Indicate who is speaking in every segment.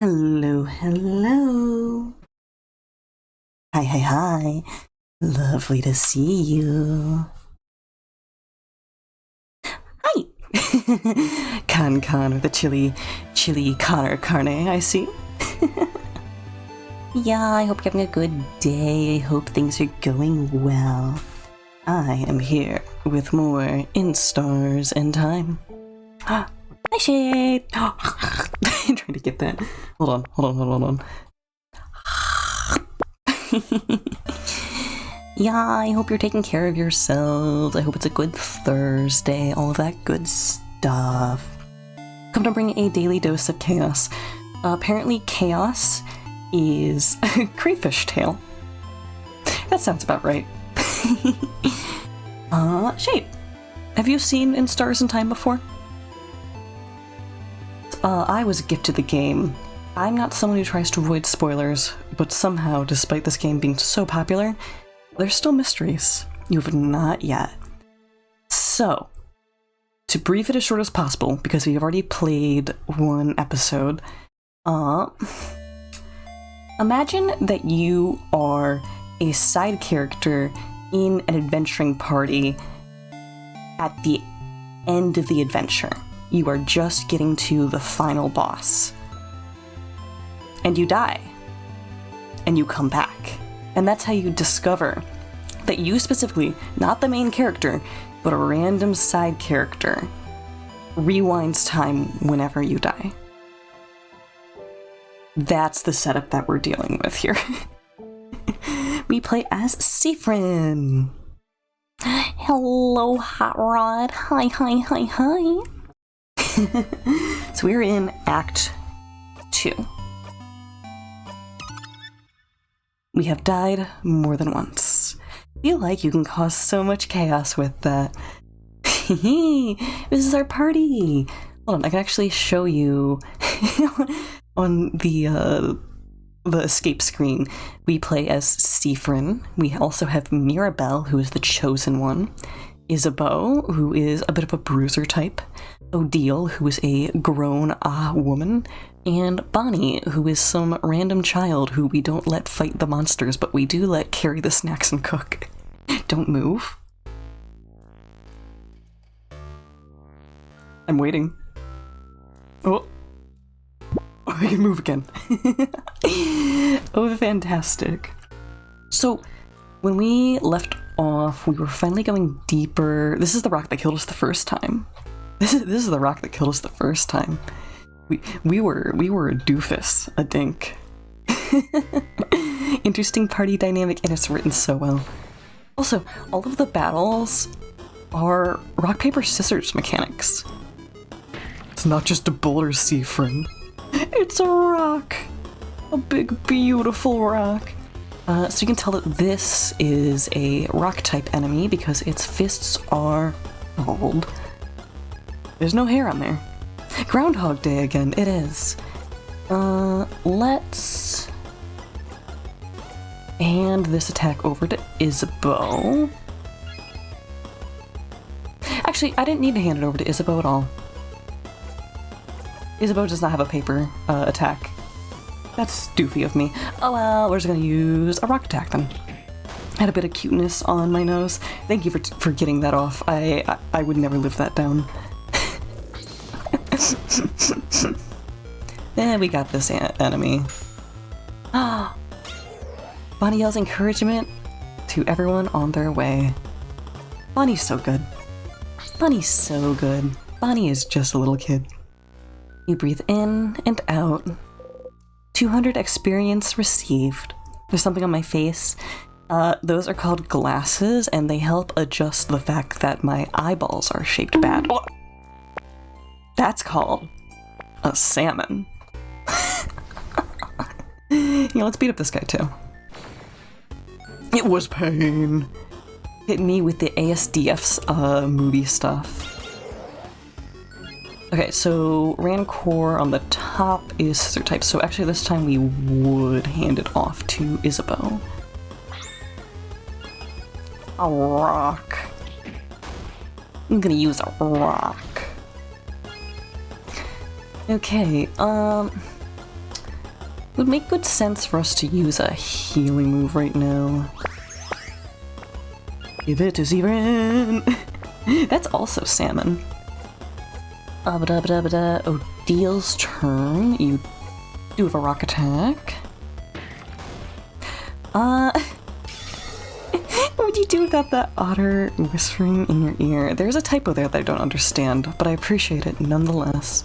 Speaker 1: Hello, hello. Hi, hi, hi. Lovely to see you. Hi. Con with the chili Connor carne, I see. Yeah, I hope you're having a good day. I hope things are going well. I am here with more In Stars and Time. Hi, Shade. I'm trying to get that. Hold on. Yeah, I hope you're taking care of yourselves. I hope it's a good Thursday, all of that good stuff. Come to bring a daily dose of chaos. Apparently, chaos is a crayfish tail. That sounds about right. Shade, have you seen In Stars and Time before? I was gifted the game. I'm not someone who tries to avoid spoilers, but somehow, despite this game being so popular, there's still mysteries you have not yet. So, to brief it as short as possible, because we have already played one episode, imagine that you are a side character in an adventuring party at the end of the adventure. You are just getting to the final boss. And you die. And you come back. And that's how you discover that you specifically, not the main character, but a random side character, rewinds time whenever you die. That's the setup that we're dealing with here. We play as Siffrin. Hello, Hot Rod. Hi. So we're in Act 2. We have died more than once. I feel like you can cause so much chaos with that. This is our party. Hold on, I can actually show you on the escape screen. We play as Siffrin. We also have Mirabelle, who is the chosen one. Isabeau, who is a bit of a bruiser type. Odile, who is a grown woman. And Bonnie, who is some random child who we don't let fight the monsters, but we do let carry the snacks and cook. Don't move. I'm waiting. Oh, I can move again. Oh, fantastic. So, when we left off, we were finally going deeper. This is the rock that killed us the first time. This is the rock that killed us the first time. We were a doofus, a dink. Interesting party dynamic, and it's written so well. Also, all of the battles are rock, paper, scissors mechanics. It's not just a boulder, Siffrin. It's a rock! A big, beautiful rock. So you can tell that this is a rock-type enemy because its fists are old. There's no hair on there. Groundhog Day again, it is. Let's hand this attack over to Isabeau. Actually, I didn't need to hand it over to Isabeau at all. Isabeau does not have a paper attack. That's doofy of me. Oh well, we're just gonna use a rock attack then. Had a bit of cuteness on my nose. Thank you for getting that off. I would never live that down. Then we got this enemy. Ah! Bonnie yells encouragement to everyone on their way. Bonnie's so good. Bonnie's so good. Bonnie is just a little kid. You breathe in and out. 200 experience received. There's something on my face. Those are called glasses, and they help adjust the fact that my eyeballs are shaped bad. Oh! That's called a salmon. Yeah, let's beat up this guy too. It was pain. Hit me with the ASDF's movie stuff. Okay, so Rancor on the top is scissor type, so actually this time we would hand it off to Isabeau. A rock. I'm gonna use a rock. Okay, would make good sense for us to use a healing move right now. Give it to Zeren! That's also salmon. Odil's turn. You do have a rock attack. What would you do without that otter whispering in your ear? There's a typo there that I don't understand, but I appreciate it nonetheless.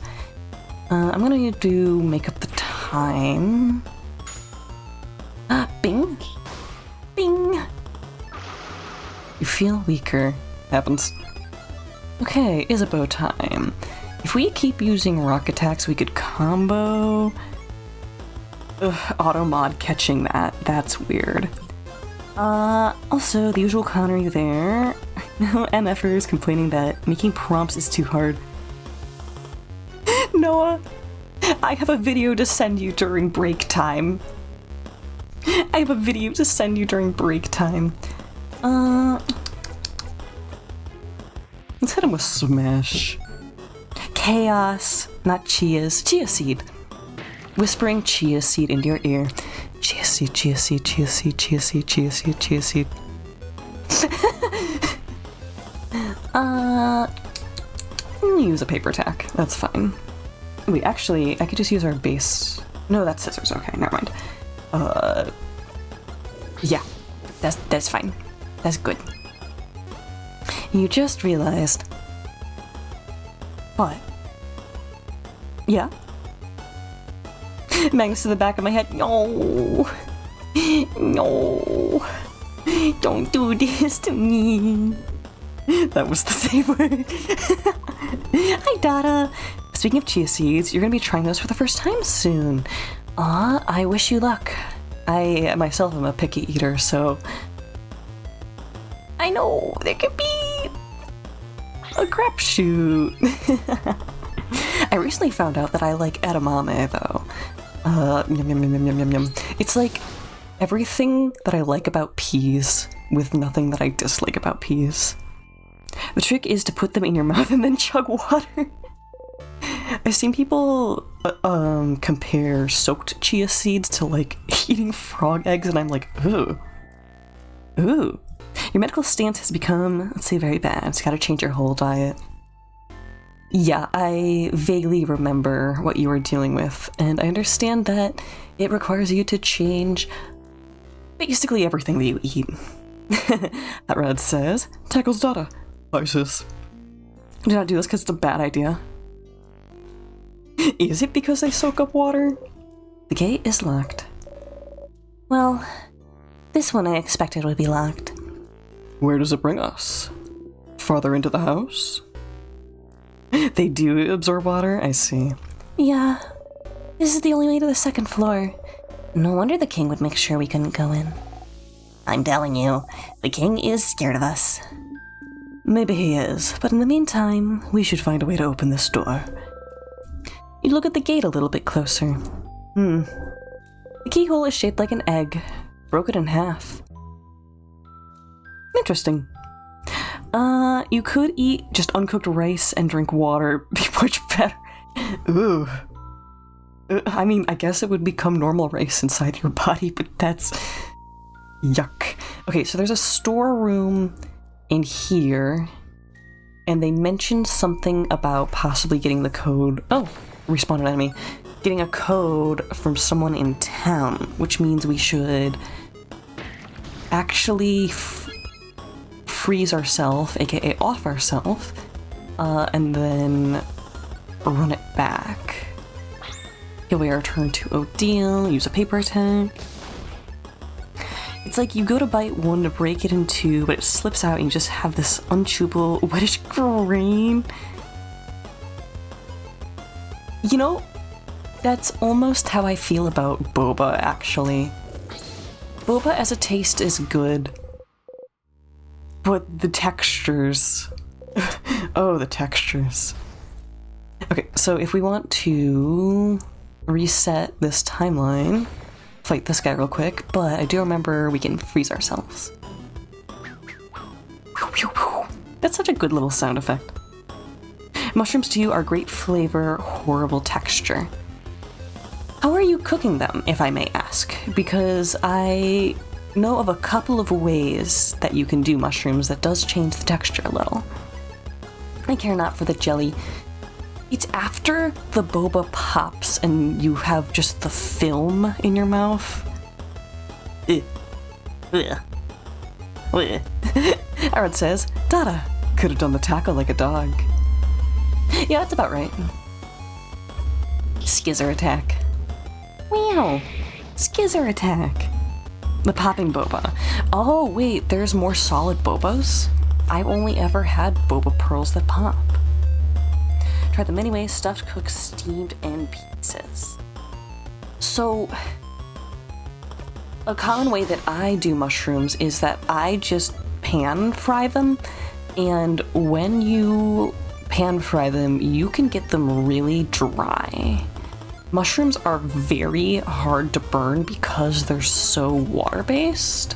Speaker 1: I'm gonna do make up the time. Bing! Bing! You feel weaker. Happens. Okay, Isabeau time. If we keep using rock attacks, we could combo... Ugh, auto mod catching that. That's weird. Also, the usual Connery there. MFer is complaining that making prompts is too hard. Noah, I have a video to send you during break time. I have a video to send you during break time. Let's hit him with Smash. Chaos, not Chias. Chia Seed. Whispering Chia Seed into your ear. Chia Seed, Chia Seed, Chia Seed, Chia Seed, Chia Seed, Chia Seed. Use a paper tack. That's fine. Wait, actually, I could just use our base. No, that's scissors. Okay, never mind. Yeah, that's fine. That's good. You just realized. What? Yeah? Magnus to the back of my head. No. No. Don't do this to me. That was the same word. Hi, Dada. Speaking of chia seeds, you're gonna be trying those for the first time soon. I wish you luck. I myself am a picky eater, so I know there could be a crapshoot. I recently found out that I like edamame, though. Yum, yum, yum, yum, yum, yum. It's like everything that I like about peas with nothing that I dislike about peas. The trick is to put them in your mouth and then chug water. I've seen people compare soaked chia seeds to like eating frog eggs, and I'm like, ooh. Ooh. Your medical stance has become, let's say, very bad. It's gotta change your whole diet. Yeah, I vaguely remember what you were dealing with, and I understand that it requires you to change basically everything that you eat. Atrad says, tackles Dada. Hi, sis. Do not do this because it's a bad idea. Is it because they soak up water? The gate is locked. Well, this one I expected would be locked. Where does it bring us? Farther into the house? They do absorb water? I see. Yeah. This is the only way to the second floor. No wonder the king would make sure we couldn't go in. I'm telling you, the king is scared of us. Maybe he is, but in the meantime, we should find a way to open this door. You look at the gate a little bit closer. The keyhole is shaped like an egg. Broke it in half. Interesting. You could eat just uncooked rice and drink water. Be much better. Ooh. I mean, I guess it would become normal rice inside your body, but that's... yuck. Okay, so there's a storeroom in here, and they mentioned something about possibly getting the code... Oh, respawned an enemy. Getting a code from someone in town, which means we should actually freeze ourselves, aka off ourselves, and then run it back. Here we are, turn to Odile, use a paper attack. It's like you go to bite one to break it in two, but it slips out and you just have this unchewable whitish grain. You know, that's almost how I feel about boba, actually. Boba as a taste is good, but the textures... oh, the textures. Okay, so if we want to reset this timeline, fight this guy real quick, but I do remember we can freeze ourselves. That's such a good little sound effect. Mushrooms to you are great flavor, horrible texture. How are you cooking them, if I may ask? Because I know of a couple of ways that you can do mushrooms that does change the texture a little. I care not for the jelly. It's after the boba pops and you have just the film in your mouth. Aaron says, Dada, could have done the tackle like a dog. Yeah, that's about right. Skizzer attack. Wow. Skizzer attack. The popping boba. Oh, wait, there's more solid bobas? I've only ever had boba pearls that pop. Try them anyway, stuffed, cooked, steamed, and pieces. So, a common way that I do mushrooms is that I just pan fry them, and when you pan fry them, you can get them really dry. Mushrooms are very hard to burn because they're so water-based.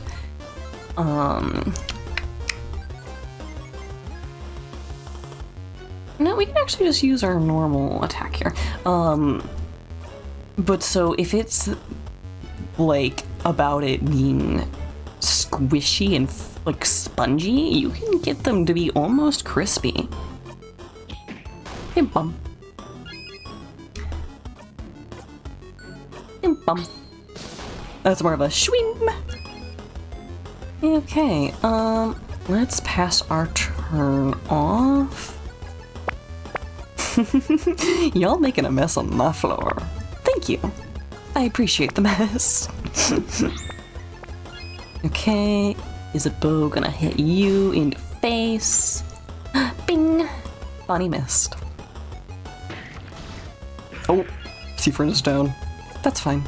Speaker 1: No, we can actually just use our normal attack here. But so if it's like about it being squishy and like spongy, you can get them to be almost crispy. Bim bum. Bim bum. That's more of a shwim. Okay, let's pass our turn off. Y'all making a mess on my floor. Thank you. I appreciate the mess. Okay, Isabeau gonna hit you in the face. Bing! Bonnie missed. Oh, Seafern is down. That's fine.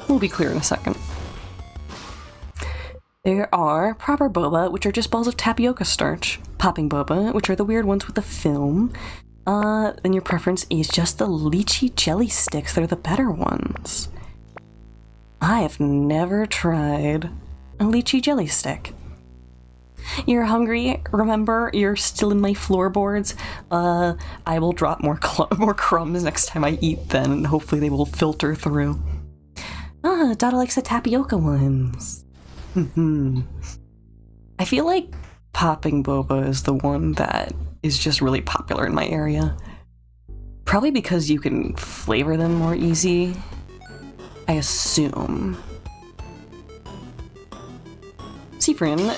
Speaker 1: We'll be clear in a second. There are proper boba, which are just balls of tapioca starch. Popping boba, which are the weird ones with the film. Then your preference is just the lychee jelly sticks. They're the better ones. I have never tried a lychee jelly stick. You're hungry? Remember, you're still in my floorboards. I will drop more crumbs next time I eat then, and hopefully they will filter through. Dada likes the tapioca ones. I feel like popping boba is the one that is just really popular in my area. Probably because you can flavor them more easy, I assume. Seafrin,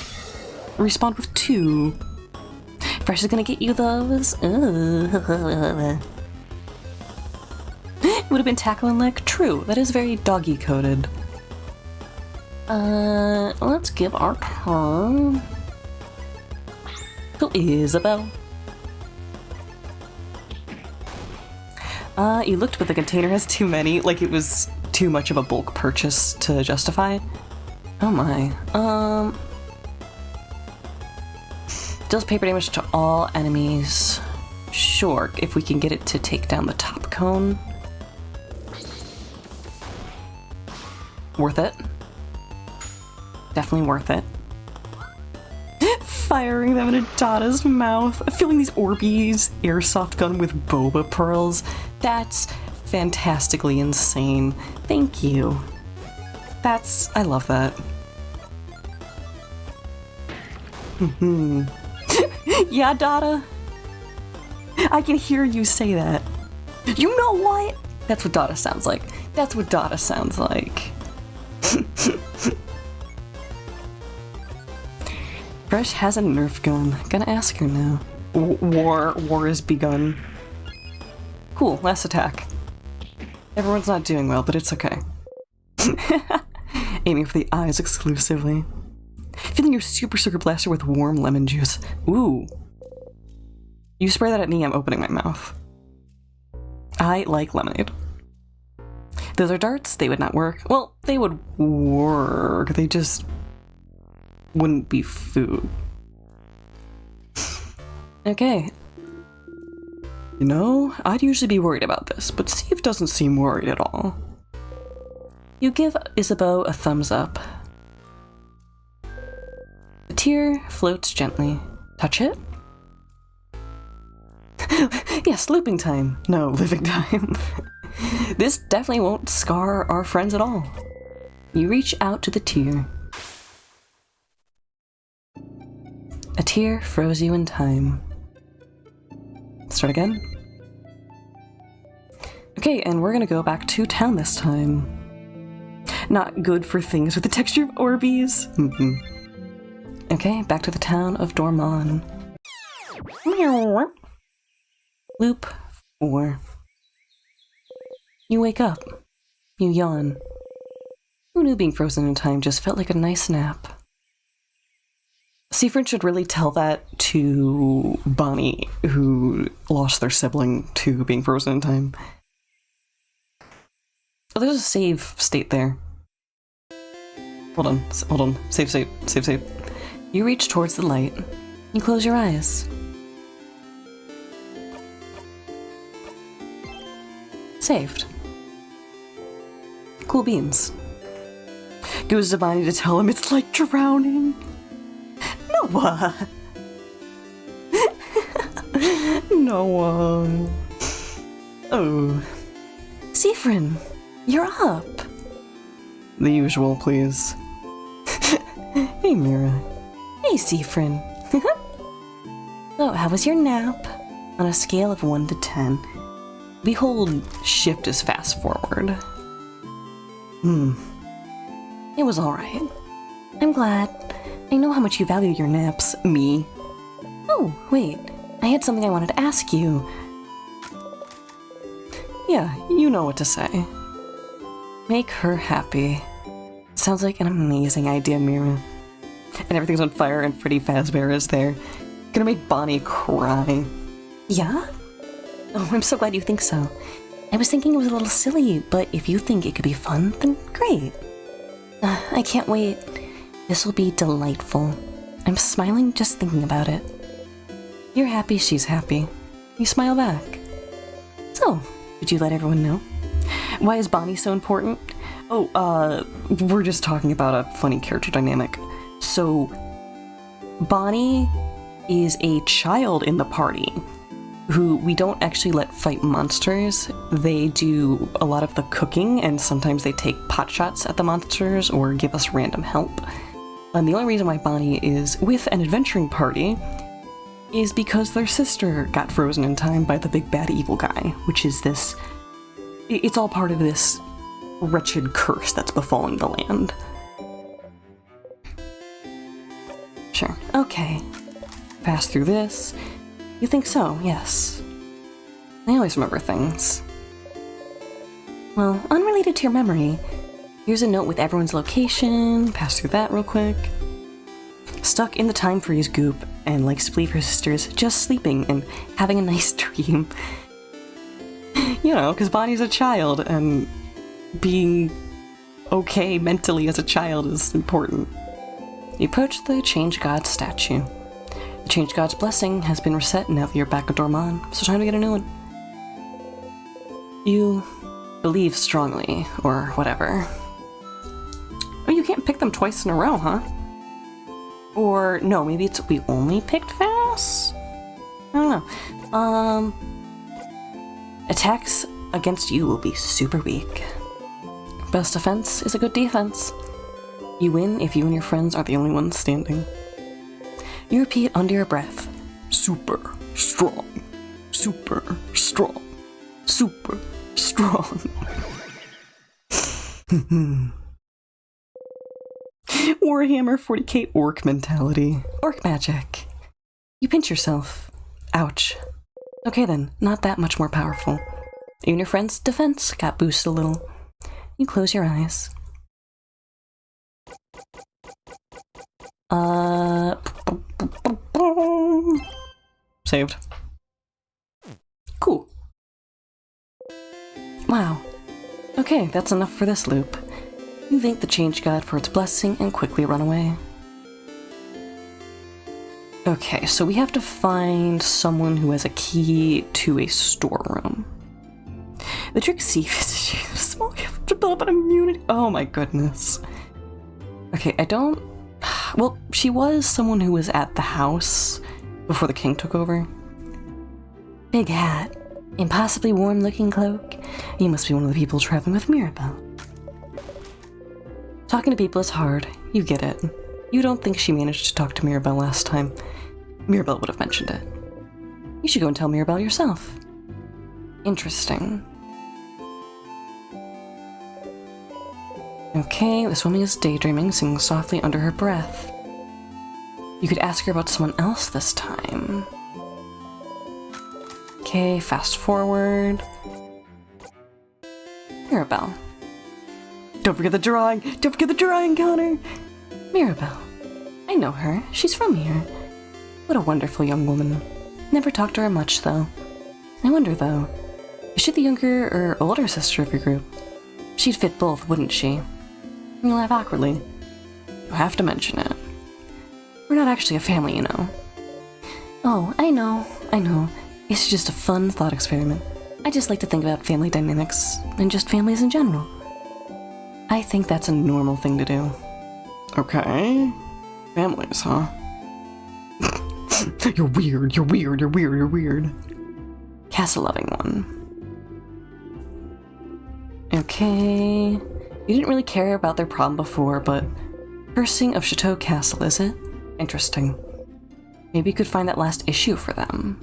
Speaker 1: respond with 2. Fresh is gonna get you those. Would have been tackling like true. That is very doggy coded. Let's give our turn to Isabeau. You looked, but the container has too many, like it was too much of a bulk purchase to justify. Oh my. Deals paper damage to all enemies. Sure, if we can get it to take down the top cone. Worth it. Definitely worth it. Firing them in a Dada's mouth. Filling these Orbeez airsoft gun with boba pearls. That's fantastically insane. Thank you. I love that. Yeah, Dada? I can hear you say that. You know what? That's what Dada sounds like. That's what Dada sounds like. Fresh has a Nerf gun. Gonna ask her now. War has begun. Cool, last attack. Everyone's not doing well, but it's okay. Aiming for the eyes exclusively. Filling your Super Sugar Blaster with warm lemon juice. Ooh. You spray that at me, I'm opening my mouth. I like lemonade. Those are darts, they would not work. Well, they would work, they just wouldn't be food. Okay. You know, I'd usually be worried about this, but Steve doesn't seem worried at all. You give Isabeau a thumbs up. The tear floats gently. Touch it? Yes, looping time. No, living time. This definitely won't scar our friends at all. You reach out to the tear. A tear froze you in time. Start again. Okay, and we're gonna go back to town this time. Not good for things with the texture of Orbeez. Okay, back to the town of Dormon. Loop 4. You wake up. You yawn. Who knew being frozen in time just felt like a nice nap? Siffrin should really tell that to Bonnie, who lost their sibling to being frozen in time. Oh, there's a save state there. Hold on. Save. You reach towards the light. You close your eyes. Saved. Cool beans. Goes to Bonnie to tell him it's like drowning. Noah! Noah. Oh. Siffrin, you're up. The usual, please. Hey, Mira. Hey, Siffrin. So, how was your nap? On a scale of 1 to 10. Behold, shift is fast forward. It was alright. I'm glad. I know how much you value your naps, me. Oh, wait. I had something I wanted to ask you. Yeah, you know what to say. Make her happy. Sounds like an amazing idea, Mira. And everything's on fire and Freddy Fazbear is there. Gonna make Bonnie cry. Yeah? Oh, I'm so glad you think so. I was thinking it was a little silly, but if you think it could be fun, then great. I can't wait. This will be delightful. I'm smiling just thinking about it. You're happy, she's happy. You smile back. So, did you let everyone know? Why is Bonnie so important? Oh, we're just talking about a funny character dynamic. So, Bonnie is a child in the party who we don't actually let fight monsters. They do a lot of the cooking, and sometimes they take pot shots at the monsters or give us random help. And the only reason why Bonnie is with an adventuring party is because their sister got frozen in time by the big bad evil guy, which is this... It's all part of this wretched curse that's befalling the land. Sure. Okay. Pass through this. You think so? Yes. I always remember things. Well, unrelated to your memory, here's a note with everyone's location. Pass through that real quick. Stuck in the time freeze goop and likes to believe her sister's just sleeping and having a nice dream. You know, because Bonnie's a child and being okay mentally as a child is important. You approach the Change God statue. The Change God's blessing has been reset now that you're back at Dormon, so time to get a new one. You believe strongly, or whatever. Oh, you can't pick them twice in a row, huh? Or, no, maybe it's we only picked fast? I don't know. Attacks against you will be super weak. Best defense is a good defense. You win if you and your friends are the only ones standing. You repeat under your breath. Super strong. Super strong. Super strong. Warhammer 40k orc mentality. Orc magic. You pinch yourself. Ouch. Okay then, not that much more powerful. You and your friend's defense got boosted a little. You close your eyes. Saved. Cool. Wow. Okay, that's enough for this loop. You thank the Change God for its blessing and quickly run away. Okay, so we have to find someone who has a key to a storeroom. The trick thief is small to build up an immunity. Oh my goodness. Okay, I don't... Well, she was someone who was at the house before the king took over. Big hat, impossibly warm-looking cloak, You must be one of the people traveling with Mirabelle. Talking to people is hard. You get it. You don't think she managed to talk to Mirabelle last time. Mirabelle would have mentioned it. You should go and tell Mirabelle yourself. Interesting. Okay, the swimming is daydreaming, singing softly under her breath. You could ask her about someone else this time. Okay, fast forward. Mirabelle. Don't forget the drawing! Don't forget the drawing, Connor! Mirabelle. I know her. She's from here. What a wonderful young woman. Never talked to her much, though. I wonder, though, is she the younger or older sister of your group? She'd fit both, wouldn't she? You laugh awkwardly. You have to mention it. We're not actually a family, you know. Oh, I know. It's just a fun thought experiment. I just like to think about family dynamics, and just families in general. I think that's a normal thing to do. Okay. Families, huh? You're weird. Castle-loving one. Okay. You didn't really care about their problem before, but Cursing of Chateau Castle, is it? Interesting. Maybe you could find that last issue for them.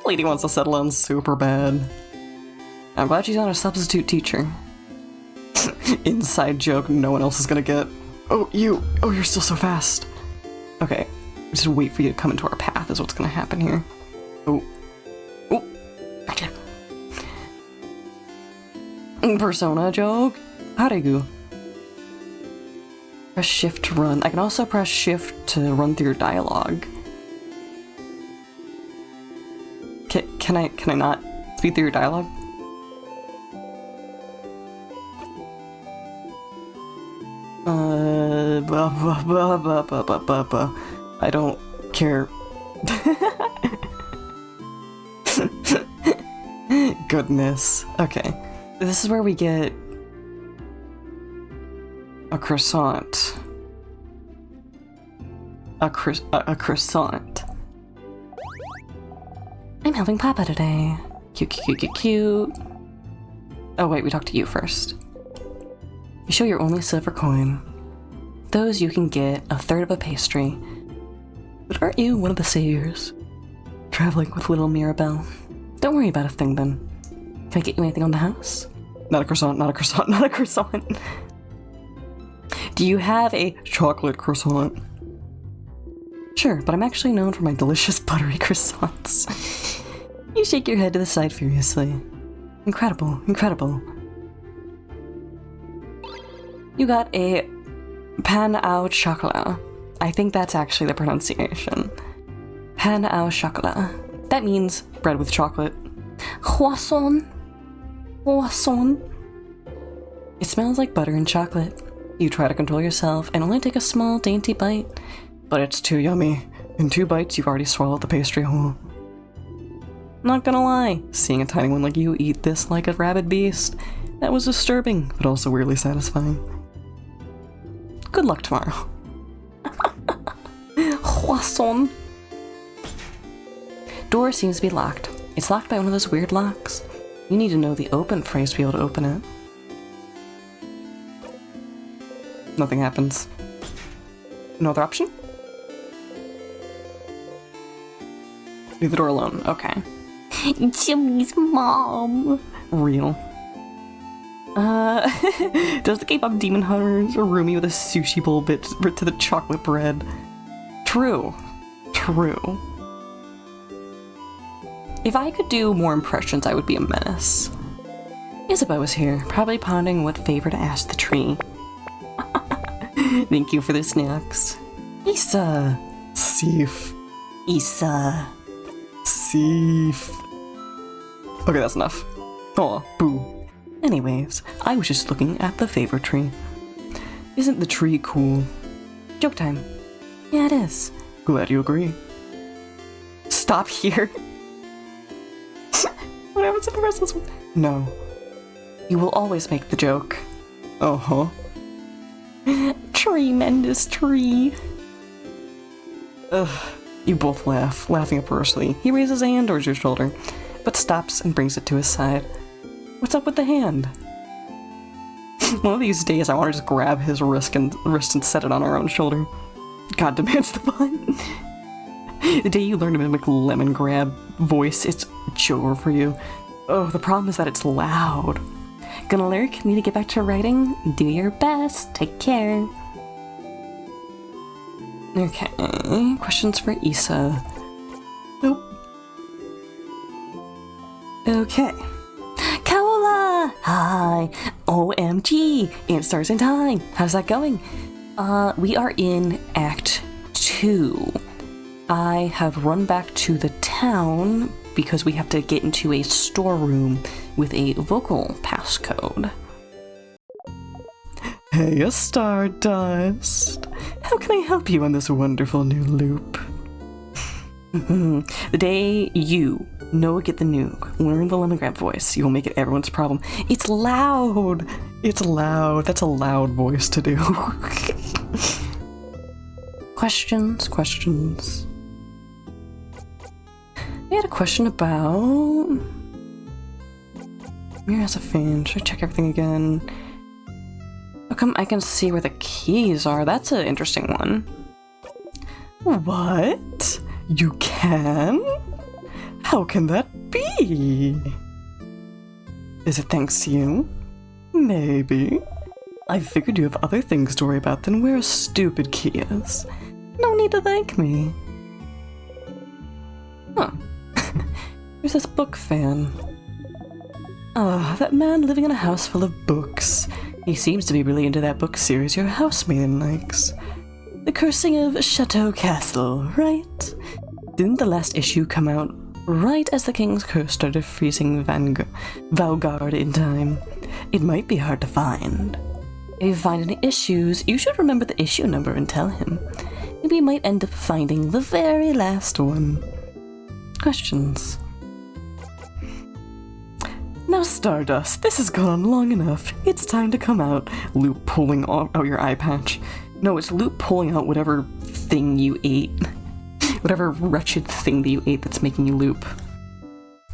Speaker 1: Lady wants to settle down super bad. I'm glad she's not a substitute teacher. Inside joke no one else is gonna get. Oh, you're still so fast. Okay, just wait for you to come into our path is what's gonna happen here. Oh, gotcha. Persona joke? Harigu. Press shift to run. I can also press shift to run through your dialogue. Can I not speed through your dialogue? I don't care. Goodness. Okay. This is where we get a croissant. A croissant. I'm helping Papa today. Cute. Oh wait, we talked to you first. You show your only silver coin. Those you can get a third of a pastry. But aren't you one of the saviors? Traveling with little Mirabelle. Don't worry about a thing then. Can I get you anything on the house? Not a croissant. Do you have a chocolate croissant? Sure, but I'm actually known for my delicious buttery croissants. You shake your head to the side furiously. Incredible. You got a pain au chocolat. I think that's actually the pronunciation. Pain au chocolat. That means bread with chocolate. Croissant. It smells like butter and chocolate. You try to control yourself and only take a small, dainty bite. But it's too yummy. In 2 bites, you've already swallowed the pastry whole. Not gonna lie, seeing a tiny one like you eat this like a rabid beast, that was disturbing, but also weirdly satisfying. Good luck tomorrow. Croissant. Door seems to be locked. It's locked by one of those weird locks. You need to know the open phrase to be able to open it. Nothing happens. No other option? Leave the door alone. Okay. Jimmy's mom. Real. Does the K-pop Demon Hunters room me with a sushi bowl bit to the chocolate bread? True. If I could do more impressions, I would be a menace. Isabelle was here, probably pondering what favor to ask the tree. Thank you for the snacks. Issa. Sif. Issa. Sif. Okay, that's enough. Aw, boo. Anyways, I was just looking at the favor tree. Isn't the tree cool? Joke time. Yeah, it is. Glad you agree. Stop here. What happens if I press this one? No. You will always make the joke. Uh-huh. Tremendous tree. Ugh. You both laugh, laughing uproariously. He raises a hand towards your shoulder, but stops and brings it to his side. What's up with the hand? One of these days, I want to just grab his wrist and set it on our own shoulder. God demands the fun. The day you learn to mimic lemon grab voice, it's over for you. Oh, the problem is that it's loud. Gonna lyric? Need to get back to writing? Do your best. Take care. Okay, questions for Issa. Nope. Okay. Kaola! Hi! OMG! And Stars in Time! How's that going? We are in Act 2. I have run back to the town because we have to get into a storeroom with a vocal passcode. Hey, Stardust! How can I help you on this wonderful new loop? The day you get the nuke, learn the lemon grab voice, you'll make it everyone's problem. It's loud! It's loud. That's a loud voice to do. Questions. I had a question about... Mirror has a fan. Should I check everything again? How come I can see where the keys are? That's an interesting one. What? You can? How can that be? Is it thanks to you? Maybe. I figured you have other things to worry about than where a stupid key is. No need to thank me. Huh. There's this book fan. Ah, that man living in a house full of books. He seems to be really into that book series your housemaiden likes. The Cursing of Chateau Castle, right? Didn't the last issue come out right as the King's Curse started freezing Valgard in time? It might be hard to find. If you find any issues, you should remember the issue number and tell him. Maybe you might end up finding the very last one. Questions? Now, Stardust, this has gone on long enough. It's time to come out. Loop pulling out your eye patch. No, it's Loop pulling out whatever thing you ate. Whatever wretched thing that you ate that's making you loop.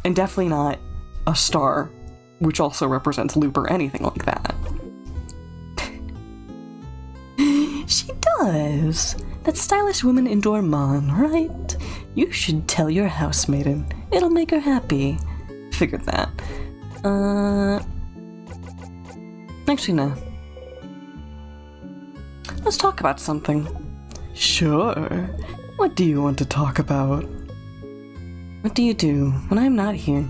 Speaker 1: And definitely not a star, which also represents Loop or anything like that. She does. That stylish woman in Dorman, right? You should tell your housemaiden. It'll make her happy. Figured that. Actually, no. Let's talk about something. Sure. What do you want to talk about? What do you do when I'm not here?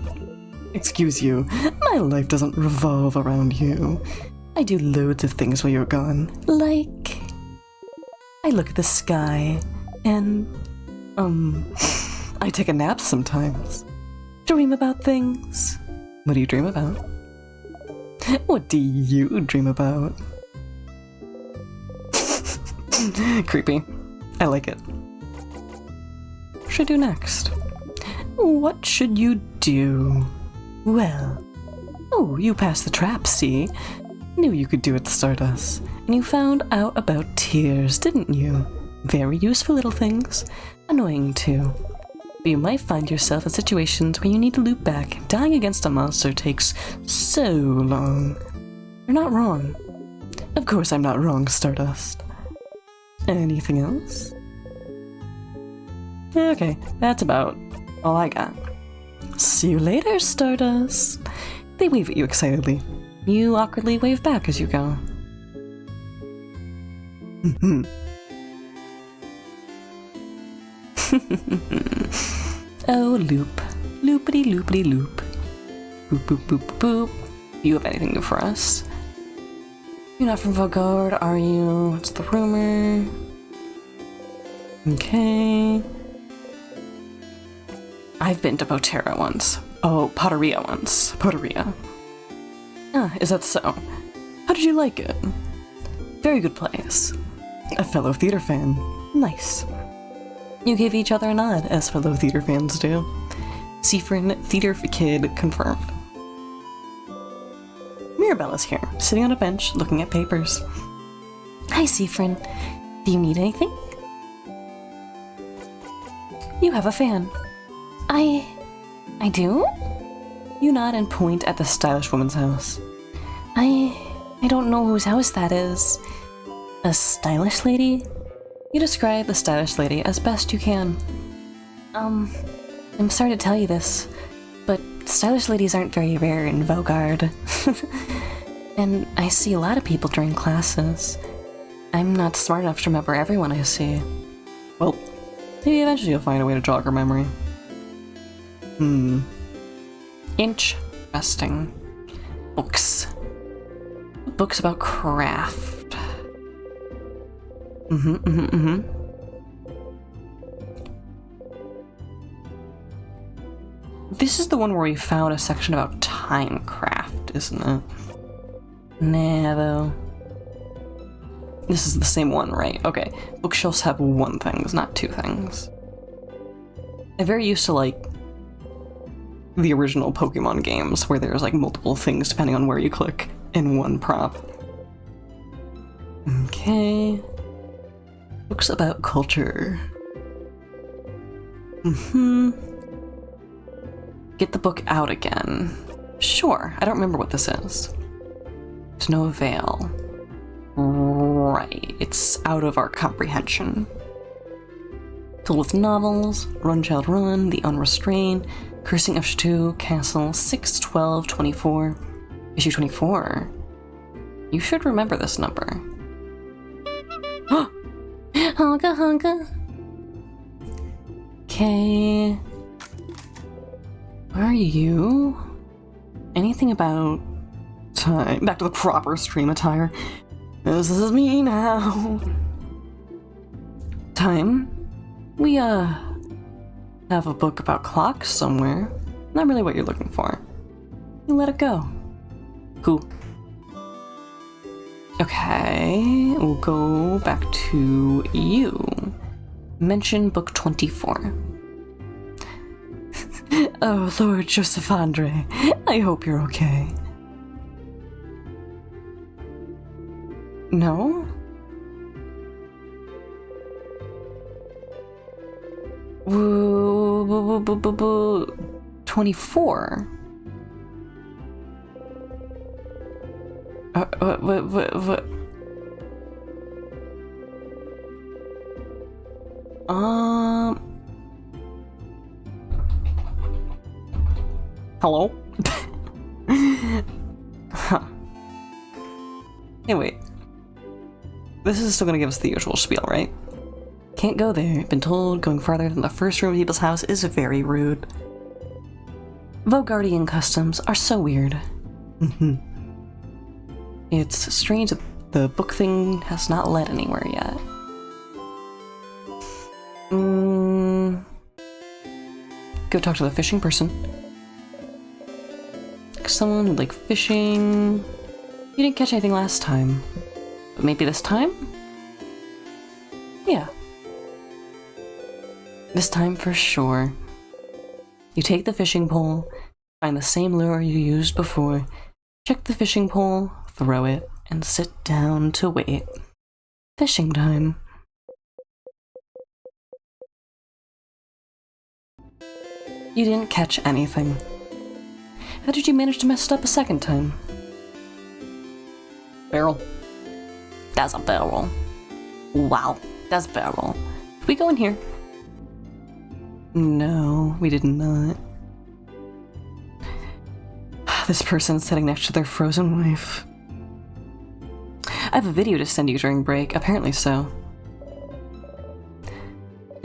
Speaker 1: Excuse you, my life doesn't revolve around you. I do loads of things while you're gone. Like... I look at the sky, and... I take a nap sometimes. Dream about things. What do you dream about? What do you dream about? Creepy. I like it. What should I do next? What should you do? Well... Oh, you passed the trap, see? Knew you could do it, Stardust. And you found out about tears, didn't you? Very useful little things. Annoying, too. But you might find yourself in situations where you need to loop back. Dying against a monster takes so long. You're not wrong. Of course I'm not wrong, Stardust. Anything else? Okay, that's about all I got. See you later, Stardust. They wave at you excitedly. You awkwardly wave back as you go. Oh, loop. Loopity loopity loop. Boop boop boop boop. Do you have anything new for us? You're not from Valgard, are you? What's the rumor? Okay. I've been to Potera once. Oh, Potteria once. Potteria. Ah, is that so? How did you like it? Very good place. A fellow theater fan. Nice. You gave each other a nod, as fellow theater fans do. Siffrin, theater kid, confirmed. Mirabella's here, sitting on a bench, looking at papers. Hi, Siffrin. Do you need anything? You have a fan. I do? You nod and point at the stylish woman's house. I don't know whose house that is. A stylish lady? You describe the stylish lady as best you can. I'm sorry to tell you this, but stylish ladies aren't very rare in Vaugarde. And I see a lot of people during classes. I'm not smart enough to remember everyone I see. Well, maybe eventually you'll find a way to jog her memory. Interesting. Books. Books about craft. This is the one where we found a section about time craft, isn't it? Nah, though. This is the same one, right? Okay. Bookshelves have one thing, not two things. I'm very used to, like, the original Pokemon games where there's, like, multiple things depending on where you click in one prop. Okay. Books about culture. Get the book out again. Sure, I don't remember what this is. To no avail. Right, it's out of our comprehension. Filled with novels, Run Child Run, The Unrestrained, Cursing of Chateau Castle, 6/12/24. Issue 24. You should remember this number. Honka honka. Okay. Are you? Anything about time? Back to the proper stream attire. This is me now. Time? We, have a book about clocks somewhere. Not really what you're looking for. You let it go. Cool. Okay, we'll go back to you. Mention book 24. Oh, Lord Joseph Andre, I hope you're okay. No? Woo, 24. What? Hello? Huh. Hey, wait. This is still gonna give us the usual spiel, right? Can't go there. Been told going farther than the first room of people's house is very rude. Vaugardian customs are so weird. It's strange that the book thing has not led anywhere yet. Go talk to the fishing person. Someone who'd like fishing. You didn't catch anything last time. But maybe this time? Yeah. This time for sure. You take the fishing pole, find the same lure you used before, check the fishing pole, throw it, and sit down to wait. Fishing time. You didn't catch anything. How did you manage to mess it up a second time? Barrel. That's a barrel. Wow, that's a barrel. Can we go in here? No, we did not. This person's sitting next to their frozen wife. I have a video to send you during break, apparently so.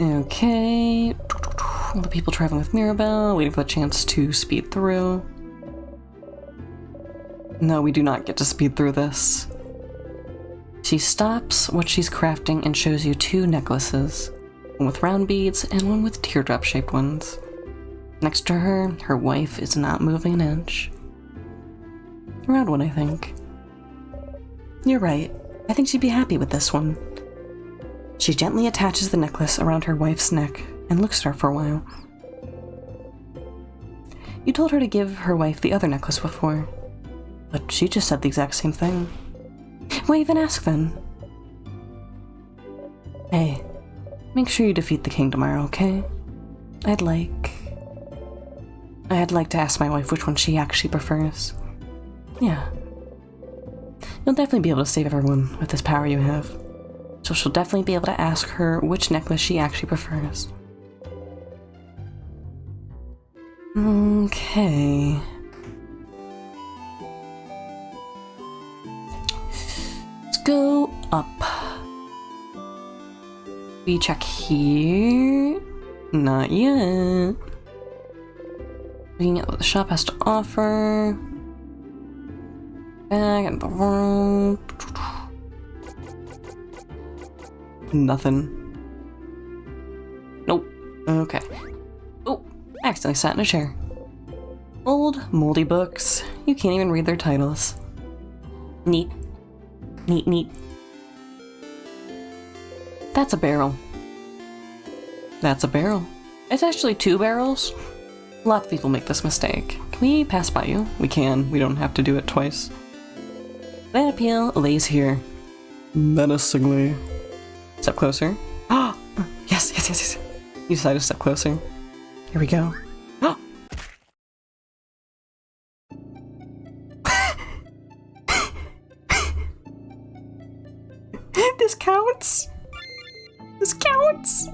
Speaker 1: Okay. All the people traveling with Mirabelle, waiting for the chance to speed through. No, we do not get to speed through this. She stops what she's crafting and shows you two necklaces. One with round beads and one with teardrop-shaped ones. Next to her, her wife is not moving an inch. A round one, I think. You're right. I think she'd be happy with this one. She gently attaches the necklace around her wife's neck and looks at her for a while. You told her to give her wife the other necklace before, but she just said the exact same thing. Why even ask then? Hey, make sure you defeat the king tomorrow, okay? I'd like to ask my wife which one she actually prefers. Yeah. You'll definitely be able to save everyone with this power you have. So she'll definitely be able to ask her which necklace she actually prefers. Okay. Let's go up. We check here. Not yet. Looking at what the shop has to offer. Back in the world. Nothing. Nope. Okay. Oh, accidentally sat in a chair. Old, moldy books. You can't even read their titles. Neat. Neat, neat. That's a barrel. That's a barrel. It's actually 2 barrels. Lots of people make this mistake. Can we pass by you? We can. We don't have to do it twice. That appeal lays here. Menacingly. Step closer. Ah! Yes, yes, yes, yes. You decided to step closer. Here we go. Oh! This counts! This counts!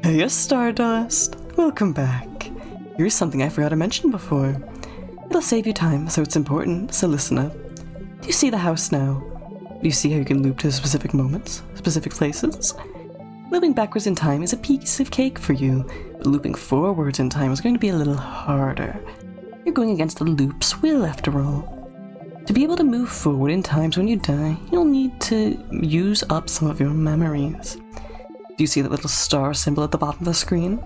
Speaker 1: Hey, Stardust! Welcome back. Here's something I forgot to mention before. It'll save you time, so it's important, so listen up. Do you see the house now? Do you see how you can loop to specific moments, specific places? Looping backwards in time is a piece of cake for you, but looping forwards in time is going to be a little harder. You're going against the loop's will, after all. To be able to move forward in times when you die, you'll need to use up some of your memories. Do you see that little star symbol at the bottom of the screen?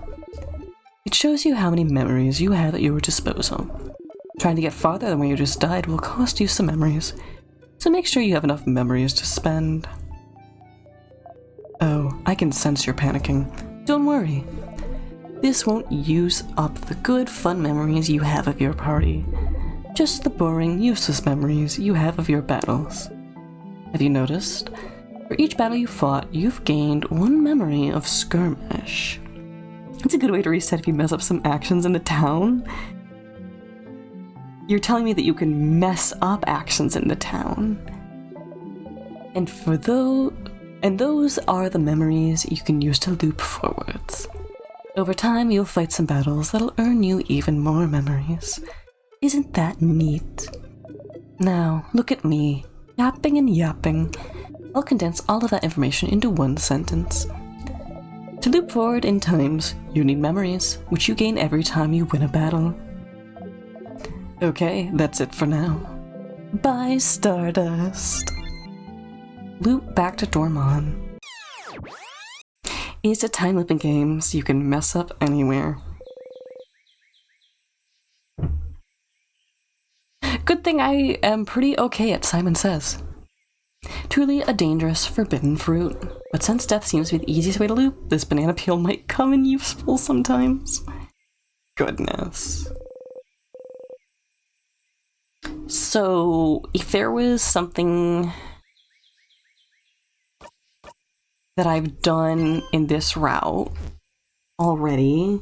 Speaker 1: It shows you how many memories you have at your disposal. Trying to get farther than where you just died will cost you some memories, so make sure you have enough memories to spend. Oh, I can sense you're panicking. Don't worry. This won't use up the good, fun memories you have of your party. Just the boring, useless memories you have of your battles. Have you noticed? For each battle you fought, you've gained 1 memory of skirmish. It's a good way to reset if you mess up some actions in the town. You're telling me that you can mess up actions in the town. And those are the memories you can use to loop forwards. Over time, you'll fight some battles that'll earn you even more memories. Isn't that neat? Now, look at me, yapping and yapping. I'll condense all of that information into 1 sentence. To loop forward in times, you need memories, which you gain every time you win a battle. Okay, that's it for now. Bye, Stardust. Loop back to Dormon. It's a time looping game, so you can mess up anywhere. Good thing I am pretty okay at Simon Says. Truly a dangerous, forbidden fruit. But since death seems to be the easiest way to loop, this banana peel might come in useful sometimes. Goodness. So, if there was something that I've done in this route already,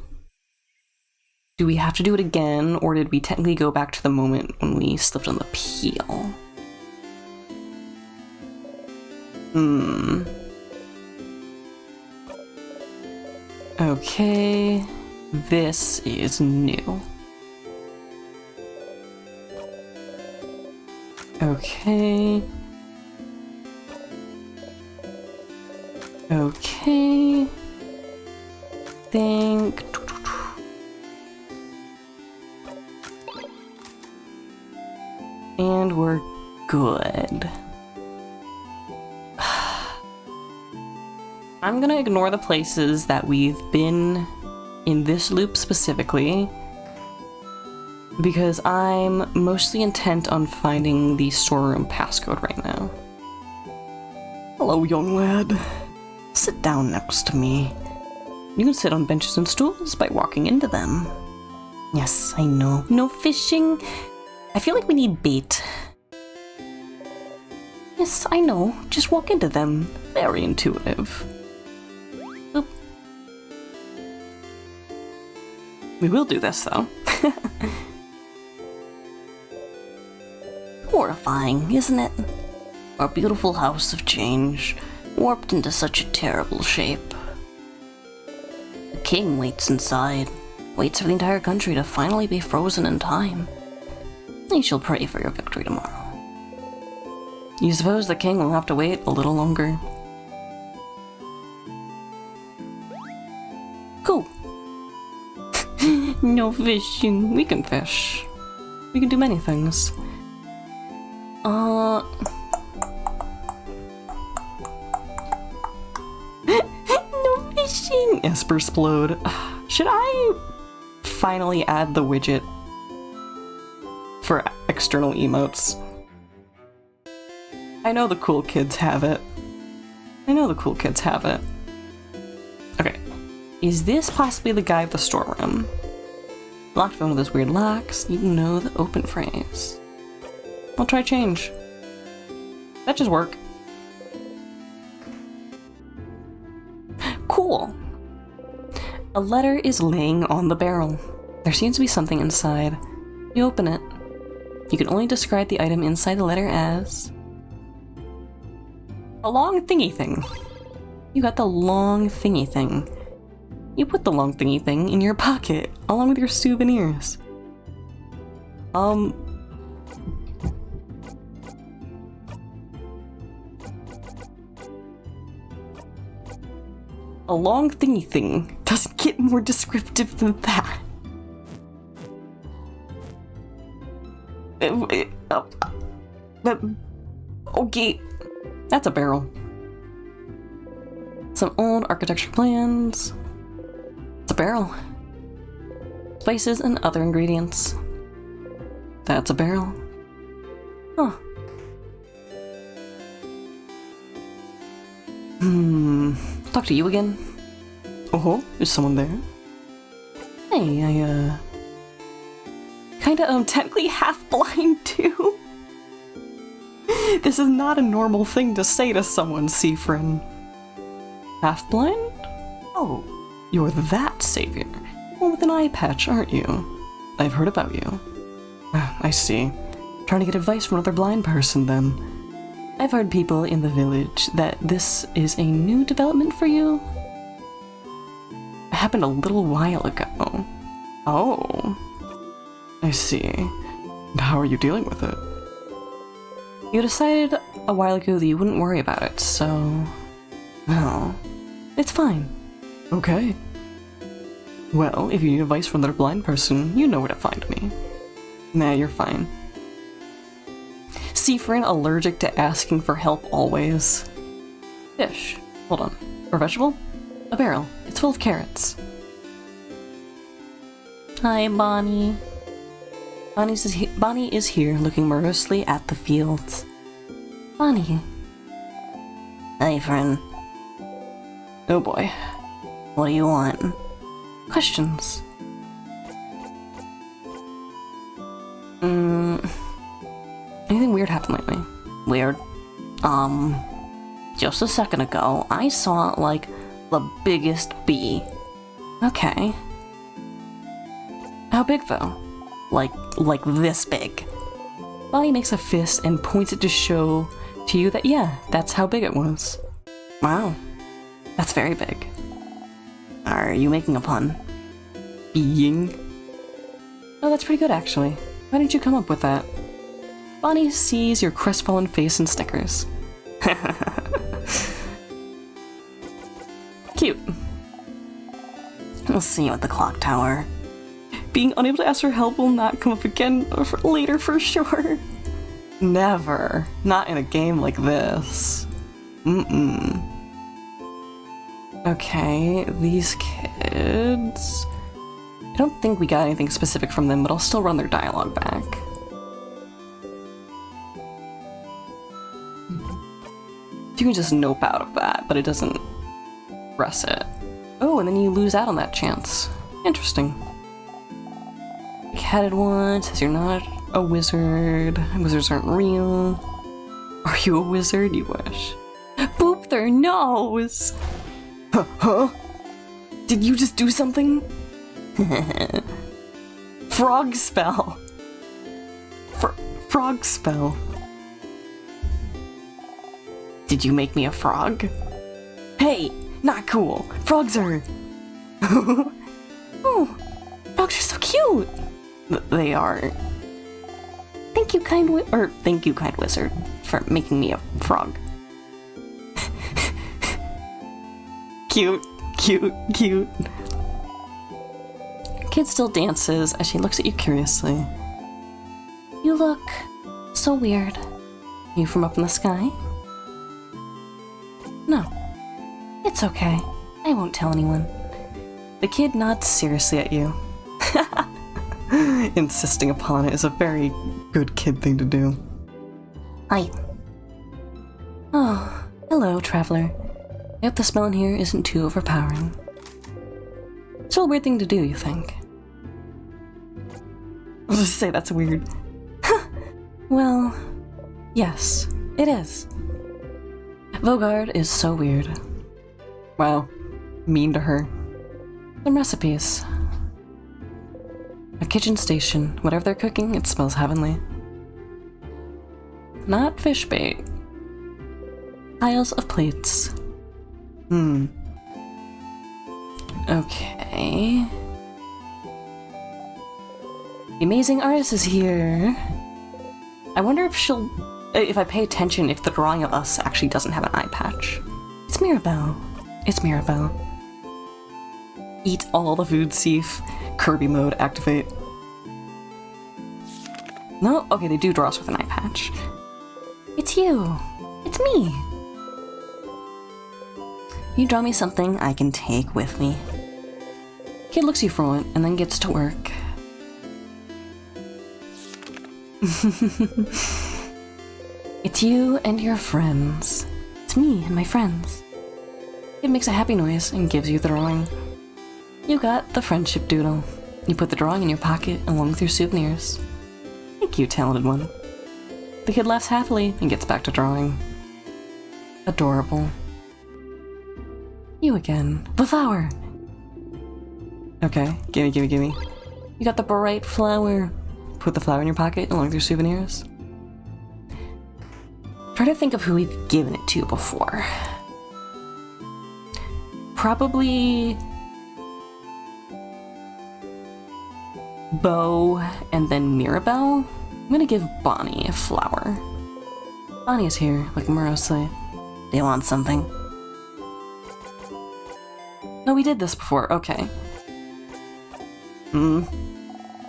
Speaker 1: do we have to do it again, or did we technically go back to the moment when we slipped on the peel? Okay, this is new. Okay. Okay. Think. And we're good. I'm gonna ignore the places that we've been in this loop specifically, because I'm mostly intent on finding the storeroom passcode right now. Hello, young lad. Sit down next to me. You can sit on benches and stools by walking into them. Yes, I know. No fishing? I feel like we need bait. Yes, I know. Just walk into them. Very intuitive. Oop. We will do this, though.
Speaker 2: Horrifying, isn't it? Our beautiful house of change, warped into such a terrible shape. The king waits inside, waits for the entire country to finally be frozen in time. He shall pray for your victory tomorrow.
Speaker 1: You suppose the king will have to wait a little longer?
Speaker 2: Cool.
Speaker 1: No fishing. We can fish. We can do many things.
Speaker 2: No fishing!
Speaker 1: Esper Splode. Should I finally add the widget for external emotes? I know the cool kids have it. Okay. Is this possibly the guy at the storeroom? Locked phone with those weird locks. You know the open phrase. I'll try change. That just work. Cool. A letter is laying on the barrel. There seems to be something inside. You open it. You can only describe the item inside the letter as a long thingy thing. You got the long thingy thing. You put the long thingy thing in your pocket, along with your souvenirs. A long thingy thing doesn't get more descriptive than that. Okay. That's a barrel. Some old architecture plans. It's a barrel. Spices and other ingredients. That's a barrel. Huh. Talk to you again. Oh, is someone there? Hey, I kinda technically half blind too. This is not a normal thing to say to someone, Siffrin. Half blind? Oh, you're that savior. Well, with an eye patch, aren't you? I've heard about you. I see. Trying to get advice from another blind person, then. I've heard people in the village that this is a new development for you. It happened a little while ago. Oh. I see. And how are you dealing with it? You decided a while ago that you wouldn't worry about it, so... No. It's fine. Okay. Well, if you need advice from another blind person, you know where to find me. Nah, you're fine. Siffrin allergic to asking for help always. Fish. Hold on. Or vegetable? A barrel. It's full of carrots.
Speaker 2: Hi, Bonnie.
Speaker 1: Bonnie is here, looking morosely at the fields. Bonnie.
Speaker 2: Hey, friend.
Speaker 1: Oh boy.
Speaker 2: What do you want?
Speaker 1: Questions. Anything weird happened lately?
Speaker 2: Weird. Just a second ago, I saw, like, the biggest bee.
Speaker 1: Okay. How big, though?
Speaker 2: Like this big.
Speaker 1: Bonnie makes a fist and points it to show to you that, yeah, that's how big it was.
Speaker 2: Wow.
Speaker 1: That's very big.
Speaker 2: Are you making a pun?
Speaker 1: Being? Oh, that's pretty good, actually. Why didn't you come up with that? Bonnie sees your crestfallen face and snickers. Cute.
Speaker 2: We'll see you at the clock tower.
Speaker 1: Being unable to ask for help will not come up again later for sure. Never. Not in a game like this. Okay, these kids... I don't think we got anything specific from them, but I'll still run their dialogue back. You can just nope out of that, but it doesn't press it. Oh, and then you lose out on that chance. Interesting. Catted one says you're not a wizard. Wizards aren't real. Are you a wizard? You wish. Boop their nose! Huh? Did you just do something? Frog spell. Frog spell. Did you make me a frog? Hey, not cool. Frogs are... Oh, frogs are so cute. They are. Thank you, kind wizard, for making me a frog. Cute, cute, cute. Kid still dances as she looks at you curiously.
Speaker 2: You look so weird.
Speaker 1: You from up in the sky?
Speaker 2: No, it's okay. I won't tell anyone.
Speaker 1: The kid nods seriously at you. Insisting upon it is a very good kid thing to do.
Speaker 2: Hi.
Speaker 1: Oh, hello, traveler. I hope the smell in here isn't too overpowering. Still a weird thing to do, you think? I'll just say that's weird. Well, yes, it is. Vaugarde is so weird. Wow, mean to her. Some recipes. A kitchen station. Whatever they're cooking, it smells heavenly. Not fish bait. Piles of plates. Okay. The amazing artist is here. I wonder if I pay attention, if the drawing of us actually doesn't have an eye patch. It's Mirabelle. It's Mirabelle. Eat all the food, Seif. Kirby mode, activate. No? Okay, they do draw us with an eye patch. It's you. It's me. You draw me something I can take with me. Kid looks you for a moment and then gets to work. It's you and your friends. It's me and my friends. Kid makes a happy noise and gives you the drawing. You got the friendship doodle. You put the drawing in your pocket along with your souvenirs. Thank you, talented one. The kid laughs happily and gets back to drawing. Adorable. You again. The flower! Okay, gimme. You got the bright flower. Put the flower in your pocket along with your souvenirs. Try to think of who we've given it to before. Probably... Beau and then Mirabelle. I'm gonna give Bonnie a flower. Bonnie is here, looking morosely. Do you want something? No, we did this before, okay.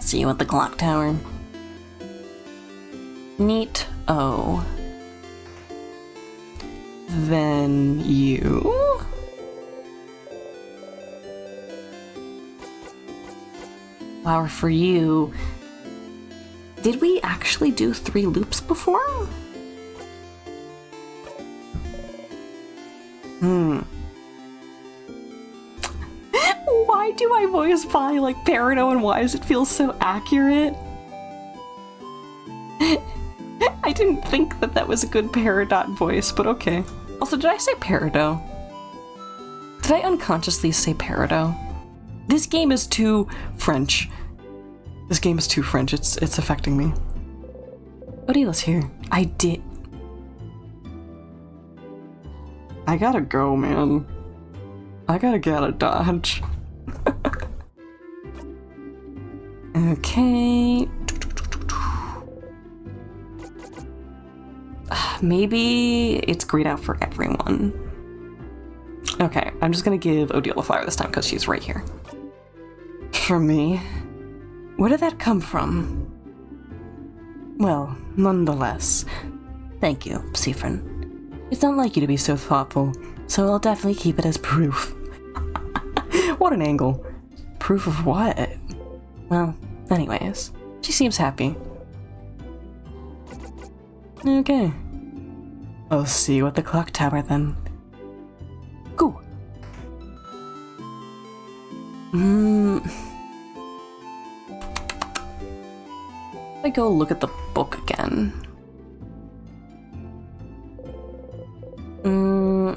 Speaker 1: See you at the clock tower. Neat. Oh. Then you? Flower for you. Did we actually do 3 loops before? Why do I voice by like Peridot, and why does it feel so accurate? I didn't think that that was a good Peridot voice, but okay. Also, did I say Peridot? Did I unconsciously say Peridot? This game is too French. This game is too French. It's affecting me. Odila's here. I did. I gotta go, man. I gotta get out of Dodge. Okay. Maybe it's grayed out for everyone. Okay, I'm just gonna give Odile a flower this time because she's right here. For me? Where did that come from? Well, nonetheless. Thank you, Siffrin. It's not like you to be so thoughtful, so I'll definitely keep it as proof. What an angle. Proof of what? Well, anyways, she seems happy. Okay. I'll see you at the clock tower then. Go. I go look at the book again.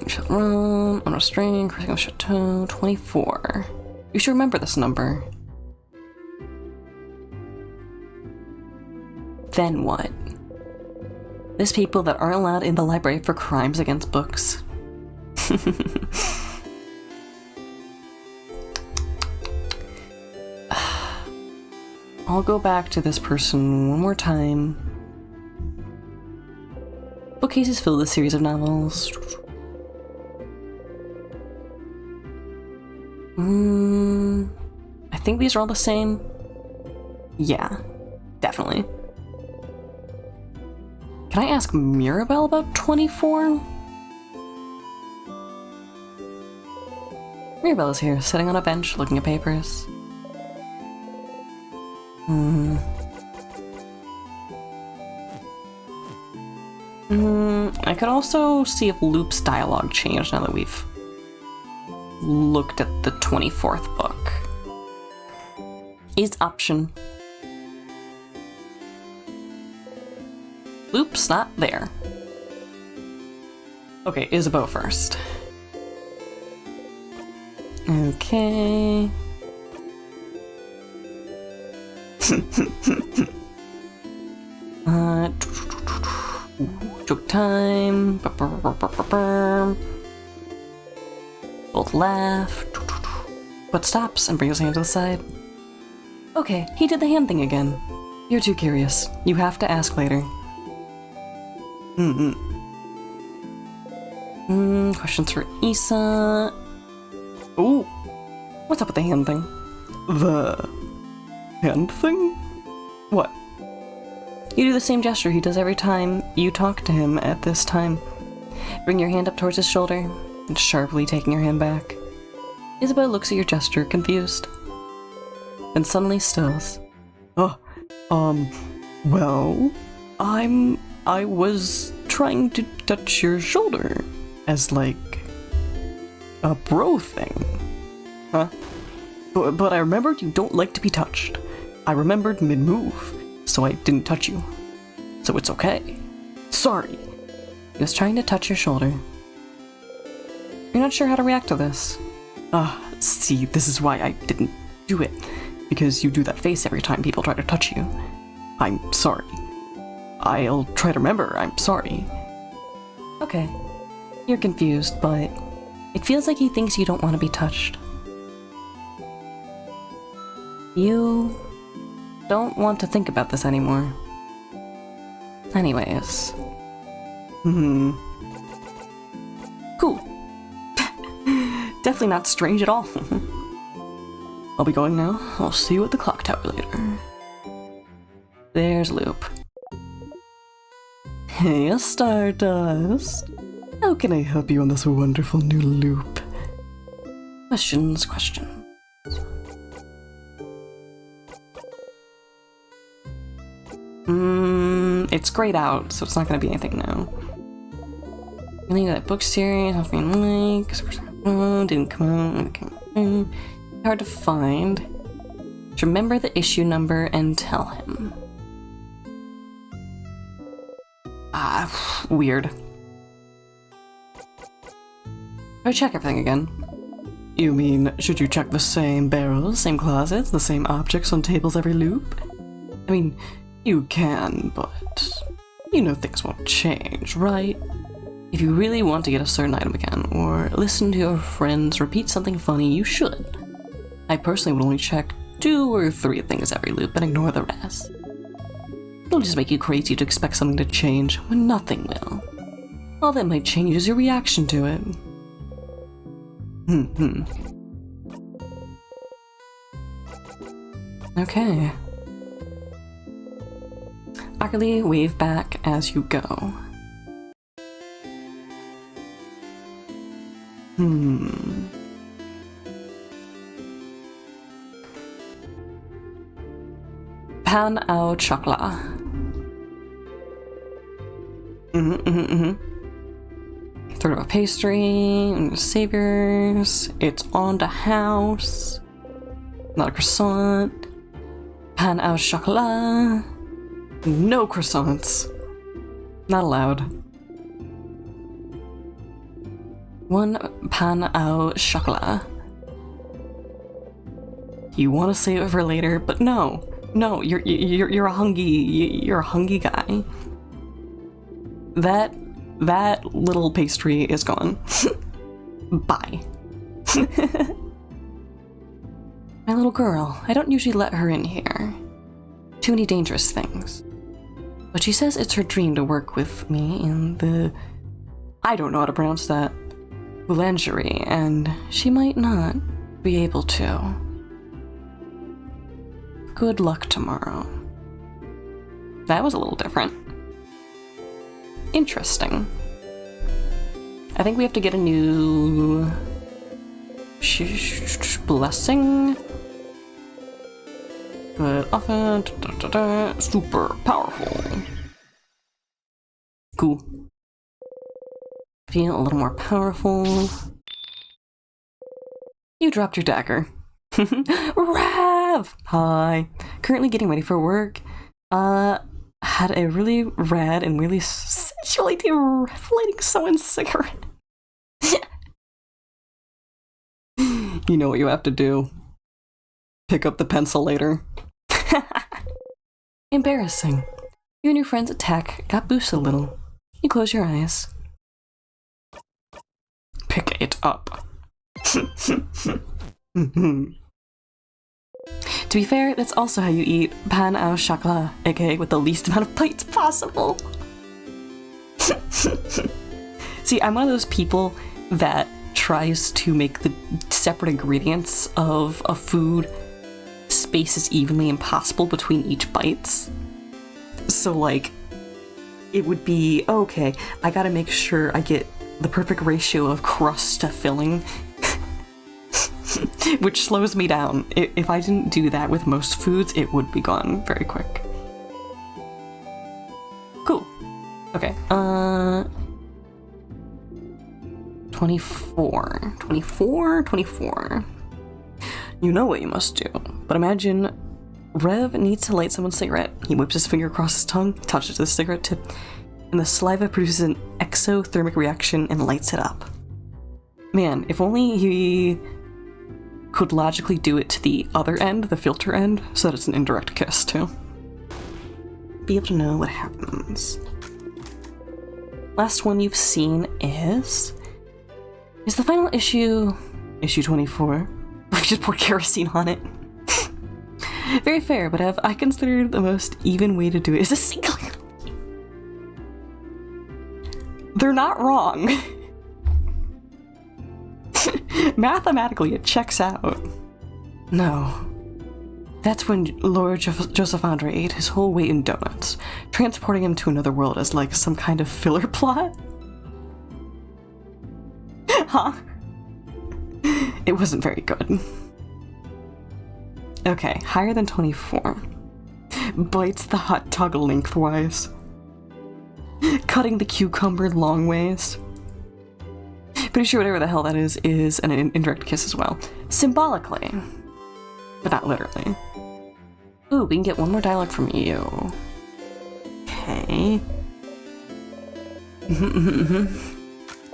Speaker 1: Shall run on a string, crossing the chateau, 24. You should remember this number. then what? There's people that aren't allowed in the library for crimes against books. I'll go back to this person one more time. Bookcases fill the series of novels. I think these are all the same. Yeah, definitely. Can I ask Mirabelle about 24? Mirabelle is here, sitting on a bench, looking at papers. I could also see if Loop's dialogue changed now that we've looked at the 24th book. Is option. Loop's not there. Okay, Isabeau first. Okay. Joke time. Both laugh. But stops and brings his hand to the side. Okay, he did the hand thing again. You're too curious. You have to ask later. Questions for Issa. Ooh. What's up with the hand thing? The hand thing? What? You do the same gesture he does every time you talk to him at this time. Bring your hand up towards his shoulder, and sharply taking your hand back. Isabeau looks at your gesture, confused. Then suddenly stills. Well, I was trying to touch your shoulder as like a bro thing. Huh? But I remembered you don't like to be touched. I remembered mid-move, so I didn't touch you. So it's okay. Sorry. He was trying to touch your shoulder. You're not sure how to react to this. See, this is why I didn't do it. Because you do that face every time people try to touch you. I'm sorry. I'll try to remember, I'm sorry. Okay. You're confused, but it feels like he thinks you don't want to be touched. You don't want to think about this anymore. Anyways. Cool. Definitely not strange at all. I'll be going now. I'll see you at the clock tower later. There's Loop. Hey, Stardust. How can I help you on this wonderful new loop? Questions. It's grayed out, so it's not gonna be anything now. Really, that book series has been like, didn't come out, okay. Hard to find. Just remember the issue number and tell him. Weird. I check everything again. You mean, should you check the same barrels, same closets, the same objects on tables every loop? I mean, you can, but you know things won't change, right? If you really want to get a certain item again, or listen to your friends repeat something funny, you should. I personally would only check 2 or 3 things every loop and ignore the rest. It'll just make you crazy to expect something to change when nothing will. All that might change is your reaction to it. Okay. Awkwardly wave back as you go. Pan au chocolat. Third of a pastry, and saviors. It's on the house. Not a croissant. Pan au chocolat. No croissants. Not allowed. 1 pan au chocolat. You want to save it for later, but no. No, you're a hungry guy. That little pastry is gone. Bye. My little girl, I don't usually let her in here. Too many dangerous things. But she says it's her dream to work with me in the... I don't know how to pronounce that. Boulangerie, and she might not be able to. Good luck tomorrow. That was a little different. Interesting. I think we have to get a new... blessing. Good offense. Super powerful. Cool. Feel a little more powerful. You dropped your dagger. Rav! Hi. Currently getting ready for work. Had a really rad and really sensually lighting someone's cigarette. You know what you have to do. Pick up the pencil later. Embarrassing. You and your friend's attack got boosted a little. You close your eyes. Pick it up. To be fair, that's also how you eat pan au chocolat, aka with the least amount of bites possible. See, I'm one of those people that tries to make the separate ingredients of a food space as evenly impossible between each bites. So like, it would be, okay, I gotta make sure I get the perfect ratio of crust to filling, which slows me down. If I didn't do that with most foods, it would be gone very quick. Cool. Okay, 24. 24. You know what you must do, but imagine Rev needs to light someone's cigarette. He whips his finger across his tongue, touches the cigarette tip, and the saliva produces an exothermic reaction and lights it up. Man, if only he could logically do it to the other end, the filter end, so that it's an indirect kiss too. Be able to know what happens. Last one you've seen is the final issue 24. We just poured kerosene on it. Very fair, but have I considered the most even way to do it is a single. They're not wrong. Mathematically, it checks out. No. That's when Lord Joseph Andre ate his whole weight in donuts, transporting him to another world as like some kind of filler plot. Huh? It wasn't very good. Okay, higher than 24. Bites the hot dog lengthwise. Cutting the cucumber long ways. Pretty sure whatever the hell that is an indirect kiss as well. Symbolically. But not literally. Ooh, we can get one more dialogue from you. Okay.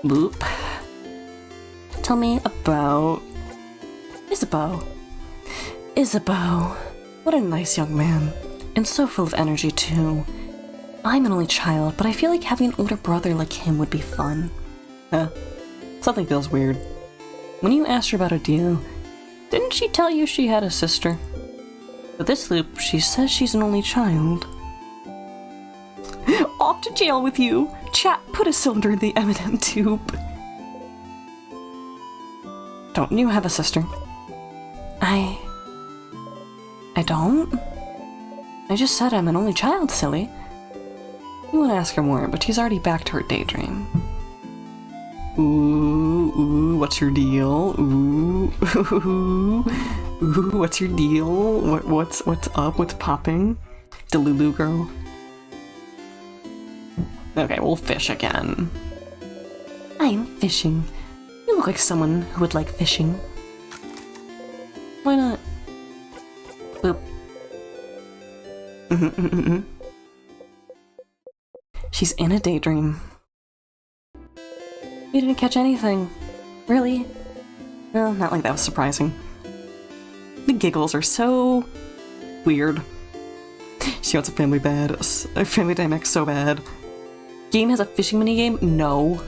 Speaker 1: Boop. Tell me about Isabeau. Isabeau. What a nice young man. And so full of energy, too. I'm an only child, but I feel like having an older brother like him would be fun. Something feels weird. When you asked her about a deal, didn't she tell you she had a sister? With this loop, she says she's an only child. Off to jail with you! Chat, put a cylinder in the M&M tube. Don't you have a sister? I don't? I just said I'm an only child, silly. You want to ask her more, but she's already back to her daydream. Ooh, what's your deal? Ooh, what's your deal? What's up? What's popping? Delulu girl. Okay, we'll fish again. I'm fishing. You look like someone who would like fishing. Why not? Boop. She's in a daydream. You didn't catch anything. Really? Well, not like that was surprising. The giggles are so weird. She wants a family bad. A family dynamic so bad. Game has a fishing minigame? No.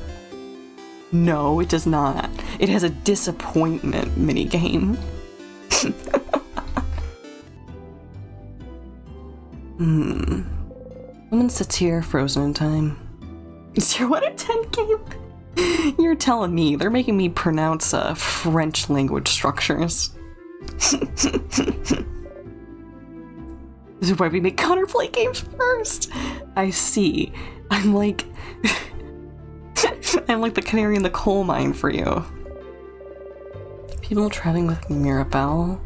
Speaker 1: No, it does not. It has a disappointment minigame. Woman sits here, frozen in time. 0 out of 10 game? You're telling me. They're making me pronounce French language structures. This is why we make Connor play games first. I see. I'm like... I'm like the canary in the coal mine for you. People traveling with Mirabelle.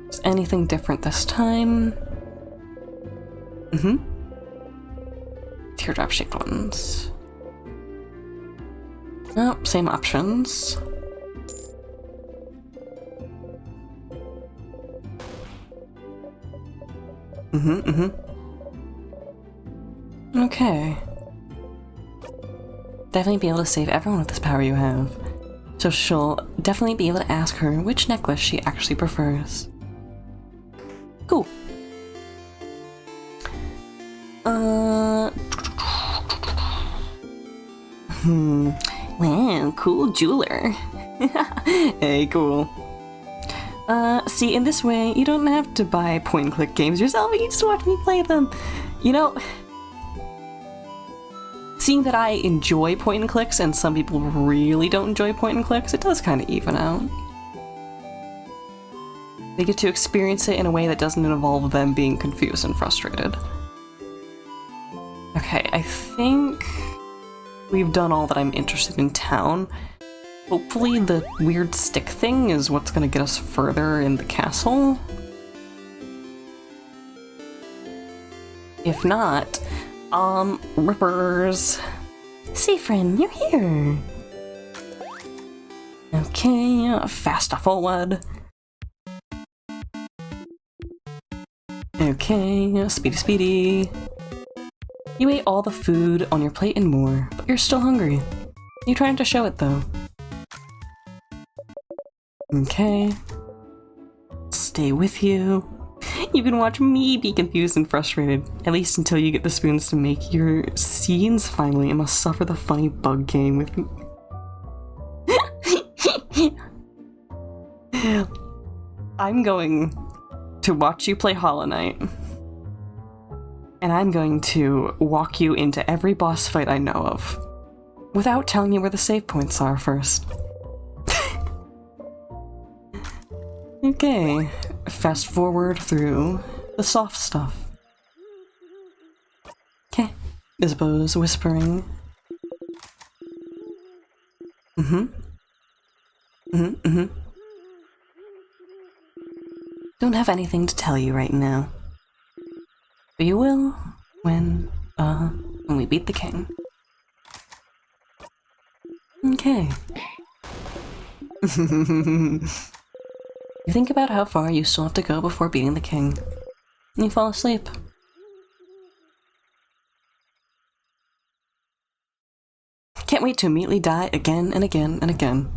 Speaker 1: Is anything different this time? Teardrop shaped ones. Oh, same options. Okay. Definitely be able to save everyone with this power you have. So she'll definitely be able to ask her which necklace she actually prefers. Cool. Wow, cool jeweler. Hey, cool. See, in this way, you don't have to buy point-and-click games yourself, you can just watch me play them. You know, seeing that I enjoy point-and-clicks and some people really don't enjoy point-and-clicks, it does kind of even out. They get to experience it in a way that doesn't involve them being confused and frustrated. Okay, I think we've done all that I'm interested in town. Hopefully the weird stick thing is what's gonna get us further in the castle. If not, rippers. Siffrin, you're here. Okay, faster forward. Okay, speedy. You ate all the food on your plate and more, but you're still hungry. You're trying to show it though. Okay. Stay with you. You can watch me be confused and frustrated, at least until you get the spoons to make your scenes finally and must suffer the funny bug game with me. I'm going to watch you play Hollow Knight. And I'm going to walk you into every boss fight I know of, without telling you where the save points are first. Okay, fast forward through the soft stuff. Okay, Isabeau's whispering. Don't have anything to tell you right now. But you will when we beat the king. Okay. You think about how far you still have to go before beating the king, and you fall asleep. Can't wait to immediately die again and again and again.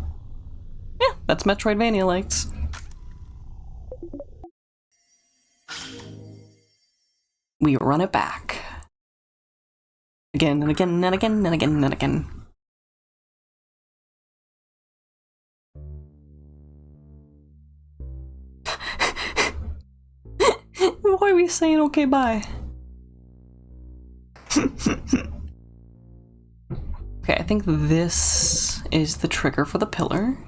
Speaker 1: Yeah, that's Metroidvania likes. We run it back. Again and again and again and again and again. Why are we saying okay, bye? Okay, I think this is the trigger for the pillar.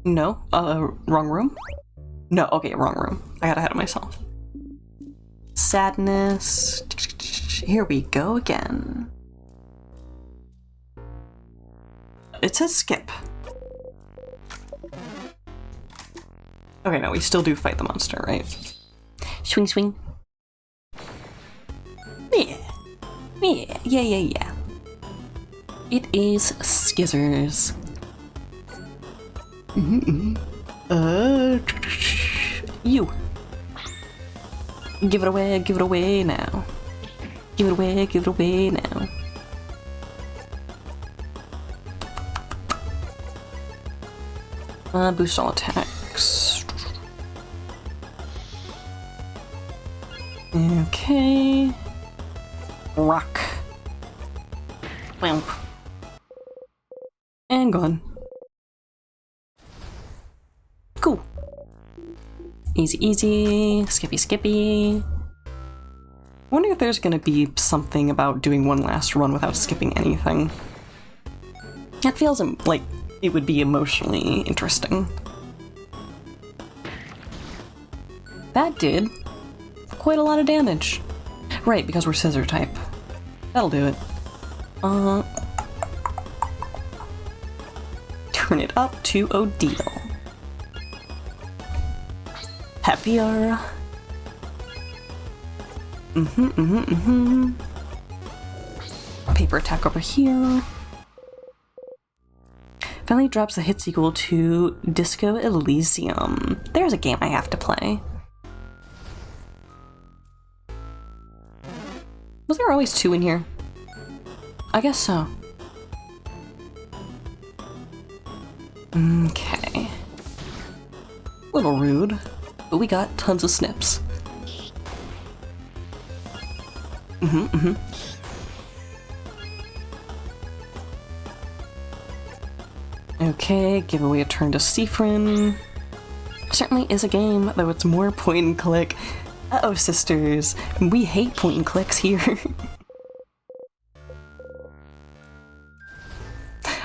Speaker 1: No, wrong room? No, okay, wrong room. I got ahead of myself. Sadness. Here we go again. It says skip. Okay, no, we still do fight the monster, right? Swing, swing. Yeah. It is Skizzers. You. Give it away now. Give it away now. Boost all attacks. Okay. Rock.
Speaker 2: Boom.
Speaker 1: And gone. Cool. Easy, easy. Skippy, skippy. I wonder if there's gonna be something about doing one last run without skipping anything. That feels like it would be emotionally interesting. That did quite a lot of damage. Right, because we're scissor type. That'll do it. Turn it up to Odile. Happier. Paper attack over here. Finally drops a hit sequel to Disco Elysium. There's a game I have to play. Was there always 2 in here? I guess so. Okay. Little rude, but we got tons of snips. Okay, give away a turn to Siffrin. Certainly is a game, though it's more point and click. Uh-oh, sisters. We hate point and clicks here.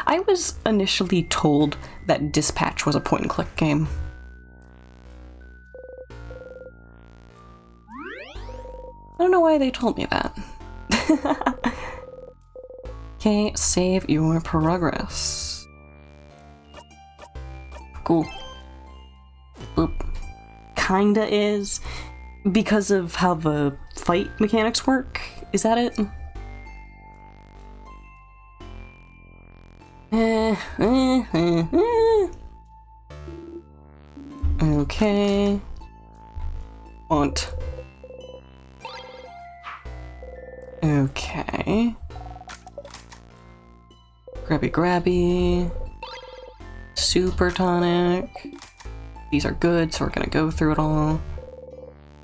Speaker 1: I was initially told that Dispatch was a point and click game. I don't know why they told me that. Okay, save your progress. Cool. Boop. Kinda is. Because of how the fight mechanics work? Is that it? Okay. Want. Okay. Grabby grabby. Super tonic. These are good, so we're gonna go through it all.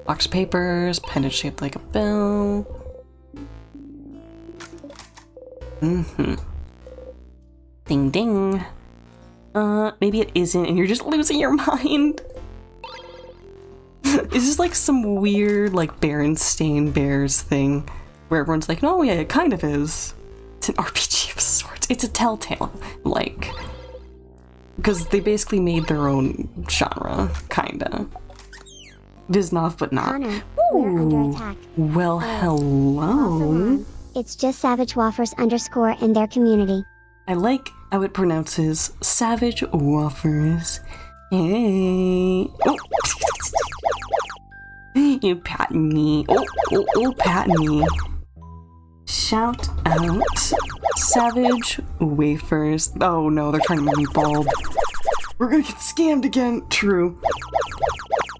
Speaker 1: Box papers, pendant shaped like a bell. Ding ding. Maybe it isn't and you're just losing your mind. Is this like some weird, like, Berenstain Bears thing where everyone's like, no, yeah, it kind of is. It's an RPG of sorts. It's a Telltale, like. Because they basically made their own genre, kinda. Viznov, but not.
Speaker 3: Connor, we're under attack.
Speaker 1: Well, hello.
Speaker 3: It's just Savage Waffers _ in their community.
Speaker 1: I like how it pronounces Savage Waffers. Hey. Oh. You patting me. Oh, patting me. Shout out Savage Wafers. Oh no, they're trying to make me bald. We're gonna get scammed again. True.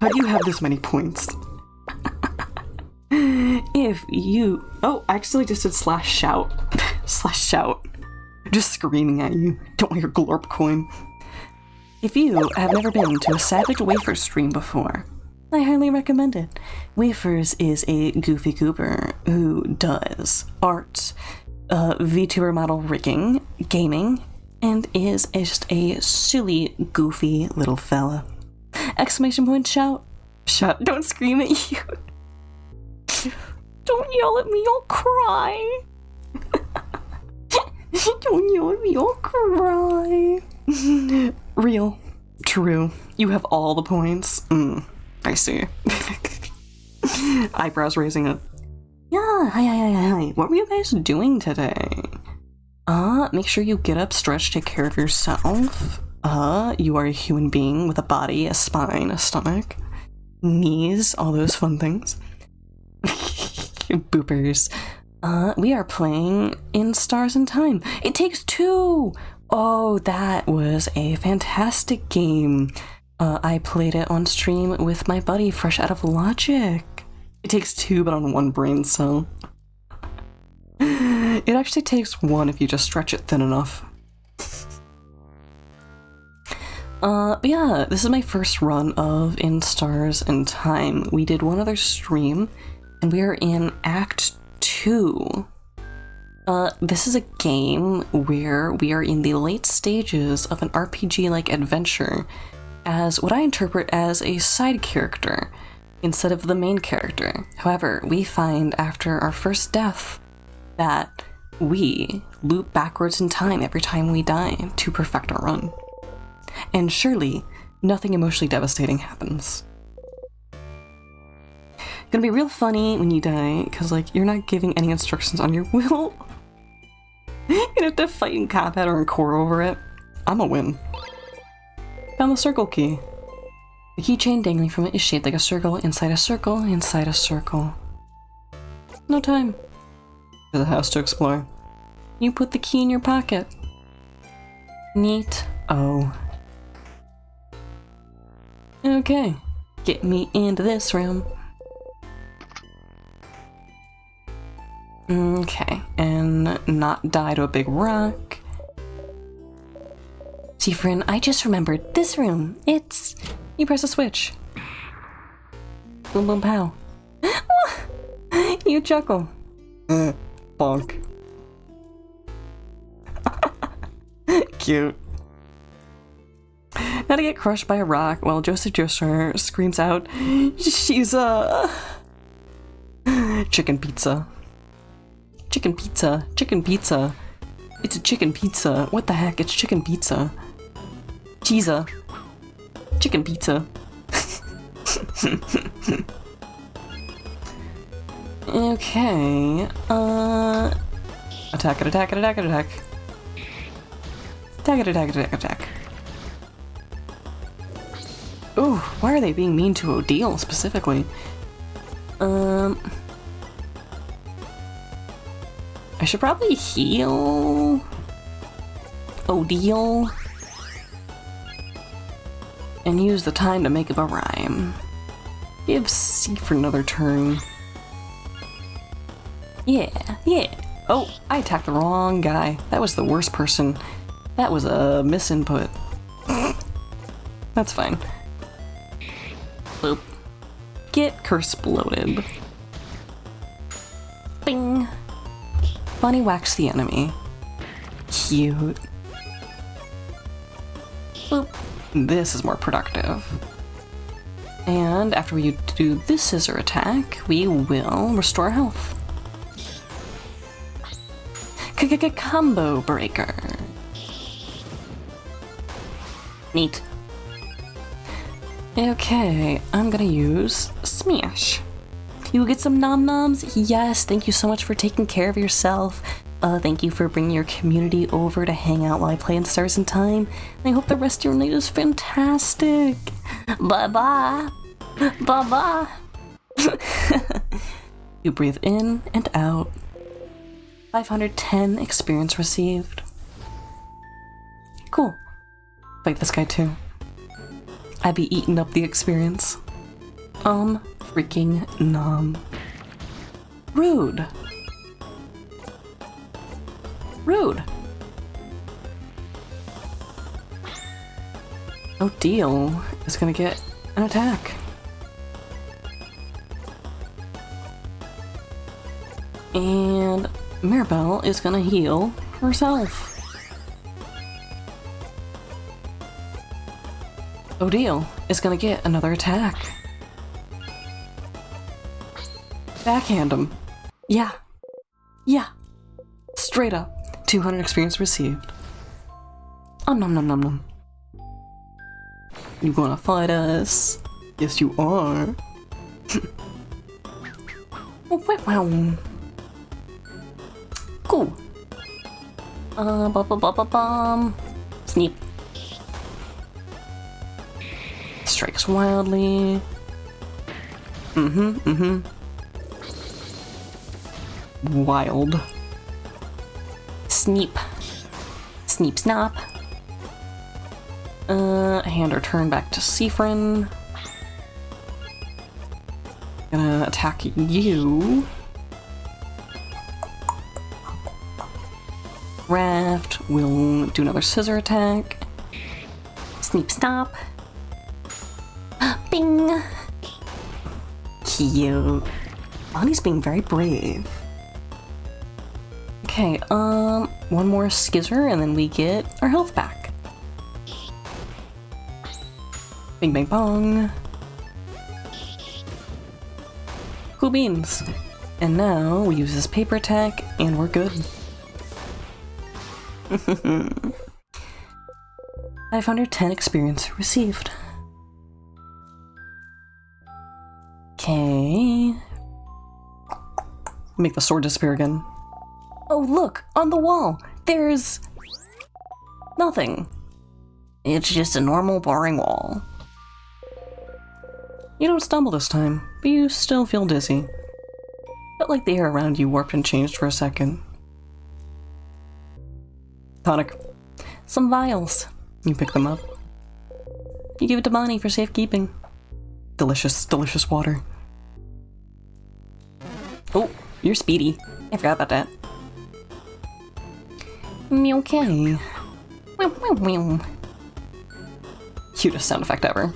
Speaker 1: How do you have this many points? If you... Oh, I actually just did /shout. /shout. Just screaming at you. Don't want your glorp coin. If you have never been to a Savage Wafers stream before, I highly recommend it. Wafers is a goofy goober who does art, VTuber model rigging, gaming, and is just a silly, goofy little fella. Exclamation point shout. Shout, don't scream at you. Don't yell at me, I'll cry. Don't yell at me, I'll cry. Real. True. You have all the points. I see. Eyebrows raising up. Yeah, hi. What were you guys doing today? Make sure you get up, stretch, take care of yourself. You are a human being with a body, a spine, a stomach, knees, all those fun things. Boopers. We are playing In Stars in Time. It Takes Two! Oh, that was a fantastic game. I played it on stream with my buddy, fresh out of Logic. It takes 2, but on 1 brain cell. It actually takes 1 if you just stretch it thin enough. But yeah, this is my first run of In Stars in Time. We did one other stream, and we are in Act 2. This is a game where we are in the late stages of an RPG-like adventure as what I interpret as a side character instead of the main character. However, we find after our first death that we loop backwards in time every time we die to perfect our run. And surely, nothing emotionally devastating happens. Gonna be real funny when you die, because like you're not giving any instructions on your will. You have to fight in combat or in core over it. I'ma win. Found the circle key. The keychain dangling from it is shaped like a circle inside a circle inside a circle. No time. There's a house to explore. You put the key in your pocket. Neat. Oh. Okay. Get me into this room. Okay, and not die to a big rock. Siffrin, I just remembered this room. It's... You press a switch. Boom boom pow. You chuckle. Bonk. Cute. Now to get crushed by a rock while Joseph Joestar screams out, she's a... Chicken pizza. Chicken pizza. Chicken pizza. It's a chicken pizza. What the heck? It's chicken pizza. Cheesa. Chicken pizza. Okay. Attack it, attack it, attack it, attack. Attack it, attack it, attack, attack. Ooh, why are they being mean to Odile specifically? I should probably heal Odile and use the time to make up a rhyme. Give Siffrin another turn. Yeah. Oh, I attacked the wrong guy. That was the worst person. That was a misinput. That's fine. Boop. Get curse bloated. Bing. Bunny whacks the enemy. Cute. Boop. This is more productive. And after we do this scissor attack, we will restore health. Combo breaker. Neat. Okay, I'm gonna use Smash. You get some nom noms? Yes, thank you so much for taking care of yourself. Thank you for bringing your community over to hang out while I play in Stars in Time. I hope the rest of your night is fantastic. Bye-bye. Bye-bye. You breathe in and out. 510 experience received. Cool. Fight this guy too. I'd be eating up the experience. Freaking nom. Rude. Rude. Odile is gonna get an attack. And Mirabelle is gonna heal herself. Odile is gonna get another attack. Backhand him. Yeah. Straight up. 200 experience received. Nom nom nom nom. You gonna fight us? Yes, you are. Wow. Cool. Sneep. Strikes wildly. Wild. Sneep. Sneep snap. Hand her turn back to Siffrin. Gonna attack you. Raft will do another scissor attack. Sneep snap. Bing! Cute. Bonnie's being very brave. Okay, one more skizzer and then we get our health back. Bing bang bong. Cool beans. And now we use this paper attack and we're good. 510 experience received. Okay. Make the sword disappear again. Oh look! On the wall! There's... nothing.
Speaker 2: It's just a normal, boring wall.
Speaker 1: You don't stumble this time, but you still feel dizzy. Felt like the air around you warped and changed for a second. Tonic. Some vials. You pick them up. You give it to Bonnie for safekeeping. Delicious, delicious water. Oh, you're speedy. I forgot about that. Okay. Cutest sound effect ever.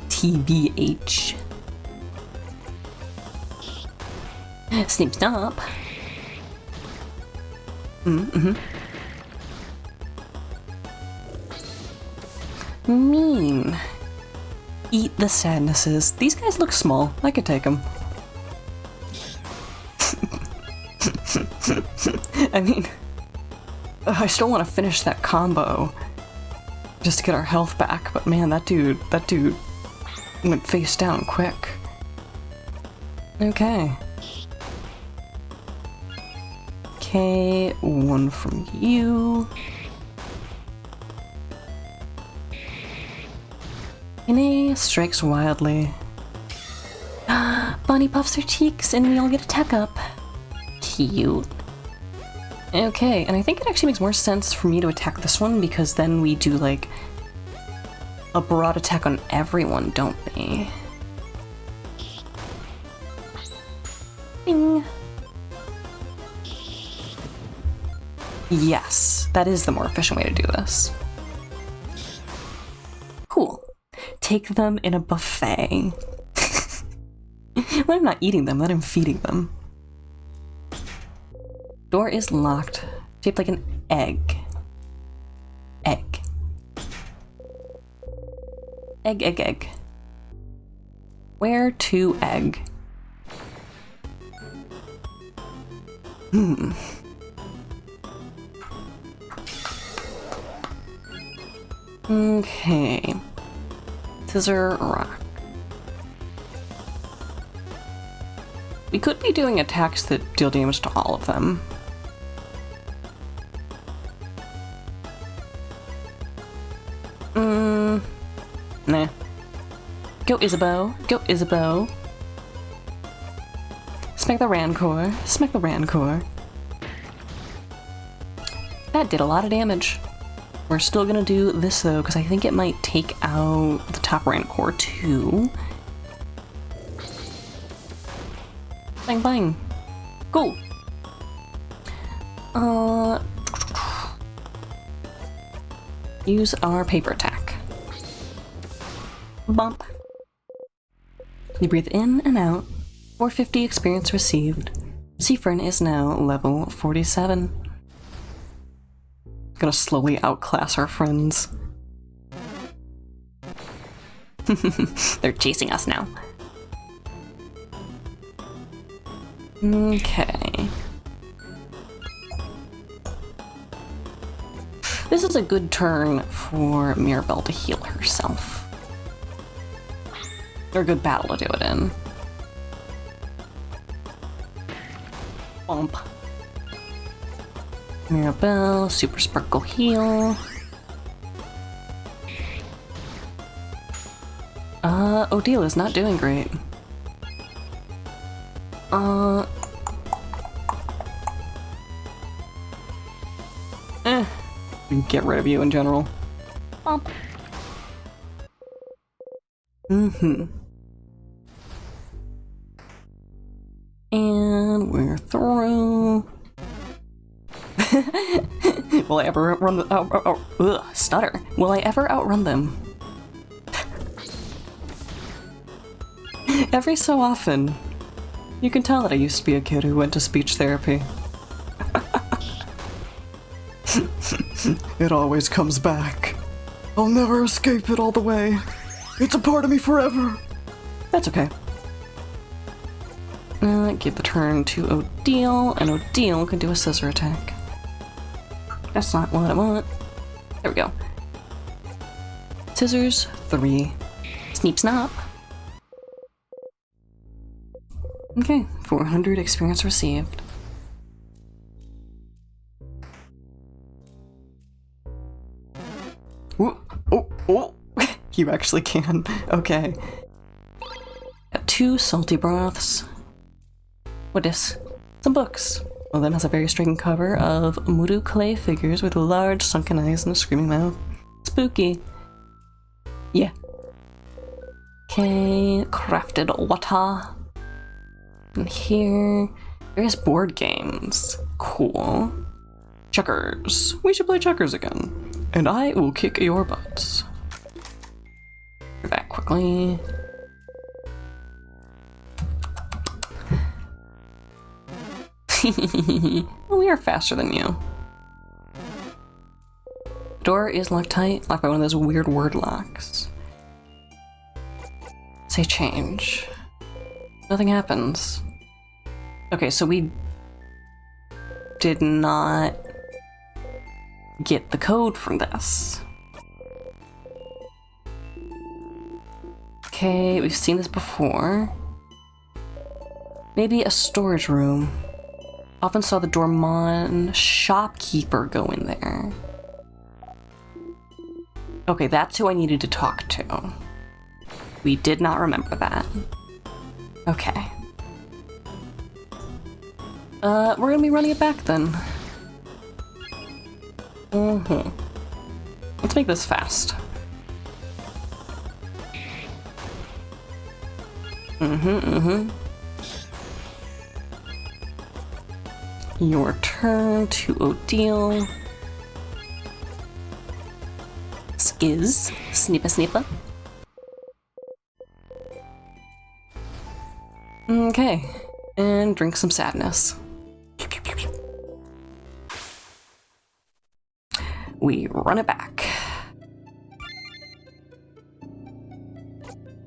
Speaker 1: TBH. Snip snap. Mean. Eat the sadnesses. These guys look small. I could take them. I mean, I still want to finish that combo just to get our health back, but man, that dude went face down quick. Okay. Okay, one from you. Ine strikes wildly. Bonnie puffs her cheeks and we all get a tech up. Cute. Okay, and I think it actually makes more sense for me to attack this one because then we do like a broad attack on everyone, don't we? Bing. Yes, that is the more efficient way to do this. Cool. Take them in a buffet. Let him not eating them, let him feeding them. Door is locked, shaped like an egg. Egg. Egg, egg, egg. Where to egg? Okay. Scissor, rock. We could be doing attacks that deal damage to all of them. Nah. Go Isabeau. Go Isabeau. Smack the Rancor. Smack the Rancor. That did a lot of damage. We're still gonna do this though, because I think it might take out the top Rancor too. Bang bang. Go! Use our paper attack. Bump. You breathe in and out. 450 experience received. Seafern is now level 47. Gonna slowly outclass our friends. They're chasing us now. Okay. This is a good turn for Mirabelle to heal herself. Or a good battle to do it in. Bump. Mirabelle, Super Sparkle heal. Odile not doing great. Get rid of you in general. Bump. And we're through. Will I ever outrun the stutter? Will I ever outrun them? Every so often, You can tell that I used to be a kid who went to speech therapy. It always comes back. I'll never escape it all the way. It's a part of me forever. That's okay. Give the turn to Odile, and Odile can do a scissor attack. That's not what I want. There we go. Scissors, 3.
Speaker 2: Sneep snap.
Speaker 1: Okay, 400 experience received. Ooh, oh, oh! You actually can. Okay. Got 2 salty broths. What is? Some books. Well, then has a very striking cover of Muru clay figures with large sunken eyes and a screaming mouth. Spooky. Yeah. Okay, crafted water. And here, various board games. Cool. Checkers. We should play checkers again. And I will kick your butts. Go back quickly. We are faster than you. Door is locked tight, locked by one of those weird word locks. Say change. Nothing happens. Okay, so we did not get the code from this. Okay, we've seen this before. Maybe a storage room. Often saw the Dormon shopkeeper go in there. Okay, that's who I needed to talk to. We did not remember that. Okay. We're gonna be running it back then. Let's make this fast. Your turn to Odile. Skiz. Snipa snipa. Okay. And drink some sadness. We run it back.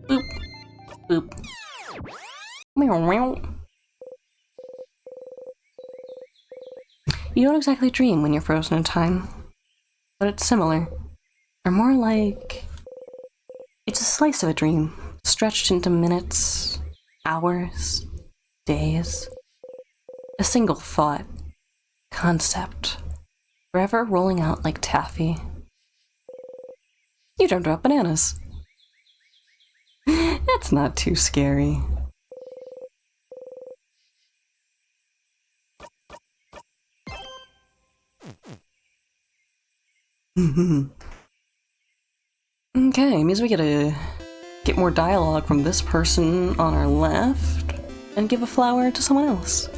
Speaker 1: Boop. Boop. Meow meow. You don't exactly dream when you're frozen in time, but it's similar. Or more like... it's a slice of a dream, stretched into minutes, hours, days. A single thought, concept, forever rolling out like taffy. You dreamt about bananas. That's not too scary. Okay, means we gotta get more dialogue from this person on our left and give a flower to someone else.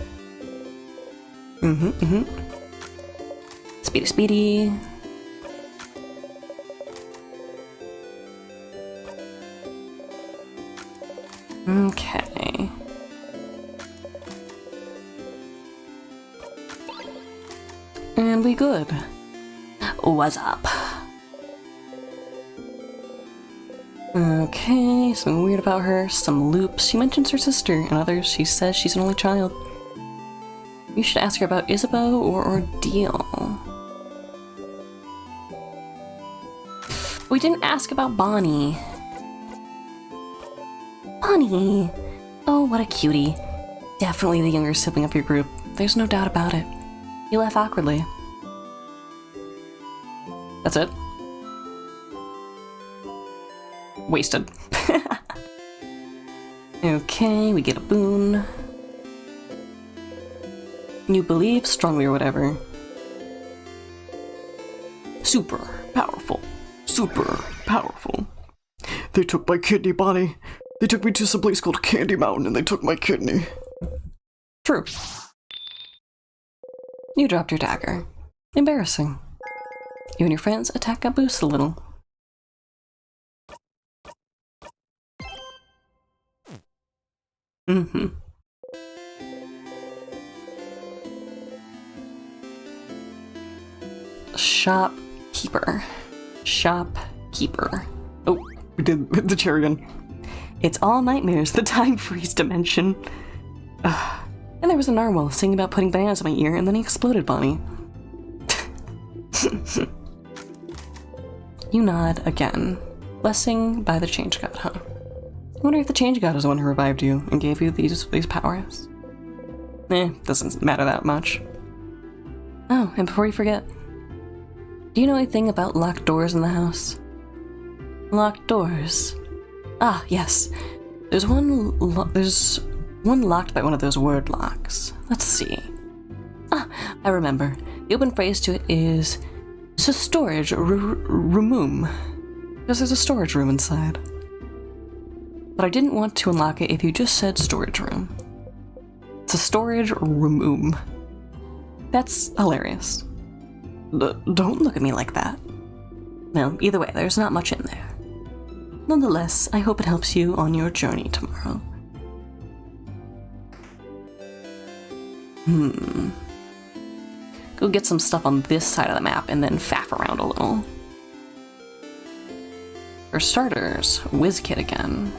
Speaker 1: Speedy, speedy. Okay. And we good.
Speaker 2: What's up?
Speaker 1: Okay, something weird about her, some loops. She mentions her sister, and others she says she's an only child. You should ask her about Isabeau or Odile. We didn't ask about Bonnie. Bonnie! Oh, what a cutie. Definitely the younger sibling of your group. There's no doubt about it. You laugh awkwardly. That's it? Wasted. Okay, we get a boon. You believe strongly or whatever. Super powerful. Super powerful. They took my kidney, Bonnie. They took me to some place called Candy Mountain and they took my kidney. True. You dropped your dagger. Embarrassing. You and your friends' attack got boosted a little. Shopkeeper. Shopkeeper. Oh, we did the chair again. It's all nightmares, the time freeze dimension. And there was a narwhal singing about putting bananas in my ear, and then he exploded, Bonnie. You nod again. Blessing by the Change God, huh? I wonder if the Change God is the one who revived you and gave you these powers. Doesn't matter that much. Oh, and before you forget, do you know anything about locked doors in the house? Locked doors? Ah, yes. There's one locked by one of those word locks. Let's see. Ah, I remember. The open phrase to it is storage roomum. Because there's a storage room inside. But I didn't want to unlock it if you just said storage room. It's a storage roomum. That's hilarious. Don't look at me like that. No, either way, there's not much in there. Nonetheless, I hope it helps you on your journey tomorrow. Go get some stuff on this side of the map and then faff around a little. For starters, WizKit again.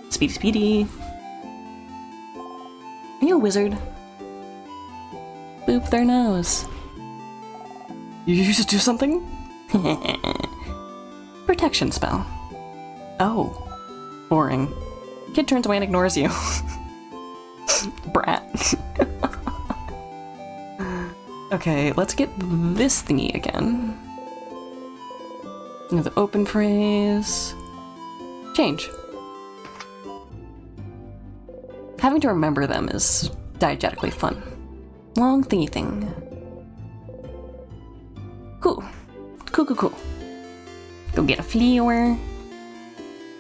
Speaker 1: Speedy. Are you a wizard? Boop their nose. You just do something? Protection spell. Oh. Boring. Kid turns away and ignores you. Brat. Okay, let's get this thingy again. Another open phrase. Change. Having to remember them is diegetically fun. Long thingy thing. Cool. Cool. Go get a flower.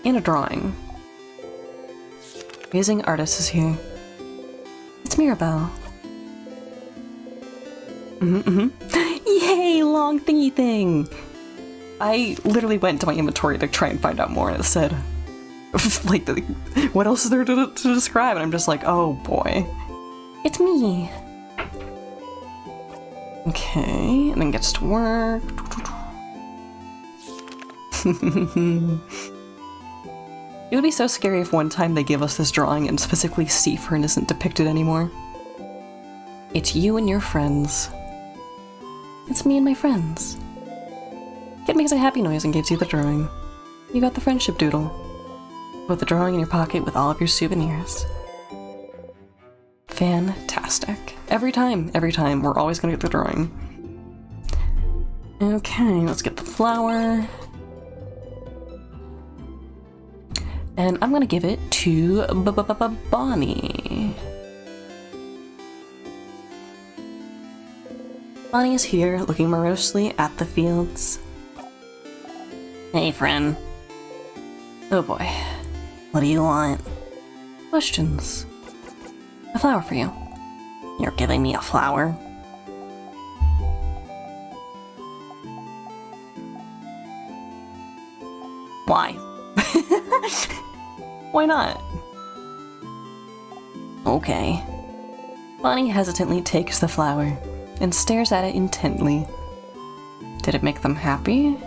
Speaker 1: And a drawing. Amazing artist is here. It's Mirabelle. Yay, long thingy thing! I literally went to my inventory to try and find out more, and it said, like, what else is there to describe? And I'm just like, oh boy. It's me! Okay, and then gets to work. It would be so scary if one time they give us this drawing and specifically Seafern isn't depicted anymore. It's you and your friends. It's me and my friends. Kid makes a happy noise and gives you the drawing. You got the friendship doodle. Put the drawing in your pocket with all of your souvenirs. Fantastic. Every time, we're always gonna get the drawing. Okay, let's get the flower. And I'm gonna give it to Bonnie. Bonnie is here, looking morosely at the fields.
Speaker 2: Hey, friend.
Speaker 1: Oh boy.
Speaker 2: What do you want?
Speaker 1: Questions. A flower for you.
Speaker 2: You're giving me a flower? Why?
Speaker 1: Why not?
Speaker 2: Okay.
Speaker 1: Bonnie hesitantly takes the flower and stares at it intently. Did it make them happy?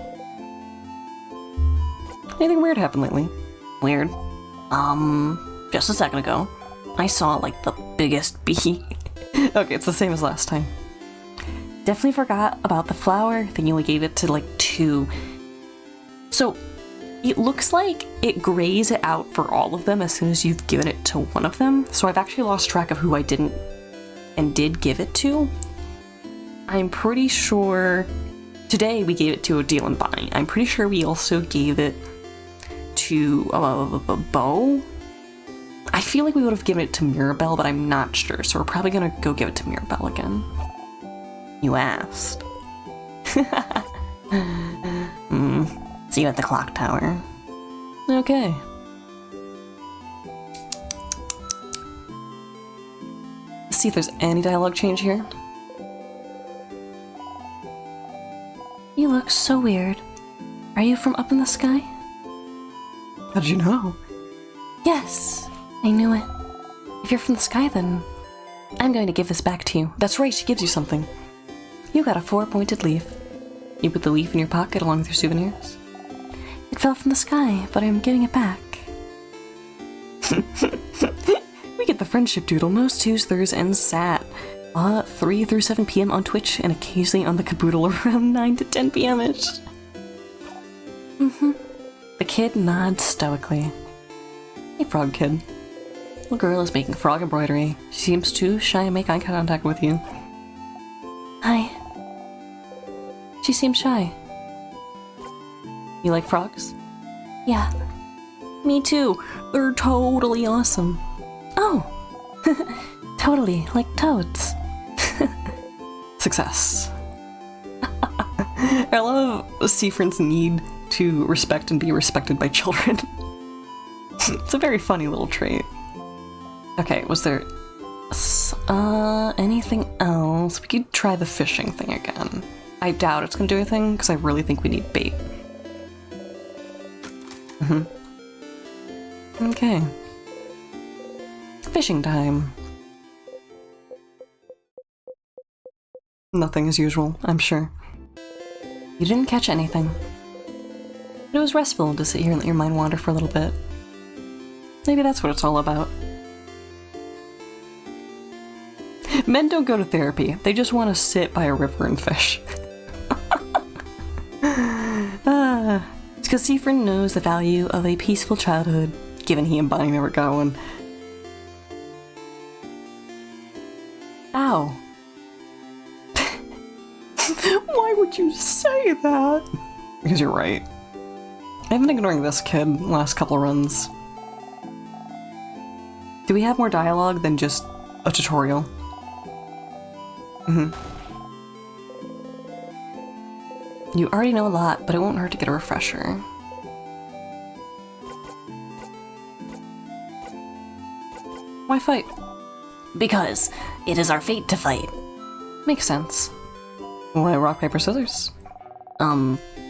Speaker 1: Anything weird happened lately?
Speaker 2: Weird. Just a second ago, I saw, like, the biggest bee.
Speaker 1: Okay, it's the same as last time. Definitely forgot about the flower. I think you only gave it to, like, 2. So, it looks like it grays it out for all of them as soon as you've given it to one of them. So I've actually lost track of who I didn't and did give it to. I'm pretty sure today we gave it to Odile and Bonnie. I'm pretty sure we also gave it to Bo. I feel like we would have given it to Mirabelle, but I'm not sure. So we're probably gonna go give it to Mirabelle again.
Speaker 2: You asked. See you at the clock tower.
Speaker 1: Okay. Let's see if there's any dialogue change here. You look so weird. Are you from up in the sky? How did you know? Yes, I knew it. If you're from the sky, then I'm going to give this back to you. That's right, she gives you something. You got a 4-pointed leaf. You put the leaf in your pocket along with your souvenirs. It fell from the sky, but I'm giving it back. We get the friendship doodle most Tuesdays and Sat. 3 through 7 p.m. on Twitch and occasionally on the Caboodle around 9 to 10 p.m.-ish. The kid nods stoically. Hey, frog kid. Little girl is making frog embroidery. She seems too shy to make eye contact with you. Hi. She seems shy. You like frogs? Yeah. Me too. They're totally awesome. Oh! Totally, like toads. Success. I love Siffrin's need to respect and be respected by children. It's a very funny little trait. Okay, was there anything else? We could try the fishing thing again. I doubt it's gonna do anything because I really think we need bait. Okay. Fishing time. Nothing as usual, I'm sure. You didn't catch anything. But it was restful to sit here and let your mind wander for a little bit. Maybe that's what it's all about. Men don't go to therapy, they just want to sit by a river and fish. It's because Siffrin knows the value of a peaceful childhood, given he and Bonnie never got one. Ow. Why would you say that? Because you're right. I've been ignoring this kid the last couple runs. Do we have more dialogue than just a tutorial? You already know a lot, but it won't hurt to get a refresher. Why fight?
Speaker 2: Because it is our fate to fight.
Speaker 1: Makes sense. Why rock, paper, scissors?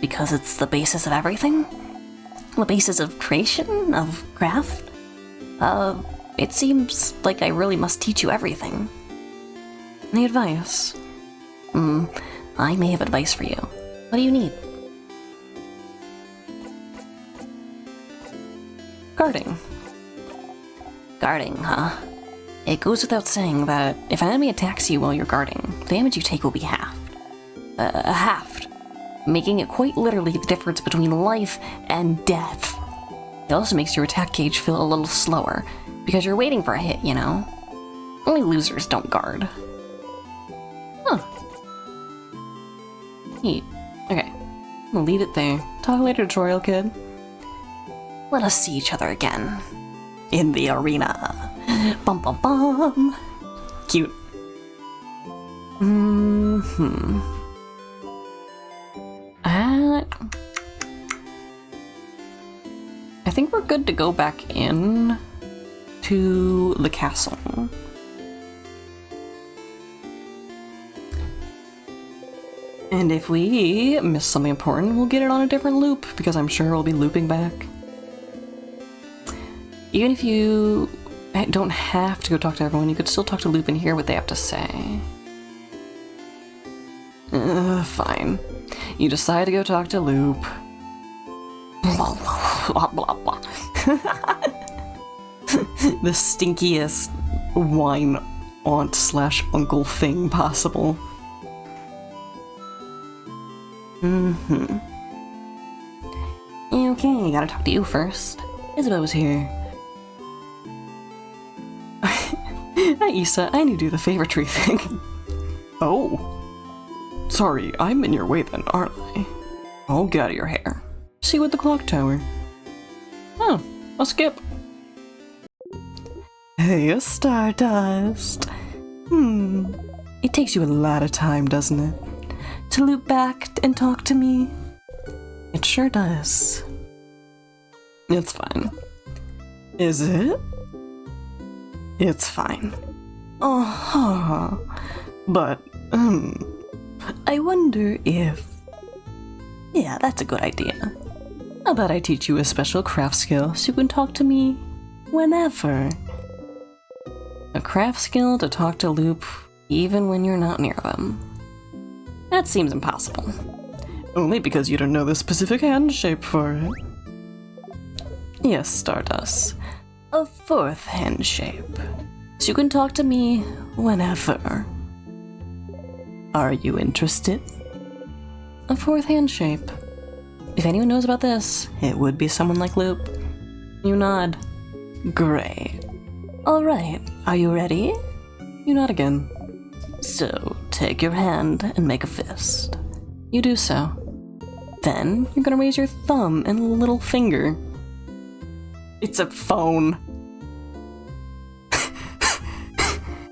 Speaker 2: Because it's the basis of everything? The basis of creation, of craft? It seems like I really must teach you everything.
Speaker 1: Any advice?
Speaker 2: I may have advice for you. What do you need?
Speaker 1: Guarding.
Speaker 2: Guarding, huh? It goes without saying that if an enemy attacks you while you're guarding, the damage you take will be halved. Halved. Making it quite literally the difference between life and death. It also makes your attack gauge feel a little slower, because you're waiting for a hit, you know? Only losers don't guard.
Speaker 1: Huh. Neat. Okay. I'm gonna leave it there. Talk later, tutorial kid.
Speaker 2: Let us see each other again. In the arena. Bum bum bum.
Speaker 1: Cute. I think we're good to go back in to the castle. And if we miss something important, we'll get it on a different loop, because I'm sure we'll be looping back. Even if you don't have to go talk to everyone, you could still talk to Loop and hear what they have to say. Fine. You decide to go talk to Loop. Blah, blah, blah, blah. The stinkiest wine aunt slash uncle thing possible. Okay, gotta talk to you first. Isabeau's here. Hi, Issa. I need to do the favor tree thing. Oh. Sorry, I'm in your way then, aren't I? I'll get out of your hair. See you at the clock tower. Oh, I'll skip. Hey, Stardust. It takes you a lot of time, doesn't it? To loop back and talk to me? It sure does. It's fine. Is it? It's fine. But, I wonder if... Yeah, that's a good idea. How about I teach you a special craft skill so you can talk to me whenever? A craft skill to talk to Loop even when you're not near them. That seems impossible. Only because you don't know the specific hand shape for it. Yes, Stardust. A fourth hand shape. So you can talk to me whenever. Are you interested? A fourth hand shape. If anyone knows about this, it would be someone like Loop. You nod. Great. Alright, are you ready? You nod again. So, take your hand and make a fist. You do so. Then, you're gonna raise your thumb and little finger. It's a phone.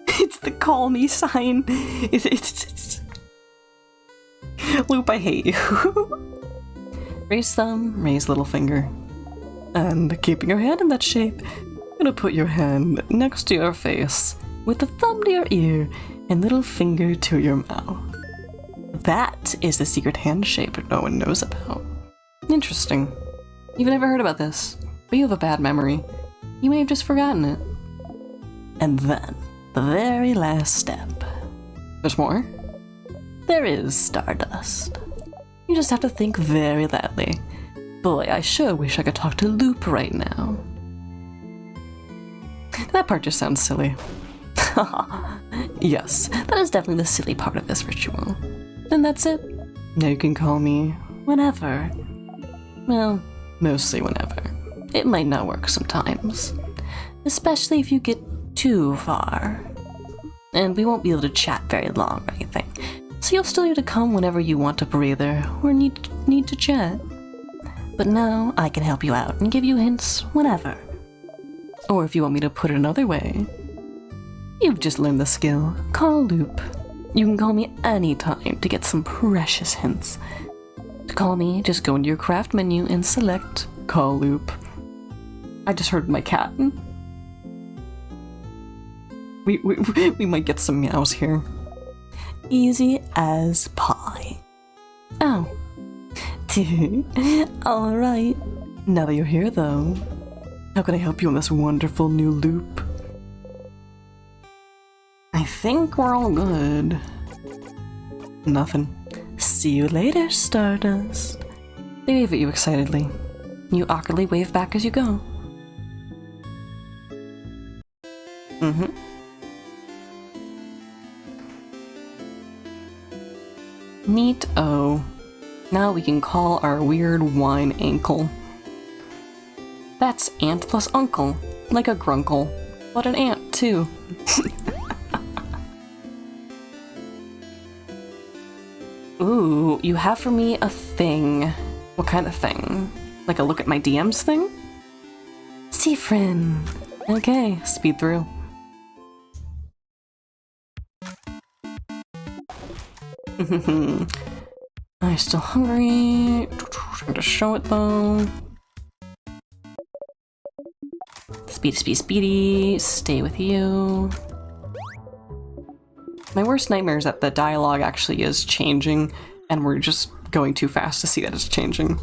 Speaker 1: It's the call me sign. It's... Loop, I hate you. Raise thumb, raise little finger. And keeping your hand in that shape, you're gonna put your hand next to your face, with the thumb to your ear, and little finger to your mouth. That is the secret hand shape no one knows about. Interesting. You've never heard about this, but you have a bad memory. You may have just forgotten it. And then, the very last step. There's more? There is, Stardust. You just have to think very loudly. Boy, I sure wish I could talk to Loop right now. That part just sounds silly. Yes, that is definitely the silly part of this ritual. And that's it. Now you can call me whenever. Well, mostly whenever. It might not work sometimes. Especially if you get too far. And we won't be able to chat very long or anything. So you'll still need to come whenever you want a breather or need to chat. But now I can help you out and give you hints whenever. Or if you want me to put it another way, you've just learned the skill, Call Loop. You can call me anytime to get some precious hints. To call me, just go into your craft menu and select Call Loop. I just heard my cat. We might get some meows here. Easy as pie. Oh. Alright. Now that you're here though, how can I help you on this wonderful new loop? I think we're all good. Nothing. See you later, Stardust. They wave at you excitedly. You awkwardly wave back as you go. Neat-o. Now we can call our weird wine ankle. That's aunt plus uncle, like a grunkle, but an ant too. Ooh, you have for me a thing. What kind of thing? Like a look at my DMs thing? Seafrin. Okay, speed through. I'm still hungry. Trying to show it though. Speedy, speedy, speedy. Stay with you. My worst nightmare is that the dialogue actually is changing and we're just going too fast to see that it's changing.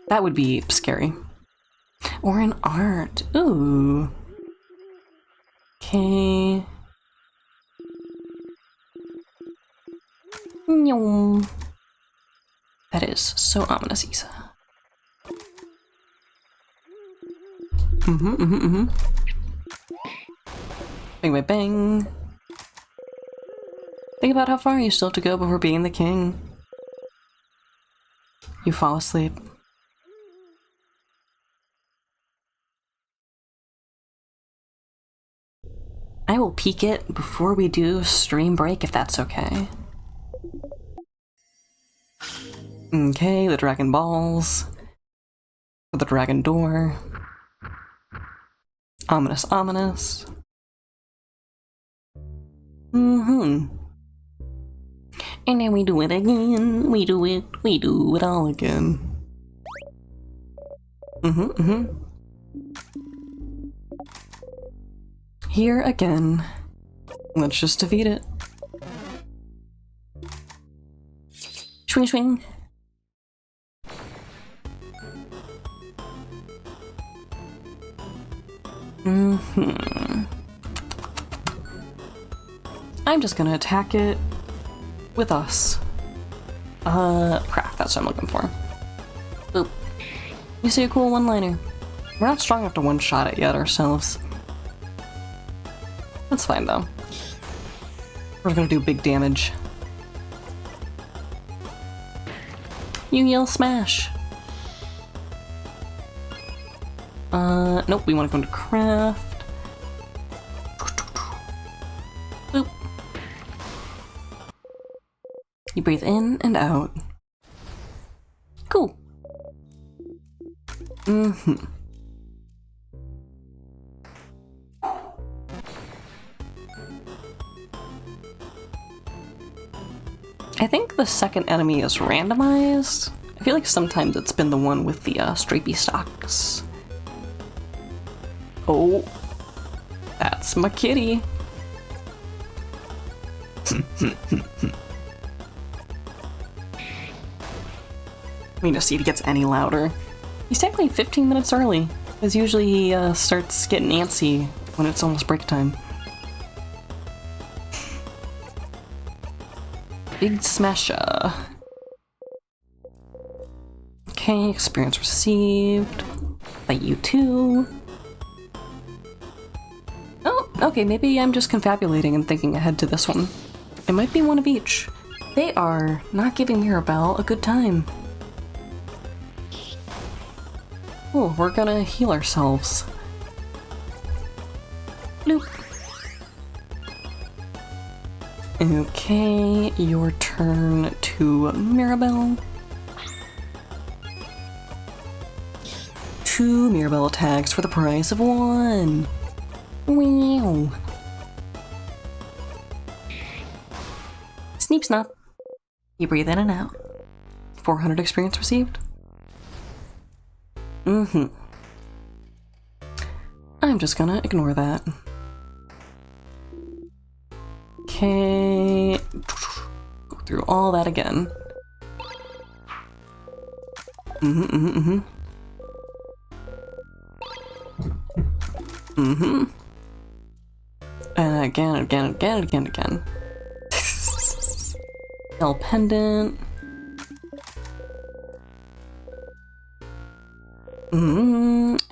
Speaker 1: That would be scary. Or an art. Ooh. Okay. That is so ominous, Isa. Bang, bang, bang. Think about how far you still have to go before being the king. You fall asleep. I will peek it before we do stream break if that's okay. Okay, the dragon balls. The dragon door. Ominous, ominous. And then we do it again. We do it all again. Here again. Let's just defeat it. Swing, swing. I'm just gonna attack it with us. Crap, that's what I'm looking for.
Speaker 2: Boop.
Speaker 1: You see a cool one-liner. We're not strong enough to one-shot it yet ourselves. That's fine though. We're gonna do big damage. You yell smash. Nope, we want to go into craft. Boop. You breathe in and out. Cool. I think the second enemy is randomized. I feel like sometimes it's been the one with the stripey socks. Oh, that's my kitty. I mean, to see if he gets any louder. He's technically 15 minutes early, because usually he starts getting antsy when it's almost break time. Big smasher. Okay, experience received. By you too. Oh, okay, maybe I'm just confabulating and thinking ahead to this one. It might be one of each. They are not giving Mirabelle a good time. Oh, we're gonna heal ourselves. Bloop. Okay, your turn to Mirabelle. 2 Mirabelle attacks for the price of 1. Wow. Sneep snap. You breathe in and out. 400 experience received. I'm just gonna ignore that. Okay. Go through all that again. And again. L pendant.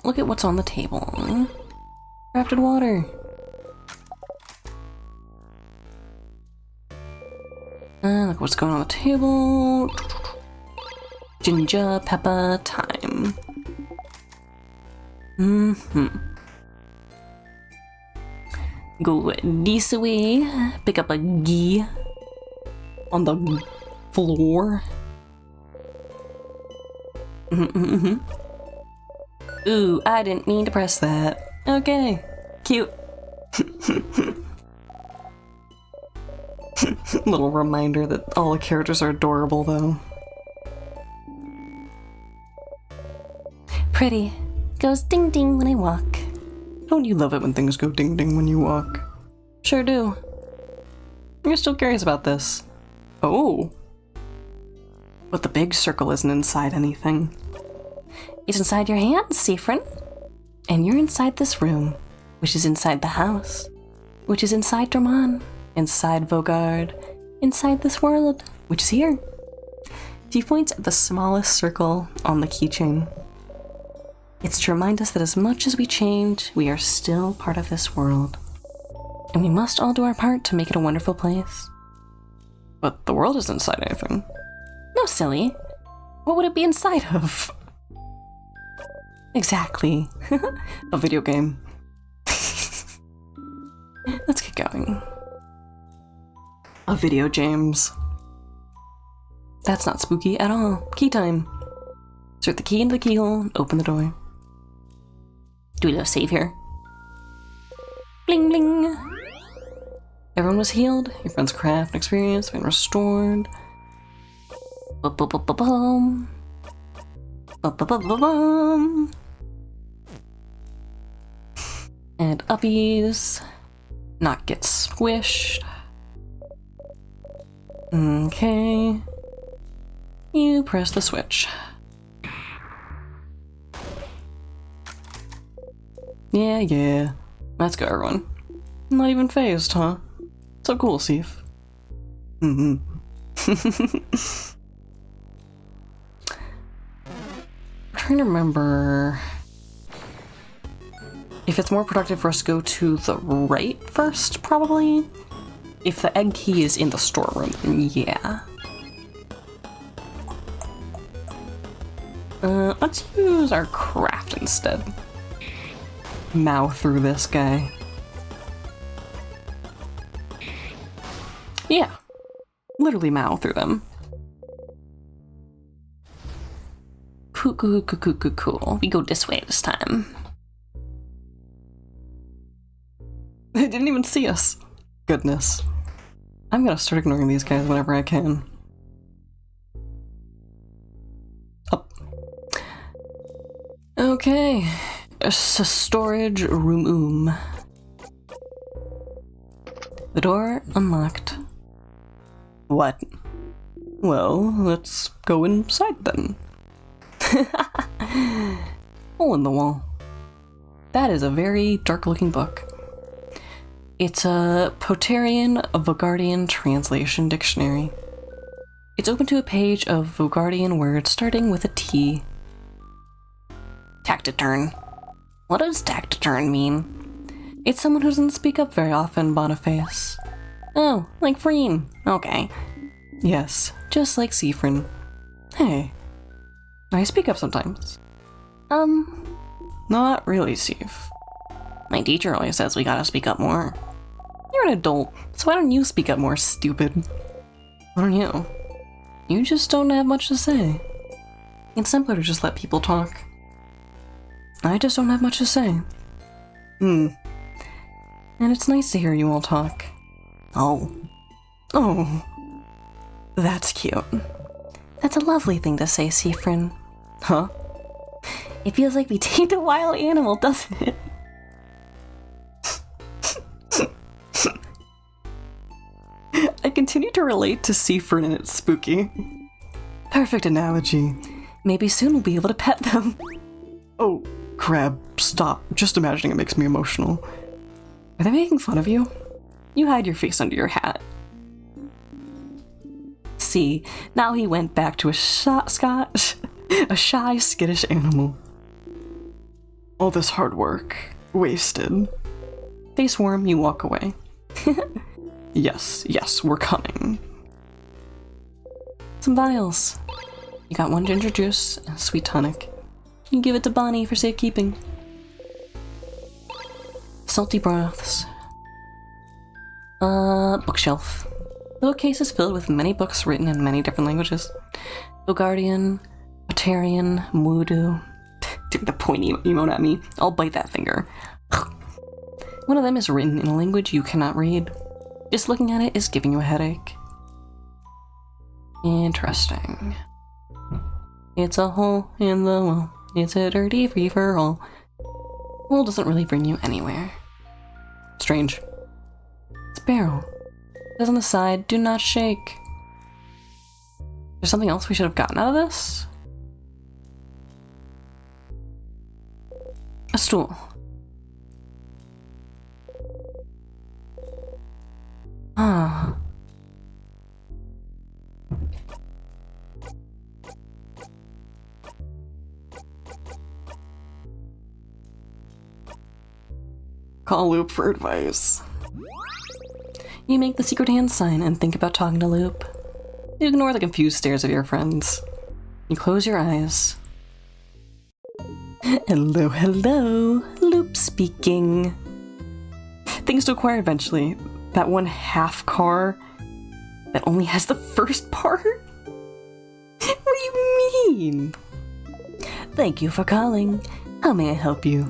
Speaker 1: Look at what's on the table. Crafted water. Look what's going on the table. Ginger, pepper, thyme. Go this way. Pick up a ghee on the floor. Ooh, I didn't mean to press that. Okay, cute. Little reminder that all the characters are adorable, though.
Speaker 2: Pretty. Goes ding ding when I walk.
Speaker 1: Don't you love it when things go ding ding when you walk? Sure do. You're still curious about this. Oh. But the big circle isn't inside anything.
Speaker 2: It's inside your hands, Siffrin.
Speaker 1: And you're inside this room,
Speaker 2: Which is inside the house.
Speaker 1: which is inside Dorman, inside Vogard, inside this world, which is here. He points at the smallest circle on the keychain. It's to remind us that as much as we change, we are still part of this world. And we must all do our part to make it a wonderful place. But the world isn't inside anything.
Speaker 2: No, silly. What would it be inside of?
Speaker 1: Exactly. A video game. Let's get going. A video, James. That's not spooky at all. Key time. Insert the key into the keyhole, open the door.
Speaker 2: Do we do a save here?
Speaker 1: Bling bling! Everyone was healed, your friend's craft and experience been restored.
Speaker 2: Ba-ba-ba-ba-bum.
Speaker 1: Ba-ba-ba-ba-bum. And uppies. Not get squished. Okay. You press the switch. Yeah. Let's go, everyone. Not even phased, huh? So cool, Sif. I'm trying to remember if it's more productive for us to go to the right first, probably. If the egg key is in the storeroom, then yeah. Let's use our craft instead. Mow through this guy. Yeah. Literally mow through them. Cool.
Speaker 2: We go this way this time.
Speaker 1: They didn't even see us. Goodness. I'm gonna start ignoring these guys whenever I can. Up. Okay. A storage room. The door unlocked. What? Well, let's go inside then. Hole in the wall. That is a very dark looking book. It's a Potarian Vogardian translation dictionary. It's open to a page of Vogardian words starting with a T.
Speaker 2: Taciturn. What does taciturn mean?
Speaker 1: It's someone who doesn't speak up very often, Boniface.
Speaker 2: Oh, like Freen. Okay.
Speaker 1: Yes, just like Siffrin. Hey, I speak up sometimes. Not really, Sif.
Speaker 2: My teacher always says we gotta speak up more.
Speaker 1: You're an adult, so why don't you speak up more, stupid? Why don't you? You just don't have much to say. It's simpler to just let people talk. I just don't have much to say. And it's nice to hear you all talk.
Speaker 2: Oh.
Speaker 1: That's cute.
Speaker 2: That's a lovely thing to say, Siffrin.
Speaker 1: Huh?
Speaker 2: It feels like we tamed a wild animal, doesn't it?
Speaker 1: I continue to relate to Siffrin and it's spooky. Perfect analogy.
Speaker 2: Maybe soon we'll be able to pet them.
Speaker 1: Oh, Crab, stop. Just imagining it makes me emotional. Are they making fun of you? You hide your face under your hat. See, now he went back to a shy, skittish animal. All this hard work, wasted. Face warm, you walk away. Yes, we're coming. Some vials. You got one ginger juice and a sweet tonic. You can give it to Bonnie for safekeeping. Salty broths. Bookshelf. The bookcase is filled with many books written in many different languages. Vogardian, Potarian, Mudu. Dude, the pointy emote at me. I'll bite that finger. One of them is written in a language you cannot read. Just looking at it is giving you a headache. Interesting. It's a hole in the wall. It's a dirty free-for-all. Hole doesn't really bring you anywhere. Strange. Sparrow. It says on the side, do not shake. There's something else we should have gotten out of this? A stool. Ah. Call Loop for advice. You make the secret hand sign and think about talking to Loop. You ignore the confused stares of your friends. You close your eyes. Hello, Loop speaking. Things to acquire eventually. That one half car that only has the first part? What do you mean? Thank you for calling. How may I help you?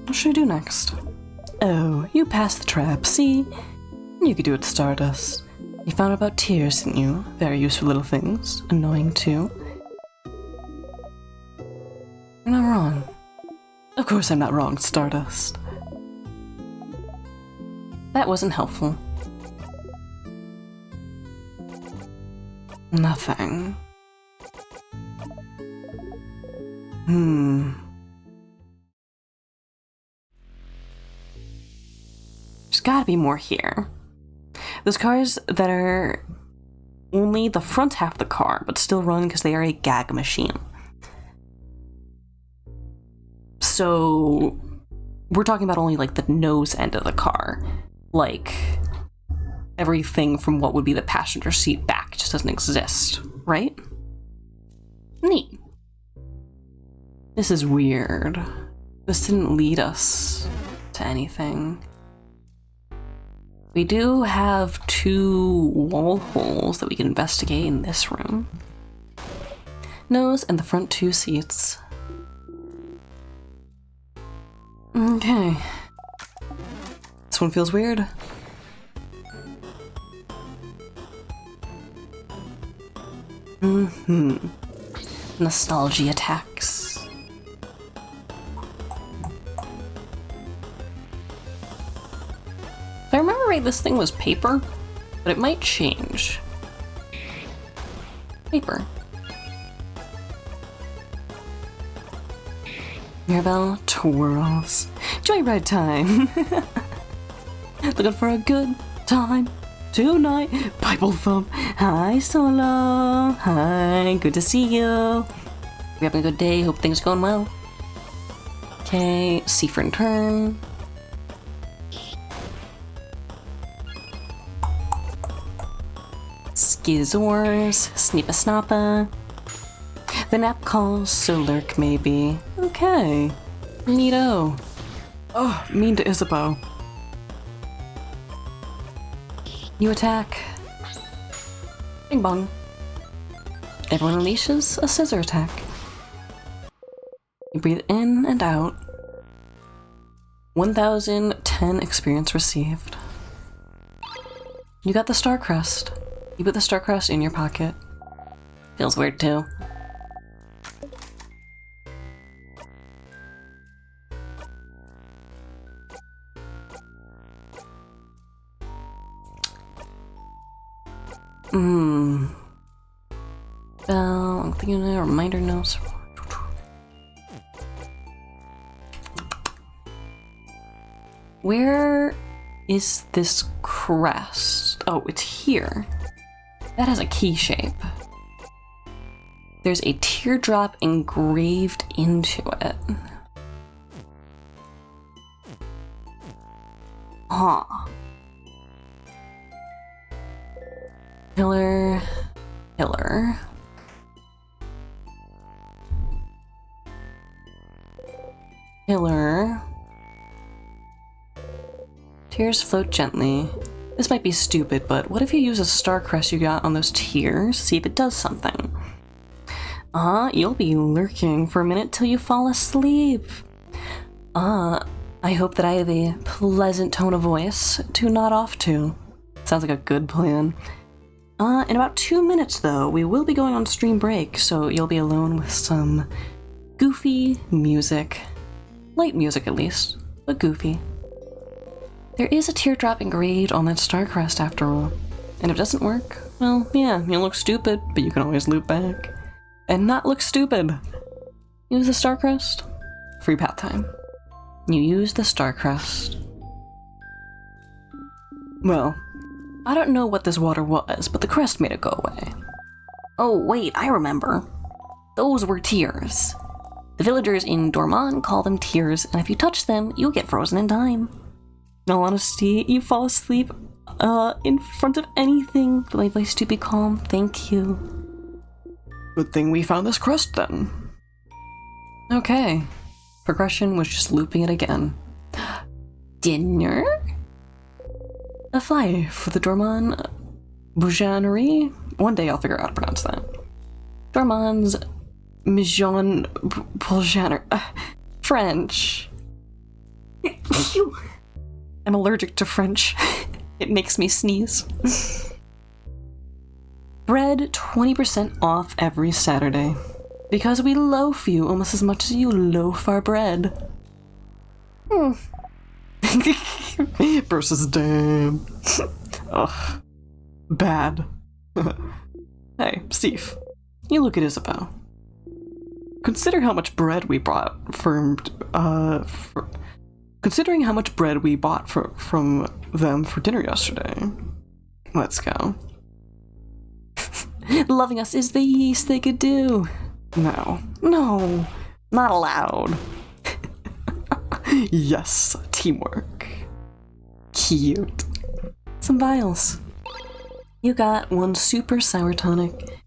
Speaker 1: What should I do next? Oh, you passed the trap, see? You could do it, Stardust. You found out about tears, didn't you? Very useful little things. Annoying, too. You're not wrong. Of course I'm not wrong, Stardust. That wasn't helpful. Nothing. There's gotta be more here. Those cars that are only the front half of the car, but still run because they are a gag machine. So we're talking about only like the nose end of the car. Like everything from what would be the passenger seat back just doesn't exist, right? Neat. This is weird. This didn't lead us to anything. We do have 2 wall holes that we can investigate in this room. Nose and the front 2 seats. Okay. This one feels weird. Nostalgia attacks. If I remember right, this thing was paper, but it might change. Paper. Mirabelle twirls. Joyride time! Looking for a good time tonight. Bible thump. Hi, Solo. Hi, good to see you. We having a good day. Hope things are going well. Okay, C for turn. Skizors, Sneepa Snappa. The nap calls, so lurk maybe. Okay. Neato. Oh, mean to Isabeau. You attack. Bing bong. Everyone unleashes a scissor attack. You breathe in and out. 1010 experience received. You got the star crest. You put the star crest in your pocket. Feels weird too. Bell, I'm thinking of a reminder notes. Where is this crest? Oh, it's here. That has a key shape. There's a teardrop engraved into it. Huh. Pillar. Pillar. Pillar. Tears float gently. This might be stupid, but what if you use a star crest you got on those tears, see if it does something? You'll be lurking for a minute till you fall asleep. I hope that I have a pleasant tone of voice to nod off to. Sounds like a good plan. In about 2 minutes though, we will be going on stream break, so you'll be alone with some goofy music. Light music at least, but goofy. There is a teardrop engraved on that star crest after all. And if it doesn't work, well, yeah, you look stupid, but you can always loop back. And not look stupid. Use the star crest. Free path time. You use the star crest. Well, I don't know what this water was, but the crest made it go away.
Speaker 2: Oh, wait, I remember. Those were tears. The villagers in Dormont call them tears, and if you touch them, you'll get frozen in time.
Speaker 1: In all honesty, you fall asleep in front of anything. My voice to be calm, thank you. Good thing we found this crest then. Okay. Progression was just looping it again. Dinner? A fly for the Dormont Boujanerie? One day I'll figure out how to pronounce that. Dormont's Mijon Boujanerie. French. I'm allergic to French. It makes me sneeze. Bread 20% off every Saturday. Because we loaf you almost as much as you loaf our bread. Versus damn. Ugh. Bad. Hey, Steve. You look at Isabeau. Consider how much bread we brought considering how much bread we bought from them for dinner yesterday. Let's go.
Speaker 2: Loving us is the least they could do.
Speaker 1: No.
Speaker 2: Not allowed.
Speaker 1: Yes, teamwork. Cute. Some vials. You got one super sour tonic.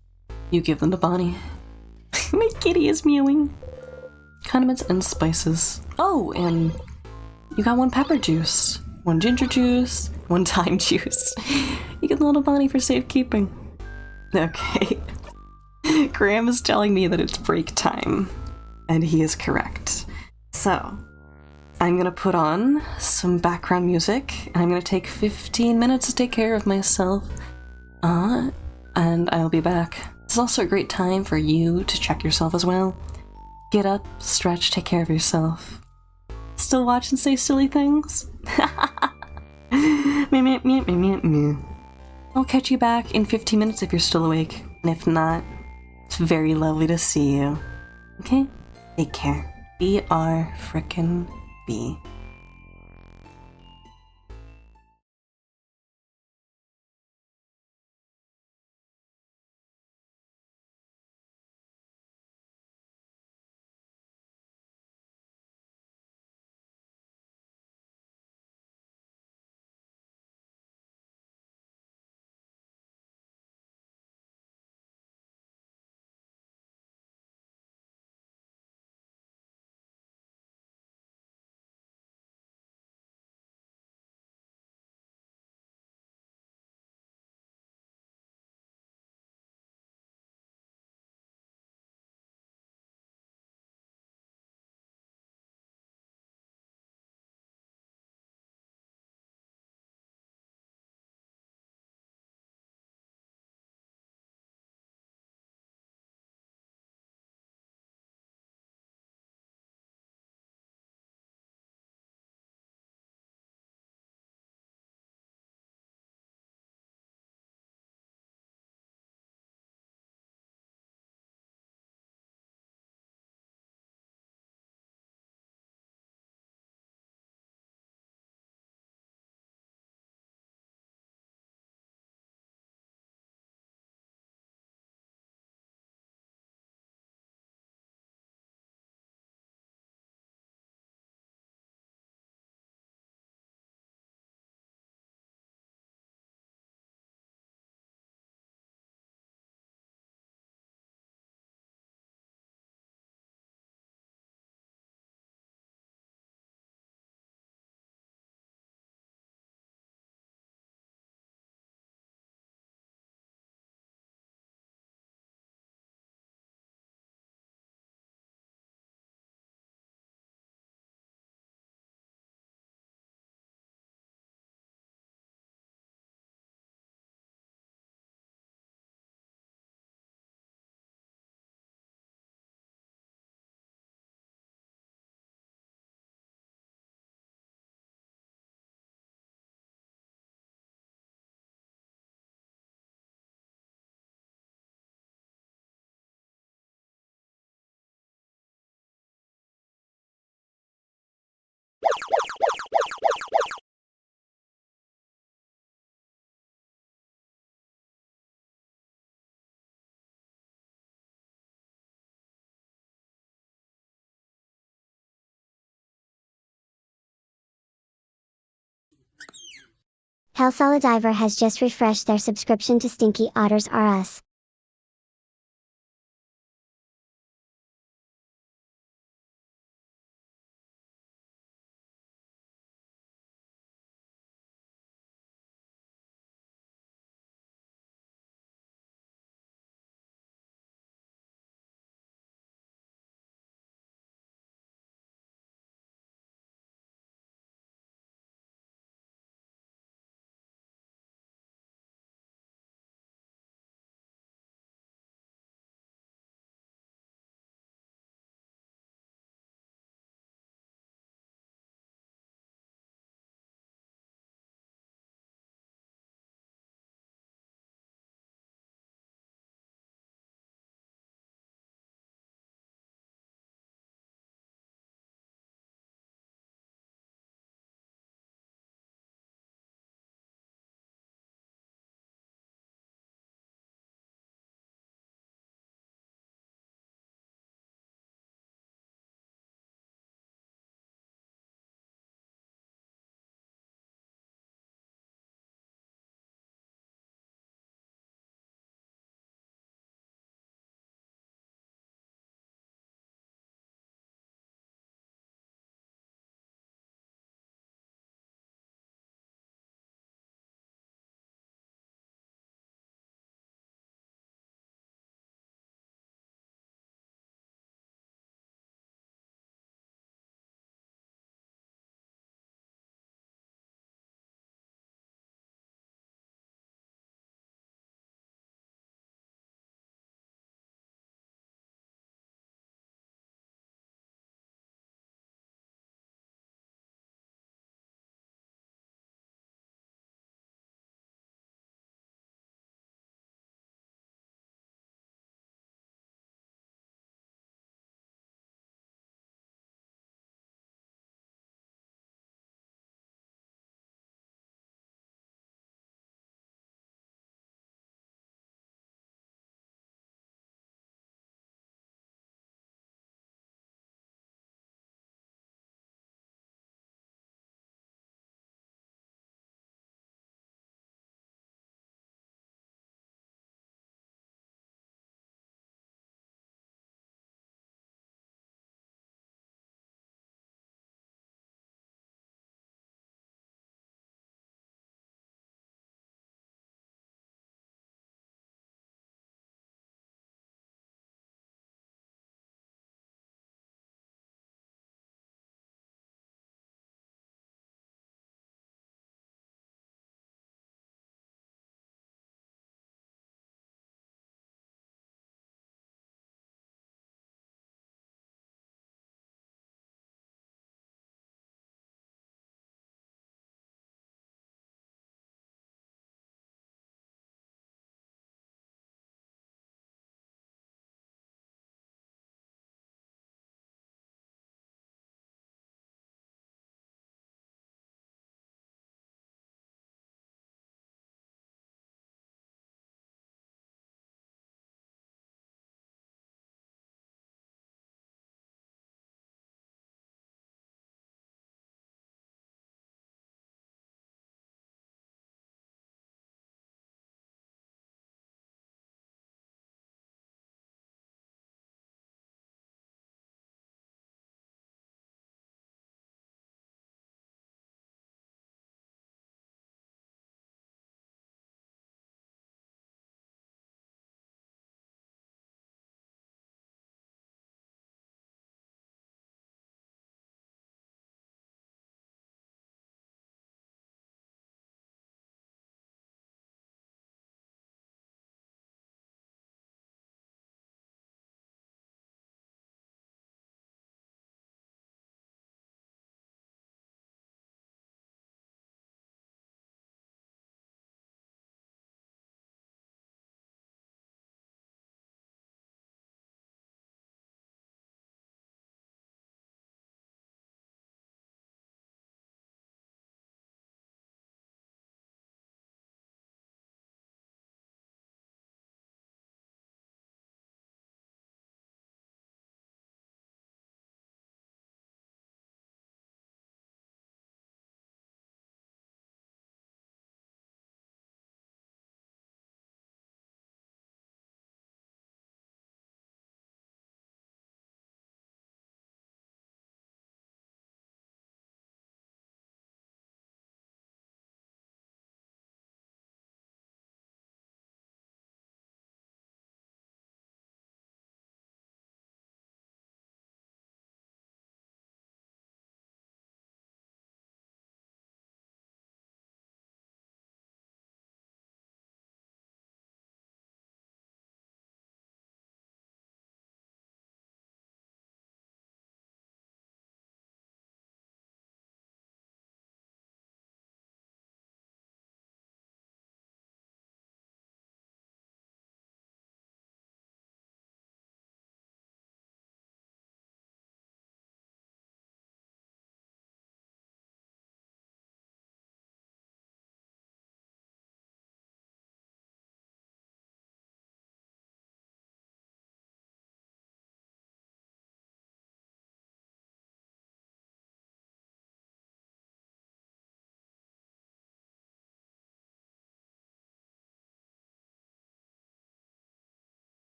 Speaker 1: You give them to Bonnie. My kitty is mewing. Condiments and spices. Oh, and you got one pepper juice, one ginger juice, one thyme juice. You give them all to Bonnie for safekeeping. Okay. Graham is telling me that it's break time, and he is correct. So, I'm gonna put on some background music, and I'm gonna take 15 minutes to take care of myself. And I'll be back. It's also a great time for you to check yourself as well. Get up, stretch, take care of yourself. Still watch and say silly things? I'll catch you back in 15 minutes if you're still awake. And if not, it's very lovely to see you. Okay? Take care. BR frickin' B.
Speaker 3: Hell Diver has just refreshed their subscription to Stinky Otters R Us.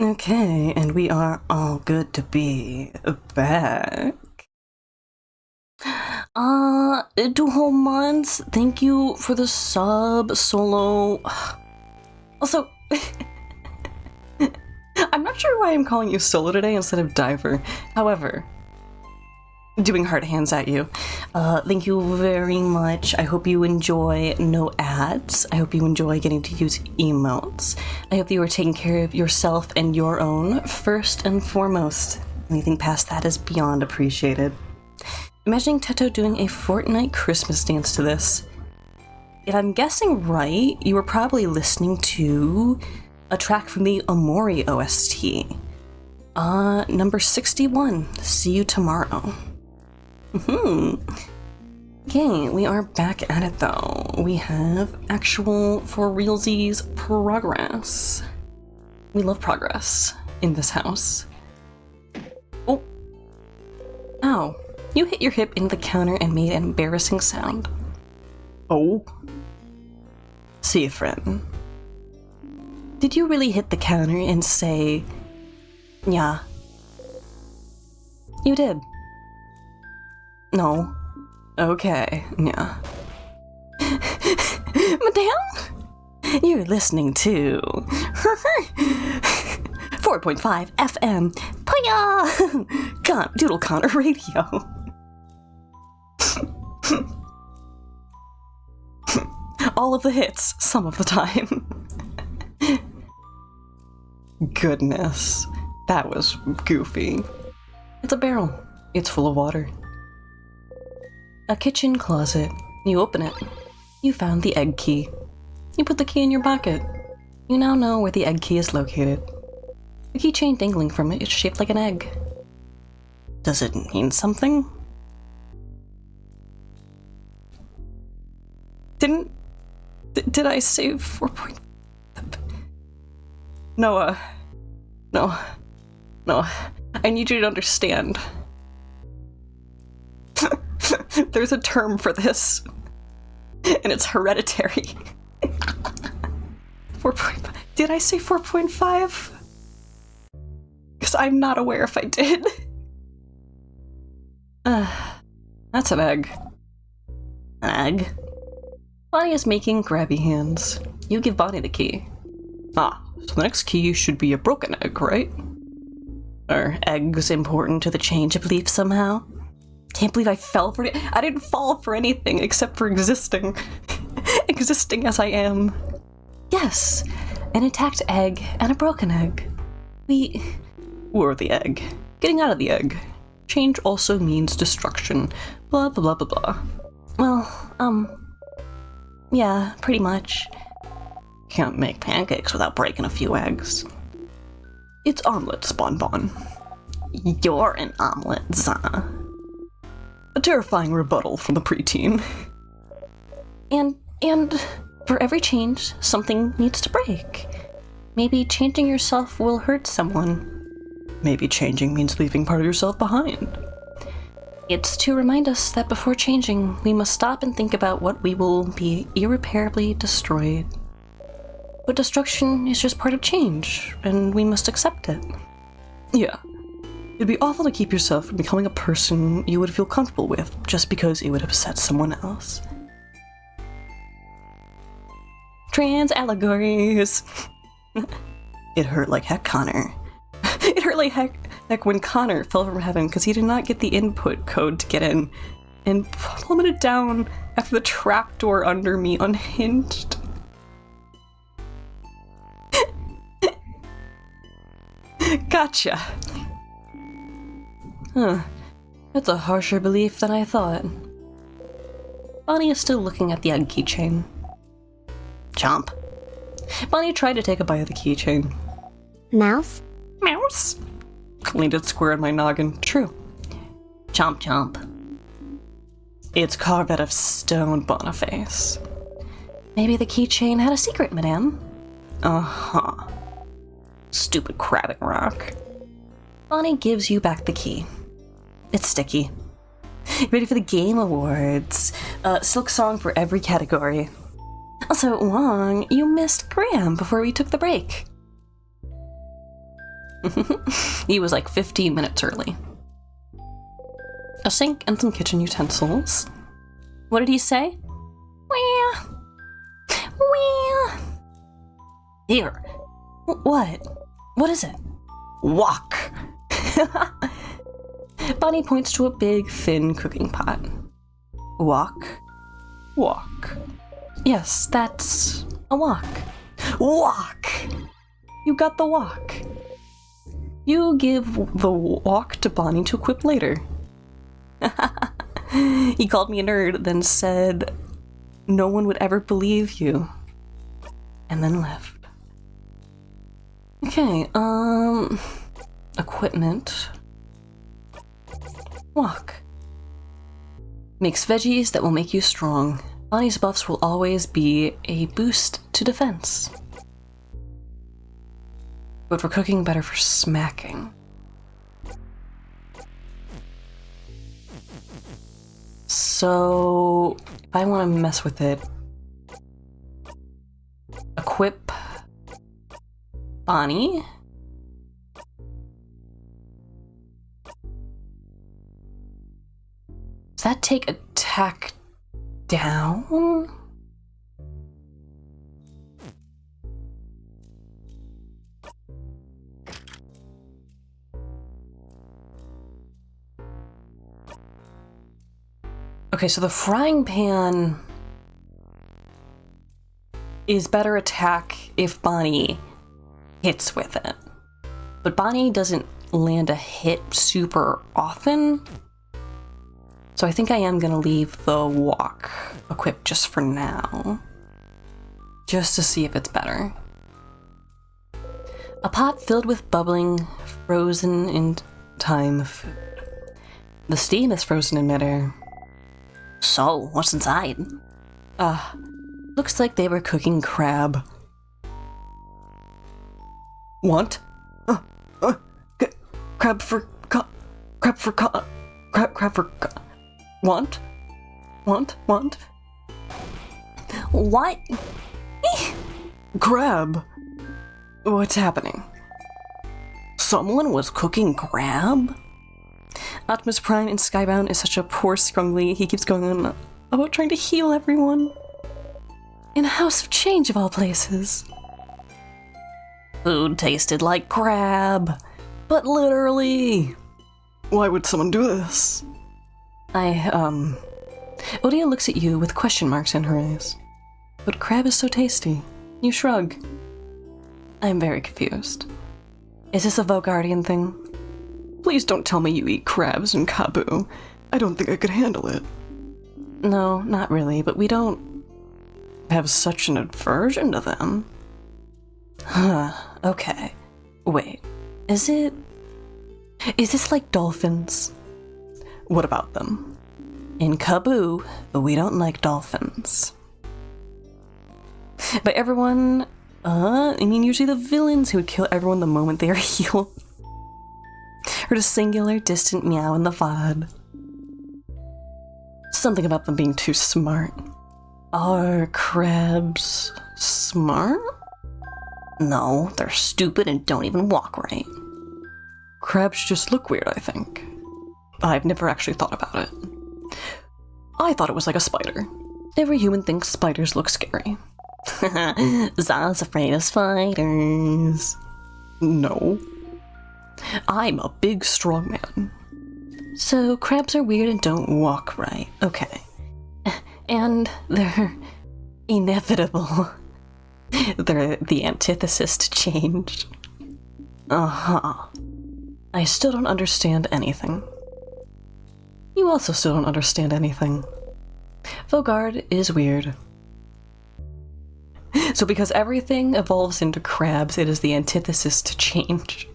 Speaker 1: Okay, and we are all good to be back.
Speaker 2: To home months, thank you for the sub, Solo.
Speaker 1: Also, I'm not sure why I'm calling you Solo today instead of Diver. However, doing hard hands at you. Thank you very much. I hope you enjoy no ads. I hope you enjoy getting to use emotes. I hope you are taking care of yourself and your own first and foremost. Anything past that is beyond appreciated. Imagining Teto doing a Fortnite Christmas dance to this. If I'm guessing right, you were probably listening to a track from the Omori OST. Number 61, See You Tomorrow. Okay, we are back at it though. We have actual, for realsies, progress. We love progress in this house. Oh. Ow. You hit your hip into the counter and made an embarrassing sound. Oh. See you, friend. Did you really hit the counter and say, yeah? You did. No. Okay, yeah. Madame? You're listening to 4.5 FM Paya! Doodle Connor Radio. All of the hits, some of the time. Goodness, that was goofy. It's a barrel. It's full of water. A kitchen closet. You open it. You found the egg key. You put the key in your pocket. You now know where the egg key is located. The keychain dangling from it is shaped like an egg. Does it mean something? Did I say 4 point? No, I need you to understand. There's a term for this, and it's hereditary. 4.5. Did I say 4.5? Because I'm not aware if I did. That's an egg.
Speaker 2: An egg?
Speaker 1: Bonnie is making grabby hands. You give Bonnie the key. Ah, so the next key should be a broken egg, right? Are eggs important to the change of belief somehow? Can't believe I fell for it. I didn't fall for anything except for existing. Existing as I am. Yes, an intact egg and a broken egg. We were the egg. Getting out of the egg. Change also means destruction. Blah, blah, blah, blah, blah. Well, yeah, pretty much. Can't make pancakes without breaking a few eggs. It's omelets, Bonbon.
Speaker 2: You're an omelet, Zana.
Speaker 1: A terrifying rebuttal from the preteen.
Speaker 2: And for every change, something needs to break. Maybe changing yourself will hurt someone.
Speaker 1: Maybe changing means leaving part of yourself behind.
Speaker 2: It's to remind us that before changing, we must stop and think about what we will be irreparably destroyed. But destruction is just part of change, and we must accept it.
Speaker 1: Yeah. It'd be awful to keep yourself from becoming a person you would feel comfortable with just because it would upset someone else. Trans allegories. It hurt like heck, Connor. It hurt like heck when Connor fell from heaven because he did not get the input code to get in and plummeted down after the trapdoor under me unhinged. Gotcha. Huh. That's a harsher belief than I thought. Bonnie is still looking at the egg keychain. Chomp. Bonnie tried to take a bite of the keychain.
Speaker 3: Mouse?
Speaker 1: Mouse. Cleaned it square in my noggin. True.
Speaker 2: Chomp chomp.
Speaker 1: It's carved out of stone, Boniface.
Speaker 2: Maybe the keychain had a secret, madame.
Speaker 1: Uh-huh. Stupid crabbing rock. Bonnie gives you back the key. It's sticky. Ready for the Game Awards. Silk song for every category. Also, Wong, you missed Graham before we took the break. He was like 15 minutes early. A sink and some kitchen utensils.
Speaker 2: What did he say? Well.
Speaker 1: Here. What? What is it? Wok. Bonnie points to a big, thin cooking pot. Wok? Wok. Yes, that's a wok. Wok! You got the wok. You give the wok to Bonnie to equip later. He called me a nerd, then said no one would ever believe you. And then left. Okay, equipment. Wok. Makes veggies that will make you strong. Bonnie's buffs will always be a boost to defense. Good for cooking, better for smacking. So, if I want to mess with it, equip Bonnie. Does that take attack down? Okay, so the frying pan is better attack if Bonnie hits with it. But Bonnie doesn't land a hit super often. So I think I am gonna leave the wok equipped just for now. Just to see if it's better. A pot filled with bubbling, frozen in time food. The steam is frozen in midair.
Speaker 2: So, what's inside?
Speaker 1: Looks like they were cooking crab. Want? Crab for Want?
Speaker 2: What?
Speaker 1: Crab. What's happening? Someone was cooking crab? Optimus Prime in Skybound is such a poor scrungly. He keeps going on about trying to heal everyone. In a house of change of all places. Food tasted like crab. But literally. Why would someone do this? Odia looks at you with question marks in her eyes. But crab is so tasty. You shrug. I'm very confused. Is this a Vogardian thing? Please don't tell me you eat crabs in Kaboo. I don't think I could handle it. No, not really, but we don't have such an aversion to them. Huh, okay. Wait, is this like dolphins? What about them? In Kaboo, we don't like dolphins. By everyone, I mean usually the villains who would kill everyone the moment they are healed. Or a singular distant meow in the VOD. Something about them being too smart. Are crabs smart?
Speaker 2: No, they're stupid and don't even walk right.
Speaker 1: Crabs just look weird, I think. I've never actually thought about it. I thought it was like a spider. Every human thinks spiders look scary.
Speaker 2: Zah's afraid of spiders.
Speaker 1: No. I'm a big, strong man. So crabs are weird and don't walk right. Okay. And they're inevitable. They're the antithesis to change. Uh-huh. I still don't understand anything. You also still don't understand anything. Vogard is weird. So because everything evolves into crabs, it is the antithesis to change.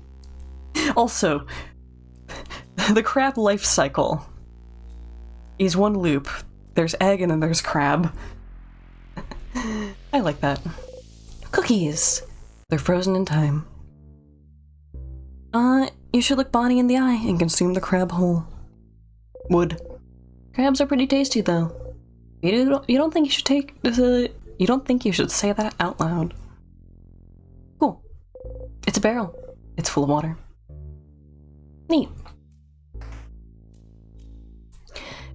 Speaker 1: Also, the crab life cycle is one loop. There's egg and then there's crab. I like that. Cookies! They're frozen in time. You should look Bonnie in the eye and consume the crab whole. Would. Crabs are pretty tasty though. You don't think you should you don't think you should say that out loud. Cool. It's a barrel. It's full of water. Neat.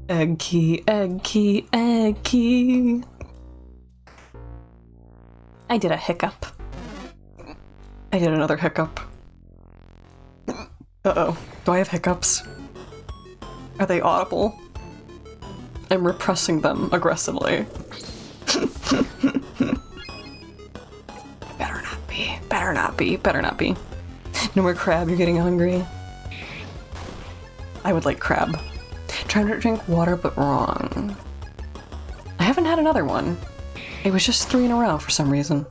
Speaker 1: Egg key, egg key, egg key. I did a hiccup. I did another hiccup. Uh-oh. Do I have hiccups? Are they audible? I'm repressing them aggressively. Better not be. Better not be. Better not be. No more crab, you're getting hungry. I would like crab. Trying to drink water, but wrong. I haven't had another one. It was just 3 in a row for some reason.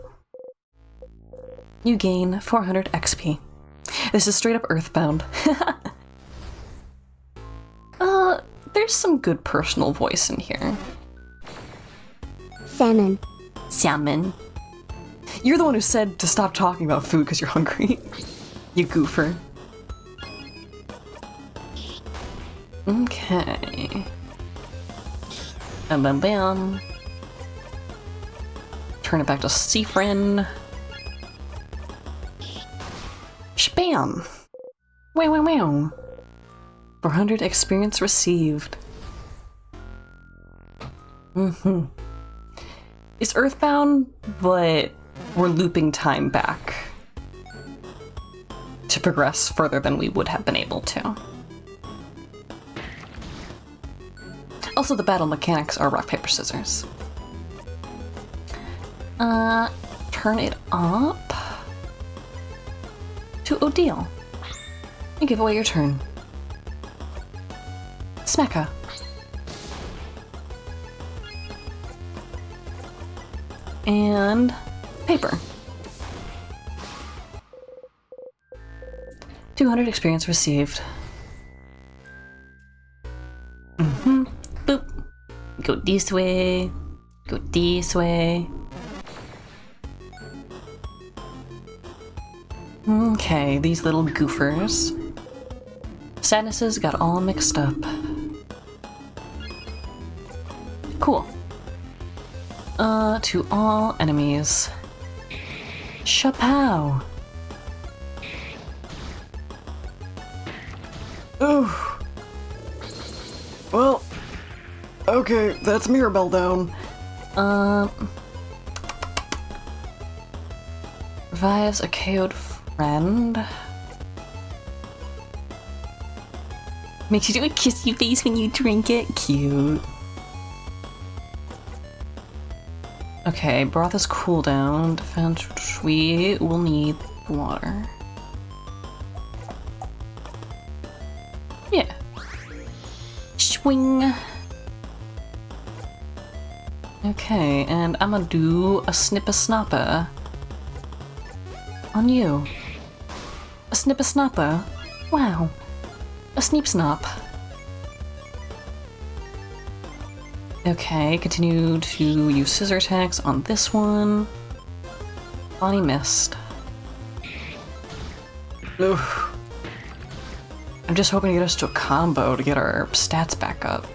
Speaker 1: You gain 400 XP. This is straight up Earthbound. There's some good personal voice in here.
Speaker 3: Salmon.
Speaker 2: Salmon.
Speaker 1: You're the one who said to stop talking about food because you're hungry. You goofer. Okay. Bam bam bam. Turn it back to Seafriend. Spam! Wow wow wow. 400 experience received. It's Earthbound, but we're looping time back to progress further than we would have been able to. Also, the battle mechanics are rock, paper, scissors. Turn it up to Odile. And give away your turn. Smecca. And paper. 200 experience received.
Speaker 2: Boop. Go this way. Go this way.
Speaker 1: Okay, these little goofers. Sadnesses got all mixed up. Cool. To all enemies. Chapow! Ooh. Well, okay, that's Mirabelle down. Revives a KO'd friend.
Speaker 2: Makes you do a kissy face when you drink it. Cute.
Speaker 1: Okay, broth is cooldown. Defense, we will need water. Yeah.
Speaker 2: Swing.
Speaker 1: Okay, and I'm gonna do a snippa-snappa on you. A snippa-snappa? Wow. A sneep-snop. Okay, continue to use scissor attacks on this one. Bonnie missed. Oof. I'm just hoping to get us to a combo to get our stats back up.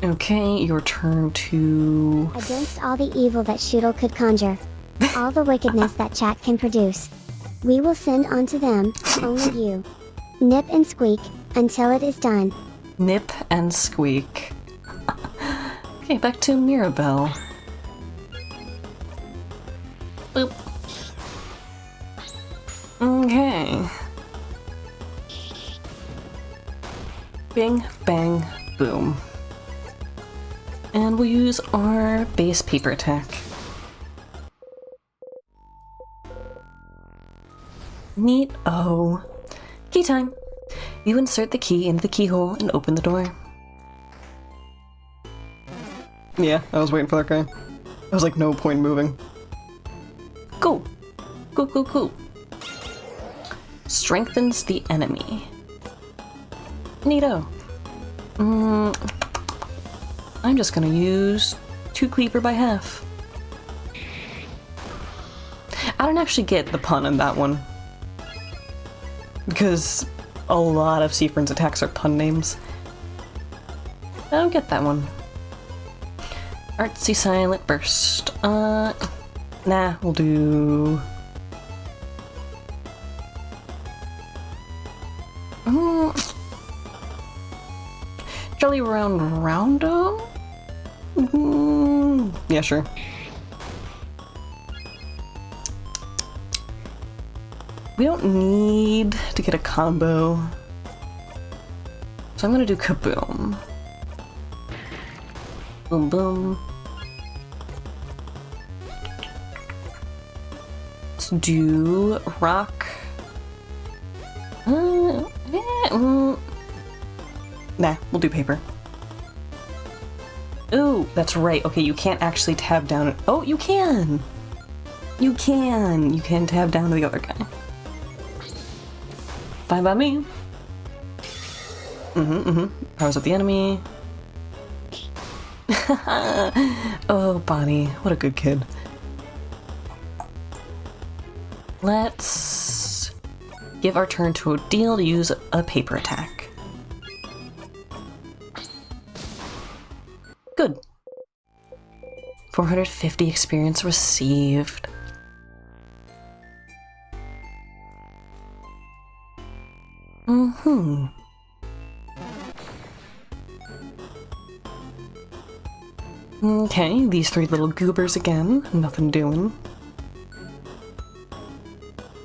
Speaker 1: Okay, your turn to...
Speaker 3: Against all the evil that Shoodle could conjure, all the wickedness that chat can produce, we will send onto them, only you. Nip and squeak, until it is done.
Speaker 1: Nip and squeak. Okay, back to Mirabelle.
Speaker 2: Boop.
Speaker 1: Okay. Bing, bang, boom. And we'll use our base paper attack. Neat. Oh. Key time. You insert the key into the keyhole and open the door. Yeah, I was waiting for that guy. There was like no point moving. Go! Go, go, go! Strengthens the enemy. Neato. I'm just gonna use 2 Cleaver by half. I don't actually get the pun in that one. Because a lot of Seafriend's attacks are pun names. I don't get that one. Artsy Silent Burst. Nah, we'll do... Jelly Round Roundo? Yeah, sure. We don't need to get a combo. So I'm gonna do Kaboom. Boom boom. Let's do Rock. Nah, we'll do Paper. Ooh, that's right. Okay, you can't actually tab down. Oh, you can! You can! You can tab down to the other guy. Fine by me. Powers of the enemy. Oh, Bonnie, what a good kid. Let's give our turn to Odile to use a paper attack. Good. 450 experience received. Okay, these three little goobers again. Nothing doing.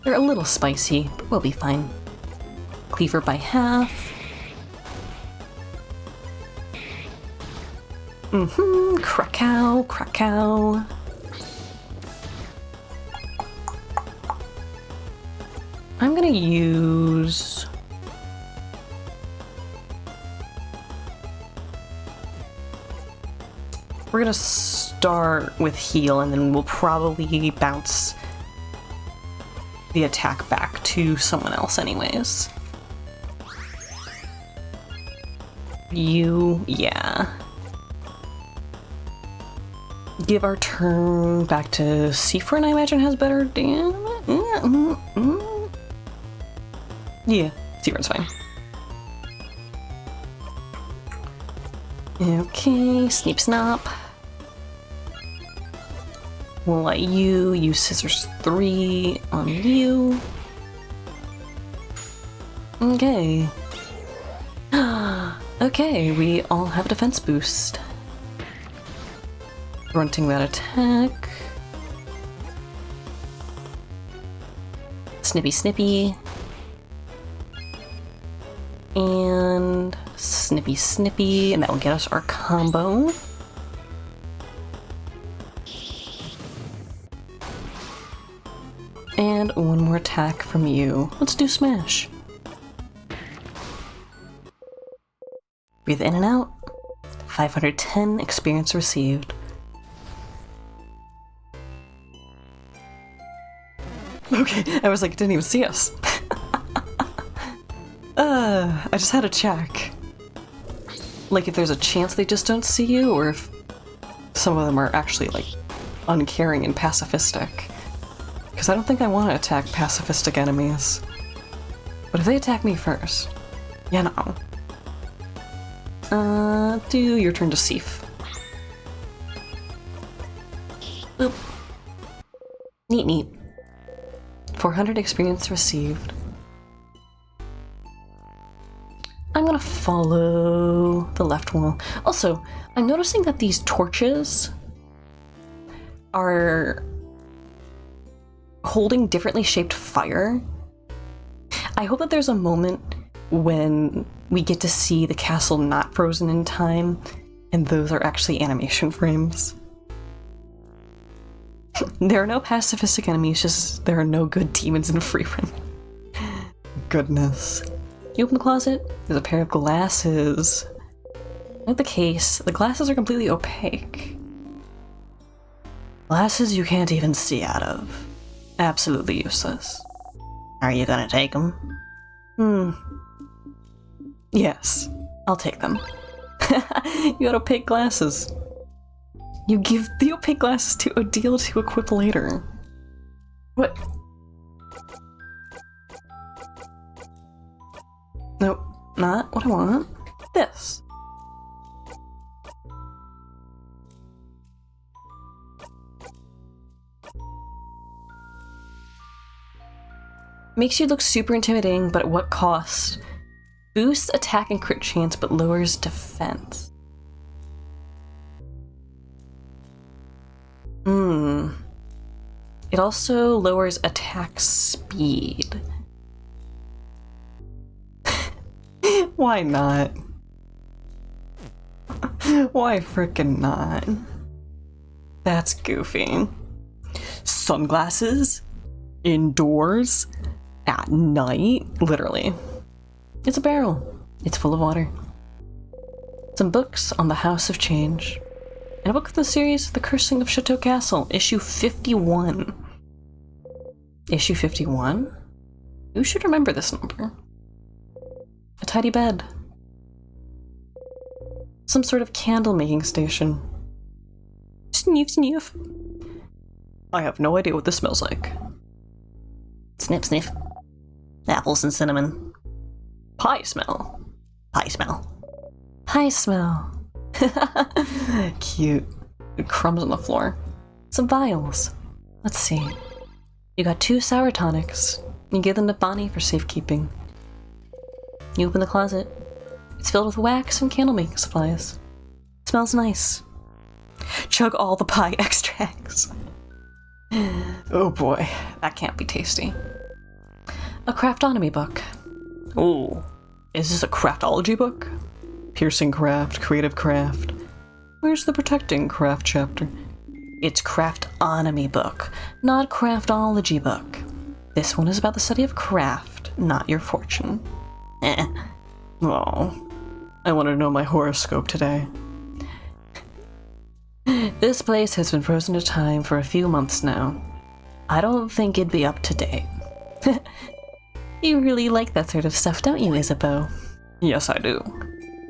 Speaker 1: They're a little spicy, but we'll be fine. Cleaver by half. Krakow, Krakow. I'm gonna use... We're gonna start with heal, and then we'll probably bounce the attack back to someone else anyways. You, yeah. Give our turn back to Siffrin, I imagine has better damage. Yeah, Siffrin's fine. Okay, Sneep Snop. We'll let you use Scissors 3 on you. Okay. Okay, we all have a defense boost. Grunting that attack. Snippy Snippy. And Snippy Snippy, and that will get us our combo. And one more attack from you. Let's do Smash. Breathe in and out. 510 experience received. Okay, I was like, didn't even see us. I just had to check. Like, if there's a chance they just don't see you, or if some of them are actually, like, uncaring and pacifistic. Because I don't think I want to attack pacifistic enemies. But if they attack me first, you know. Do your turn to Sif. Boop. Neat neat. 400 experience received. I'm gonna follow the left wall. Also, I'm noticing that these torches are holding differently shaped fire. I hope that there's a moment when we get to see the castle not frozen in time, and those are actually animation frames. There are no pacifistic enemies, just there are no good demons in Frieren. Goodness. You open the closet, there's a pair of glasses. With the case, the glasses are completely opaque. Glasses you can't even see out of. Absolutely useless. Are you gonna take them? Yes, I'll take them. You got opaque glasses. You give the opaque glasses to Odile to equip later. What? Nope, not what I want. This. Makes you look super intimidating, but at what cost? Boosts attack and crit chance, but lowers defense. It also lowers attack speed. Why not? Why frickin' not? That's goofy. Sunglasses? Indoors? At night? Literally. It's a barrel. It's full of water. Some books on the House of Change. And a book from the series, The Cursing of Chateau Castle, issue 51. Issue 51? Who should remember this number? A tidy bed. Some sort of candle-making station. Sniff, sniff. I have no idea what this smells like.
Speaker 2: Sniff, sniff. Apples and cinnamon.
Speaker 1: Pie smell.
Speaker 2: Pie smell.
Speaker 1: Pie smell. Cute. Crumbs on the floor. Some vials. Let's see. You got 2 sour tonics. You give them to Bonnie for safekeeping. You open the closet. It's filled with wax and candle making supplies. Smells nice. Chug all the pie extracts. Oh boy, that can't be tasty. A craftonomy book. Ooh, is this a craftology book? Piercing craft, creative craft. Where's the protecting craft chapter? It's craftonomy book, not craftology book. This one is about the study of craft, not your fortune. Oh, I want to know my horoscope today. This place has been frozen to time for a few months now. I don't think it'd be up to date. You really like that sort of stuff, don't you, Isabeau? Yes, I do.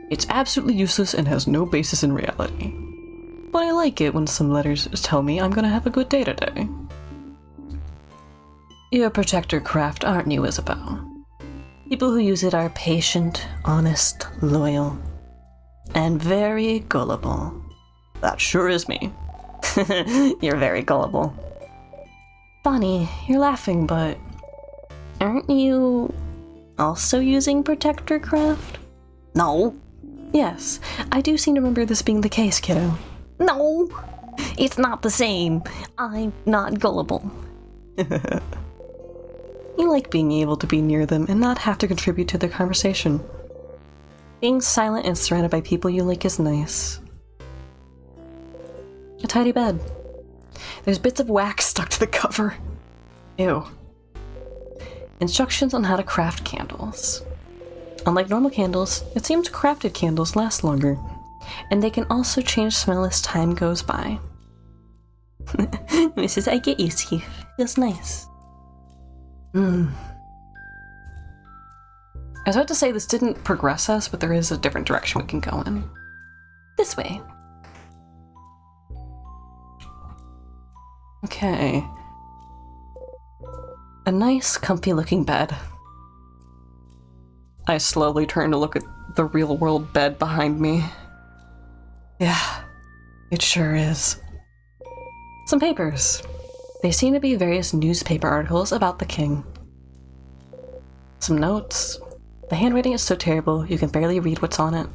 Speaker 1: It's absolutely useless and has no basis in reality. But I like it when some letters tell me I'm gonna have a good day today. You're a protector craft, aren't you, Isabeau? People who use it are patient, honest, loyal, and very gullible. That sure is me. You're very gullible. Bonnie, you're laughing, but aren't you also using protector craft?
Speaker 2: No.
Speaker 1: Yes, I do seem to remember this being the case, kiddo.
Speaker 2: No. It's not the same. I'm not gullible.
Speaker 1: You like being able to be near them and not have to contribute to their conversation. Being silent and surrounded by people you like is nice. A tidy bed. There's bits of wax stuck to the cover. Ew. Instructions on how to craft candles. Unlike normal candles, it seems crafted candles last longer, and they can also change smell as time goes by. Mrs. I get you, Steve. Feels nice. I was about to say this didn't progress us, but there is a different direction we can go in. This way. Okay. A nice, comfy looking bed. I slowly turn to look at the real world bed behind me. Yeah, it sure is. Some papers. They seem to be various newspaper articles about the king. Some notes. The handwriting is so terrible you can barely read what's on it.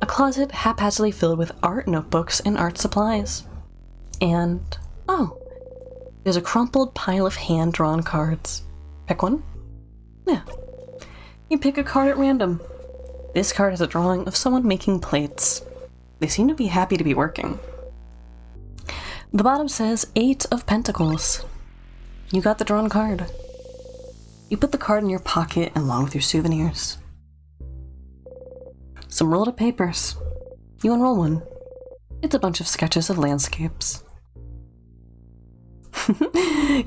Speaker 1: A closet haphazardly filled with art notebooks and art supplies. And, oh, there's a crumpled pile of hand-drawn cards. Pick one? Yeah. You pick a card at random. This card has a drawing of someone making plates. They seem to be happy to be working. The bottom says 8 of Pentacles. You got the drawn card. You put the card in your pocket along with your souvenirs. Some rolled up papers. You unroll one. It's a bunch of sketches of landscapes.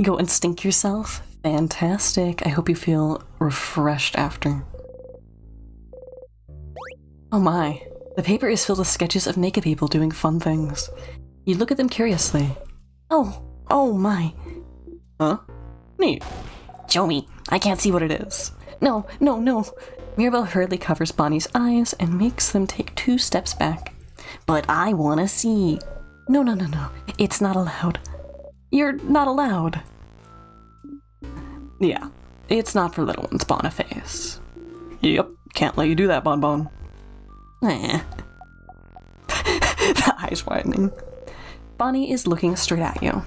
Speaker 1: Go and stink yourself? Fantastic. I hope you feel refreshed after. Oh my. The paper is filled with sketches of naked people doing fun things. You look at them curiously. Oh my. Huh? Neat.
Speaker 2: Show me. I can't see what it is.
Speaker 1: No. Mirabelle hurriedly covers Bonnie's eyes and makes them take 2 steps back.
Speaker 2: But I wanna see.
Speaker 1: No. It's not allowed. You're not allowed. Yeah, it's not for little ones, Boniface. Yep, can't let you do that, Bonbon.
Speaker 2: Eh.
Speaker 1: The eyes widening. Bonnie is looking straight at you.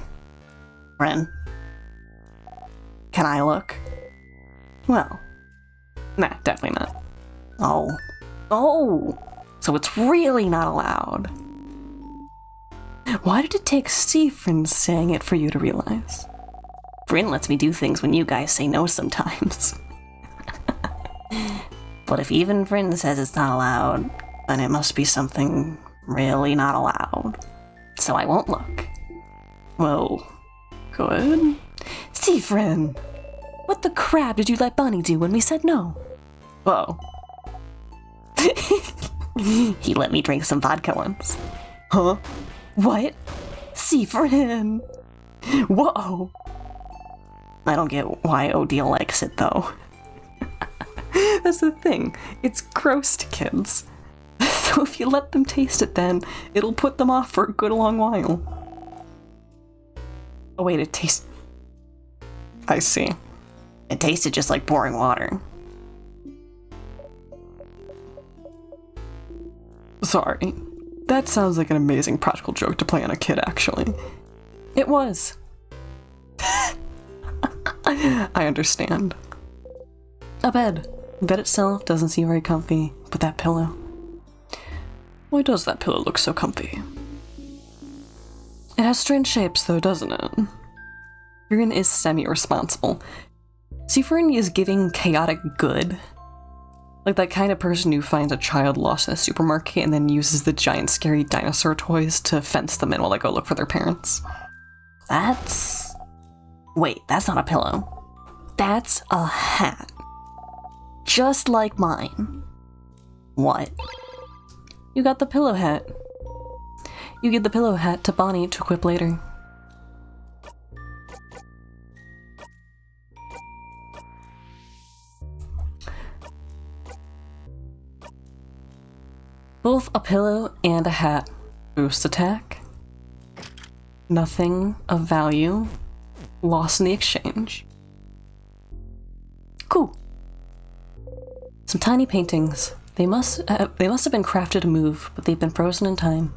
Speaker 2: Ren.
Speaker 1: Can I look? Well, nah, definitely not.
Speaker 2: Oh.
Speaker 1: Oh, so it's really not allowed. Why did it take Stephen saying it for you to realize?
Speaker 2: Bryn lets me do things when you guys say no sometimes. But if even Bryn says it's not allowed, then it must be something really not allowed. So I won't look.
Speaker 1: Well, good. Stephen, what the crap did you let Bonnie do when we said no? Whoa.
Speaker 2: He let me drink some vodka once.
Speaker 1: Huh? What? Stephen. Whoa.
Speaker 2: I don't get why Odile likes it though.
Speaker 1: That's the thing. It's gross to kids. So if you let them taste it then, it'll put them off for a good long while. Oh wait, it tastes... I see.
Speaker 2: It tasted just like pouring water.
Speaker 1: Sorry. That sounds like an amazing practical joke to play on a kid, actually. It was. I understand. A bed. The bed itself doesn't seem very comfy, but that pillow. Why does that pillow look so comfy? It has strange shapes, though, doesn't it? Tyrion is semi-responsible. Siffrin is giving chaotic good. Like that kind of person who finds a child lost in a supermarket and then uses the giant scary dinosaur toys to fence them in while they go look for their parents.
Speaker 2: That's... Wait, that's not a pillow.
Speaker 1: That's a hat.
Speaker 2: Just like mine. What?
Speaker 1: You got the pillow hat. You give the pillow hat to Bonnie to equip later. Both a pillow and a hat boost attack. Nothing of value lost in the exchange. Cool. Some tiny paintings. They must have been crafted to move, but they've been frozen in time.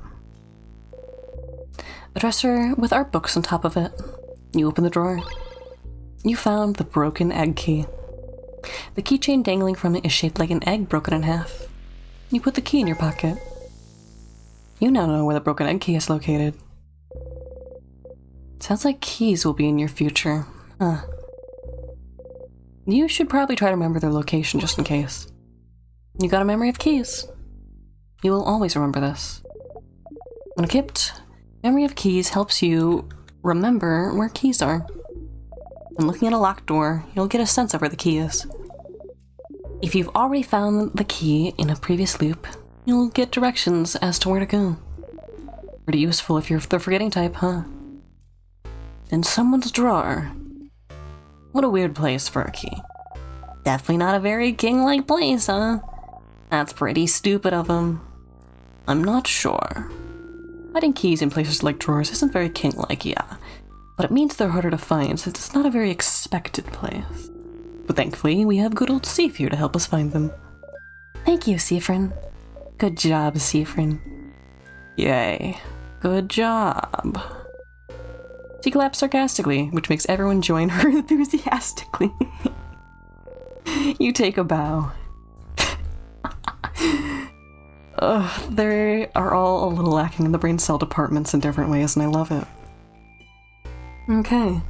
Speaker 1: A dresser with art books on top of it. You open the drawer. You found the broken egg key. The keychain dangling from it is shaped like an egg broken in half. You put the key in your pocket. You now know where the broken egg key is located. Sounds like keys will be in your future. Huh. You should probably try to remember their location just in case. You got a memory of keys. You will always remember this. When equipped, memory of keys helps you remember where keys are. When looking at a locked door, you'll get a sense of where the key is. If you've already found the key in a previous loop, you'll get directions as to where to go. Pretty useful if you're the forgetting type, huh? In someone's drawer. What a weird place for a key.
Speaker 2: Definitely not a very king-like place, huh? That's pretty stupid of him.
Speaker 1: I'm not sure. Hiding keys in places like drawers isn't very king-like, yeah. But it means they're harder to find since it's not a very expected place. But thankfully, we have good old Sif here to help us find them. Thank you, Siffrin. Good job, Siffrin. Yay. Good job. She claps sarcastically, which makes everyone join her enthusiastically. You take a bow. They are all a little lacking in the brain cell departments in different ways, and I love it. Okay.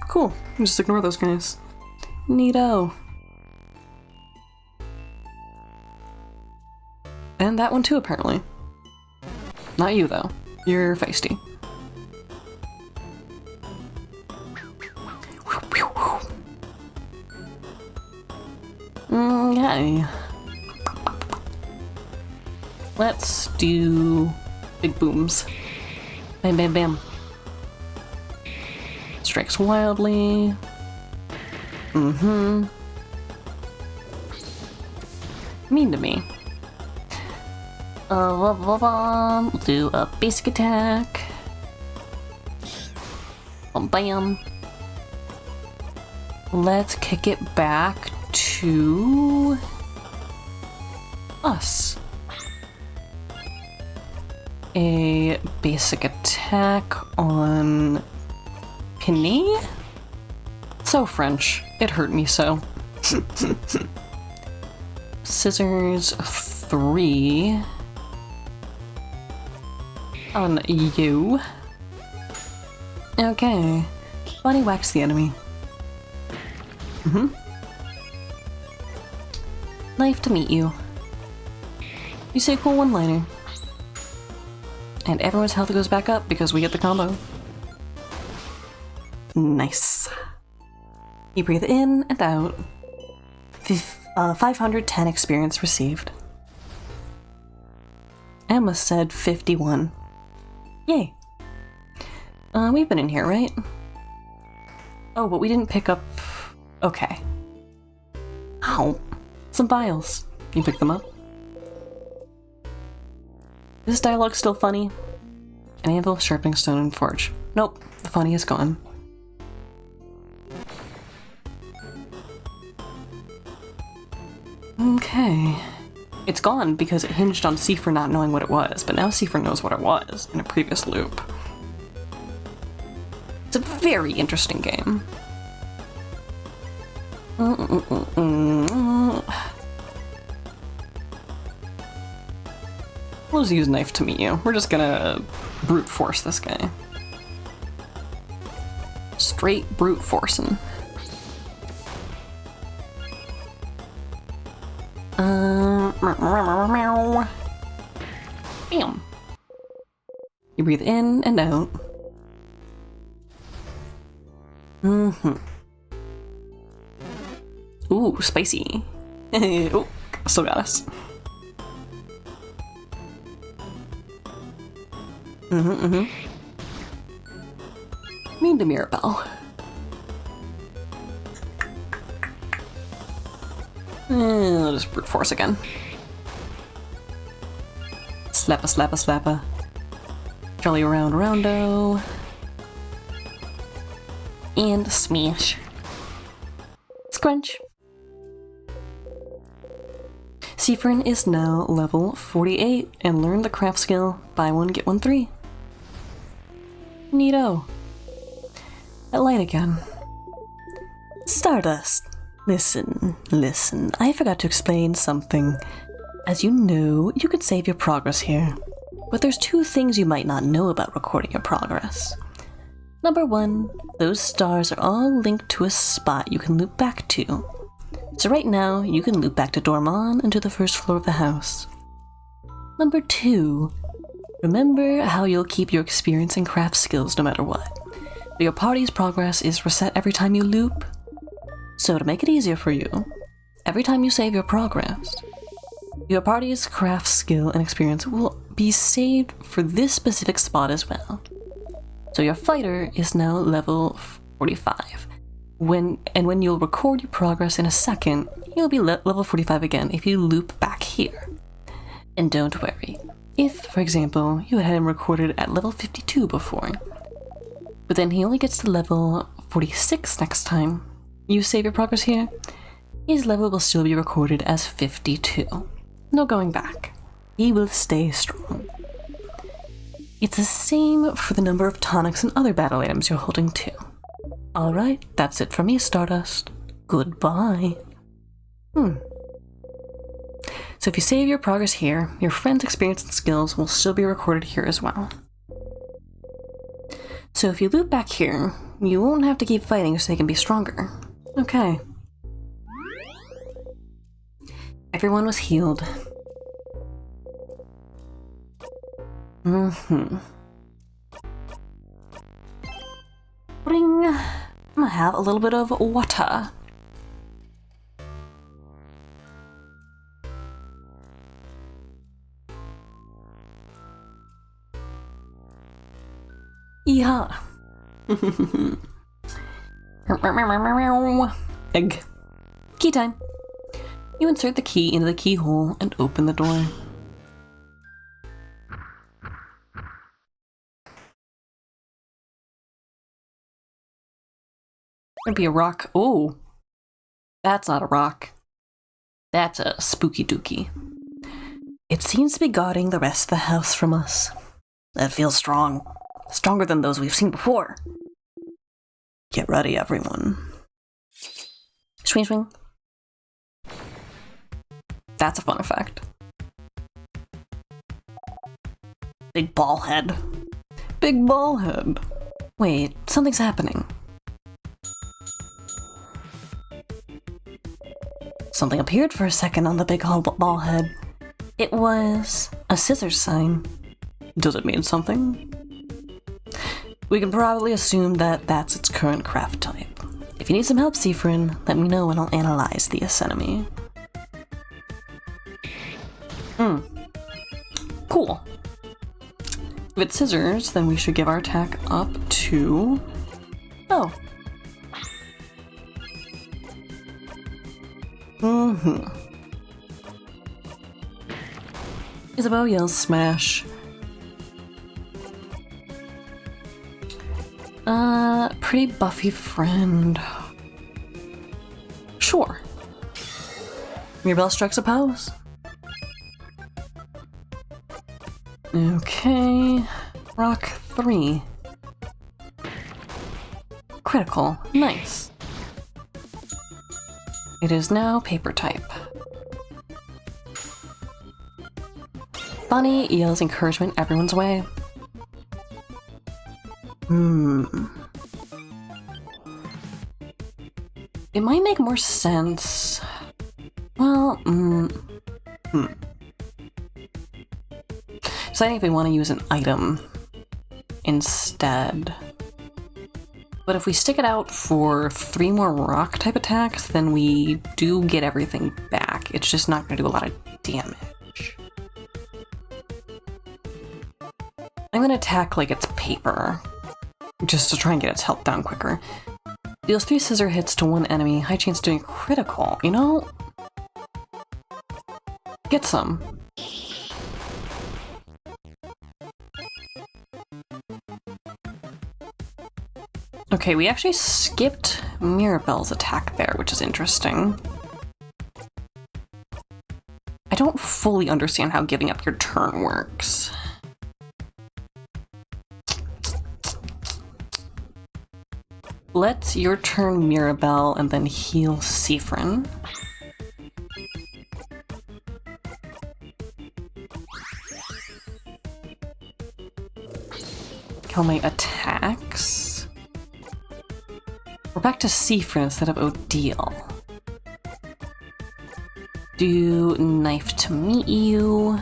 Speaker 1: Cool. Just ignore those guys. Neato. And that one too, apparently. Not you, though. You're feisty. Okay. Let's do big booms. Bam, bam, bam. Strikes wildly. Mean to me.
Speaker 2: We'll do a basic attack. bam bam.
Speaker 1: Let's kick it back to us. A basic attack on Penny? So French. It hurt me so. Scissors 3 on you. Okay. Bunny whacks the enemy. Nice to meet you. You say a cool one-liner. And everyone's health goes back up because we get the combo. Nice. You breathe in and out. 510 experience received. I almost said 51. Yay. We've been in here, right? Oh, but we didn't pick up... Okay. Ow. Some vials. You pick them up? Is this dialogue still funny? An anvil, sharpening stone, and forge. Nope, the funny is gone. Okay. It's gone because it hinged on Seifer not knowing what it was, but now Seifer knows what it was in a previous loop. It's a very interesting game. We'll just use knife to meet you. We're just gonna brute force this guy. Straight brute forcing. Bam. You breathe in and out. Ooh, spicy. Oh, still got us. Mean to Mirabelle. I'll just brute force again. Slappa, slappa, slappa. Jolly round roundo. And smash. Scrunch. Seifer is now level 48 and learned the craft skill buy one get one 3. Neato. At light again. Stardust. Listen, I forgot to explain something. As you know, you can save your progress here. But there's 2 things you might not know about recording your progress. Number 1, those stars are all linked to a spot you can loop back to. So right now, you can loop back to Dormon and to the first floor of the house. Number 2, remember how you'll keep your experience and craft skills no matter what. But your party's progress is reset every time you loop. So to make it easier for you, every time you save your progress, your party's craft skill and experience will be saved for this specific spot as well. So your fighter is now level 45. When you'll record your progress in a second, you'll be level 45 again if you loop back here. And don't worry, if, for example, you had him recorded at level 52 before, but then he only gets to level 46 next time you save your progress here, his level will still be recorded as 52. No going back. He will stay strong. It's the same for the number of tonics and other battle items you're holding too. Alright, that's it for me, Stardust. Goodbye. So if you save your progress here, your friend's experience and skills will still be recorded here as well. So if you loop back here, you won't have to keep fighting so they can be stronger. Okay. Everyone was healed. Bring. I'm gonna have a little bit of water. Yeehaw. Egg. Key time. You insert the key into the keyhole and open the door. Could be a rock. Oh, that's not a rock. That's a spooky dookie. It seems to be guarding the rest of the house from us.
Speaker 2: That feels strong. Stronger than those we've seen before.
Speaker 1: Get ready, everyone.
Speaker 2: Swing, swing.
Speaker 1: That's a fun effect.
Speaker 2: Big ball head.
Speaker 1: Big ball head. Wait, something's happening. Something appeared for a second on the big ball head. It was a scissors sign. Does it mean something? We can probably assume that that's its current craft type. If you need some help, Siffrin, let me know and I'll analyze the anemone. Cool. If it's scissors, then we should give our attack up to... Oh. Isabeau yells smash. Pretty buffy friend. Sure. Mirabelle strikes a pose. Okay. Rock 3. Critical. Nice. It is now paper type. Bonnie yells encouragement everyone's way. It might make more sense. Well, deciding if we want to use an item instead. But if we stick it out for 3 more rock type attacks, then we do get everything back. It's just not going to do a lot of damage. I'm going to attack like it's paper, just to try and get its health down quicker. Deals 3 scissor hits to 1 enemy, high chance of doing critical. You know? Get some. Okay, we actually skipped Mirabelle's attack there, which is interesting. I don't fully understand how giving up your turn works. Let's your turn Mirabelle and then heal Siffrin. Kill my attacks. We're back to Siffrin instead of Odile. Do knife to meet you.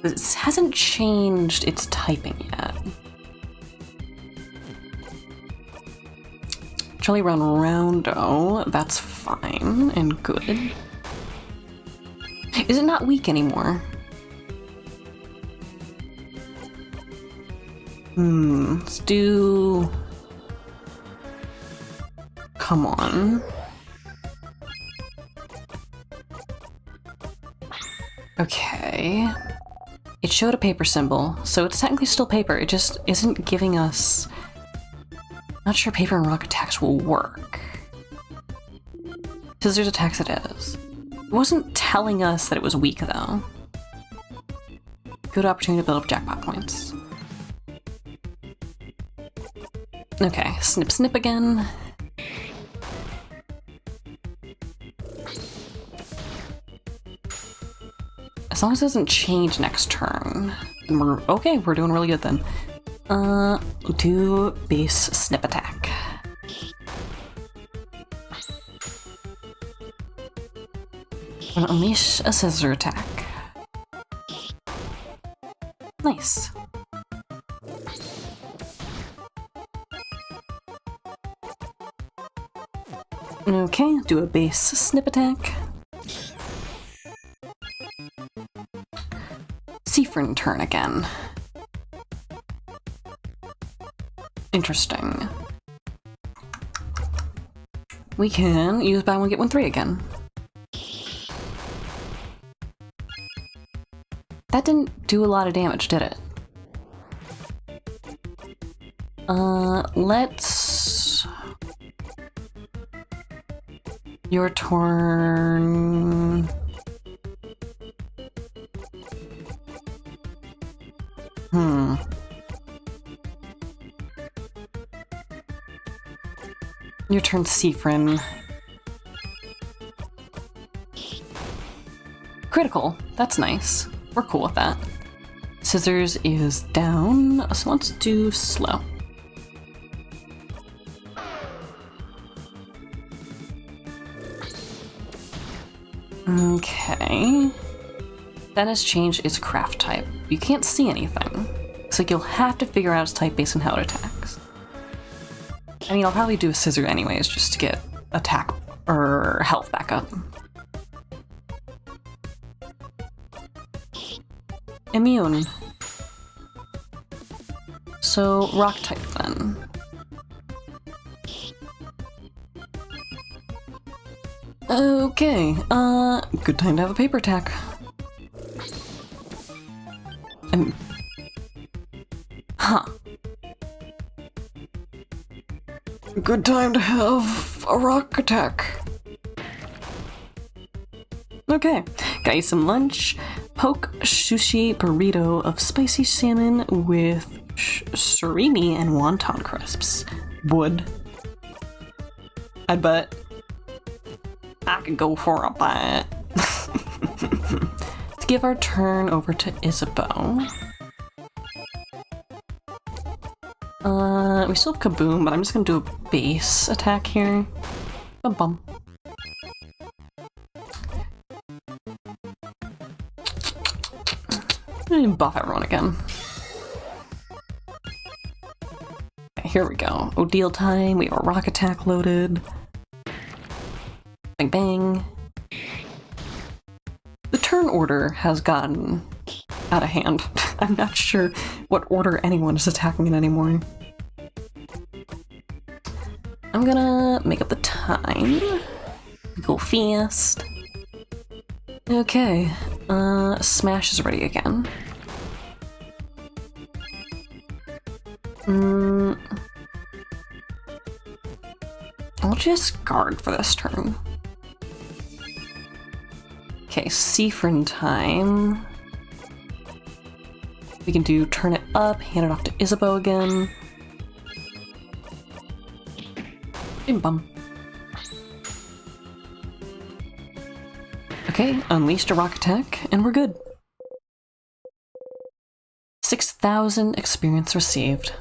Speaker 1: This hasn't changed its typing yet. Jolly Run Roundo, that's fine and good. Is it not weak anymore? Let's do... Come on. Okay. It showed a paper symbol, so it's technically still paper, it just isn't giving us... Not sure paper and rock attacks will work. Scissors attacks it is. It wasn't telling us that it was weak though. Good opportunity to build up jackpot points. Okay, snip snip again. As long as it doesn't change next turn. And we're okay, we're doing really good then. Do base snip attack. And unleash a scissor attack. Nice. Okay, do a base snip attack. Siffrin turn again. Interesting. We can use buy one get one 3 again. That didn't do a lot of damage, did it? Let's... Your turn... Your turn, Siffrin. Critical. That's nice. We're cool with that. Scissors is down, so let's do slow. Okay. That has changed its craft type. You can't see anything, so you'll have to figure out its type based on how it attacks. I mean, I'll probably do a scissor anyways, just to get attack or health back up. Immune. So, rock type then. Okay, good time to have a paper attack. Huh. Good time to have a rock attack. Okay, got you some lunch. Poke sushi burrito of spicy salmon with surimi and wonton crisps. Would. I bet I could go for a bite. Let's give our turn over to Isabeau. We still have Kaboom, but I'm just gonna do a base attack here. Bum bum. And buff everyone again. Okay, here we go. Odile time. We have a rock attack loaded. Bang bang. The turn order has gotten out of hand. I'm not sure what order anyone is attacking in anymore. I'm gonna make up the time. Go fast. Okay, Smash is ready again. I'll just guard for this turn. Okay, Siffrin time. We can do turn it up, hand it off to Isabeau again. Bim bum. Okay, unleashed a rock attack, and we're good. 6,000 experience received.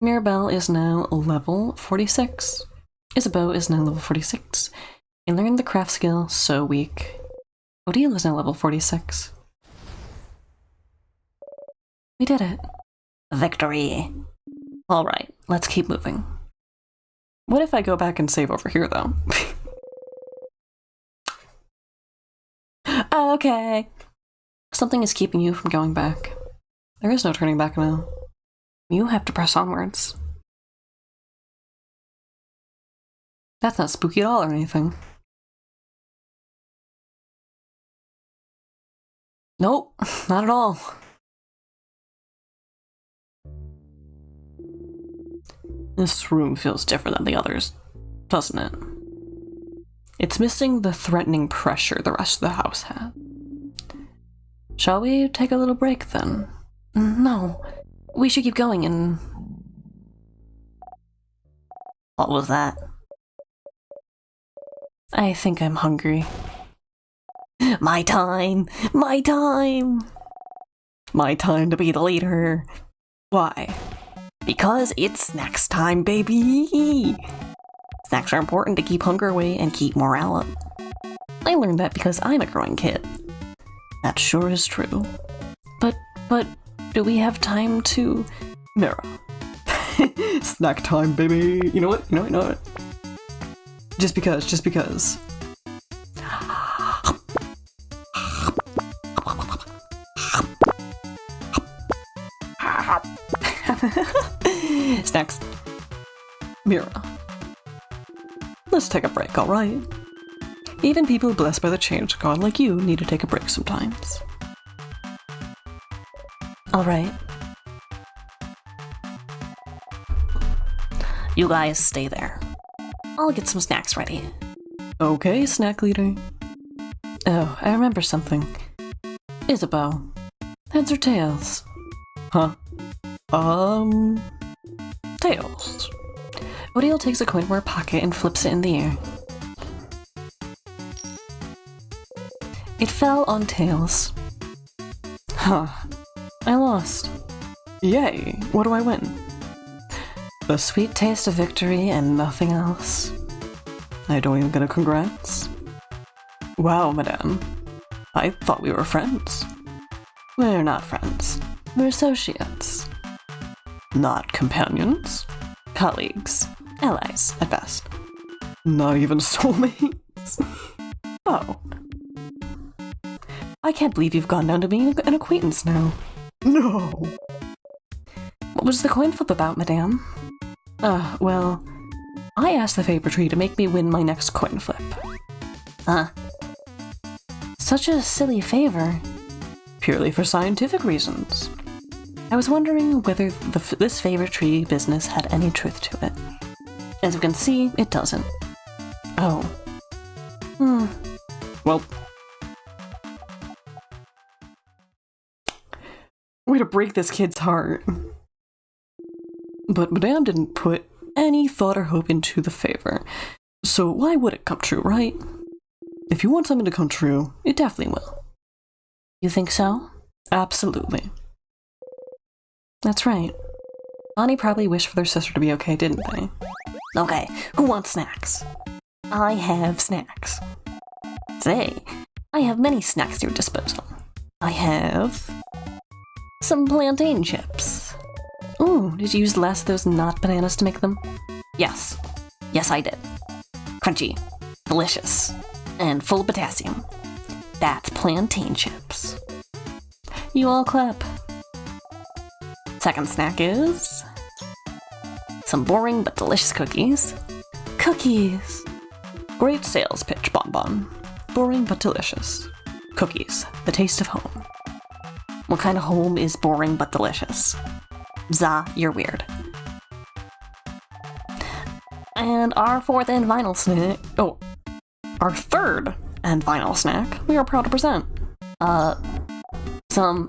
Speaker 1: Mirabelle is now level 46. Isabeau is now level 46. I learned the craft skill, So Weak. Odile is now level 46. We did it. Victory. Alright, let's keep moving. What if I go back and save over here, though? Okay. Something is keeping you from going back. There is no turning back now. You have to press onwards. That's not spooky at all or anything. Nope, not at all. This room feels different than the others, doesn't it? It's missing the threatening pressure the rest of the house had. Shall we take a little break then? No, we should keep going and... What was that? I think I'm hungry. My time! My time! My time to be the leader. Why? Because it's snacks time, baby! Snacks are important to keep hunger away and keep morale up. I learned that because I'm a growing kid. That sure is true. But, do we have time to... Mira. Snack time, baby! You know what? Just because. Snacks. Mira. Let's take a break, alright? Even people blessed by the change god like you need to take a break sometimes. Alright.
Speaker 2: You guys stay there. I'll get some snacks ready.
Speaker 1: Okay, snack leader. Oh, I remember something. Isabel. Heads or tails? Huh? Tails. Odiel takes a coin from her pocket and flips it in the air. It fell on tails. Huh. I lost. Yay, what do I win? The sweet taste of victory and nothing else. I don't even get a congrats. Wow, madame. I thought we were friends. We're not friends. We're associates. Not companions. Colleagues. Allies, at best. Not even soulmates. Oh. I can't believe you've gone down to being an acquaintance now. No! What was the coin flip about, madame? Well, I asked the favor tree to make me win my next coin flip. Such a silly favor. Purely for scientific reasons. I was wondering whether this favor tree business had any truth to it. As you can see, it doesn't. Oh. Well. Way to break this kid's heart. But Madame didn't put any thought or hope into the favor, so why would it come true, right? If you want something to come true, it definitely will.
Speaker 2: You think so?
Speaker 1: Absolutely. That's right. Bonnie probably wished for their sister to be okay, didn't they?
Speaker 2: Okay, who wants snacks?
Speaker 1: I have snacks.
Speaker 2: Say, I have many snacks at your disposal.
Speaker 1: I have
Speaker 2: some plantain chips.
Speaker 1: Ooh, did you use the last of those not bananas to make them?
Speaker 2: Yes. Yes, I did. Crunchy, delicious, and full of potassium. That's plantain chips.
Speaker 1: You all clap.
Speaker 2: Second snack is some boring but delicious cookies.
Speaker 1: Cookies! Great sales pitch, Bonbon. Boring but delicious. Cookies, the taste of home.
Speaker 2: What kind of home is boring but delicious? Zah, you're weird.
Speaker 1: And our fourth and final snack. Oh, our third and final snack, we are proud to present.
Speaker 2: Some,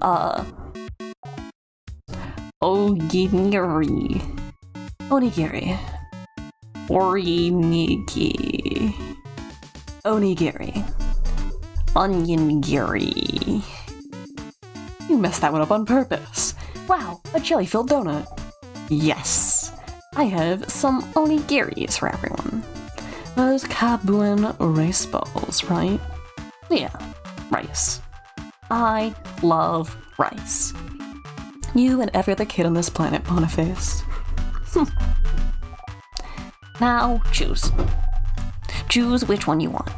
Speaker 2: onigiri.
Speaker 1: Onigiri.
Speaker 2: Orinigi.
Speaker 1: Onigiri.
Speaker 2: Onigiri.
Speaker 1: You messed that one up on purpose. Wow, a jelly-filled donut.
Speaker 2: Yes.
Speaker 1: I have some onigiris for everyone. Those Kabuen rice balls, right?
Speaker 2: Yeah, rice. I love rice.
Speaker 1: You and every other kid on this planet, Boniface.
Speaker 2: Now, choose. Choose which one you want.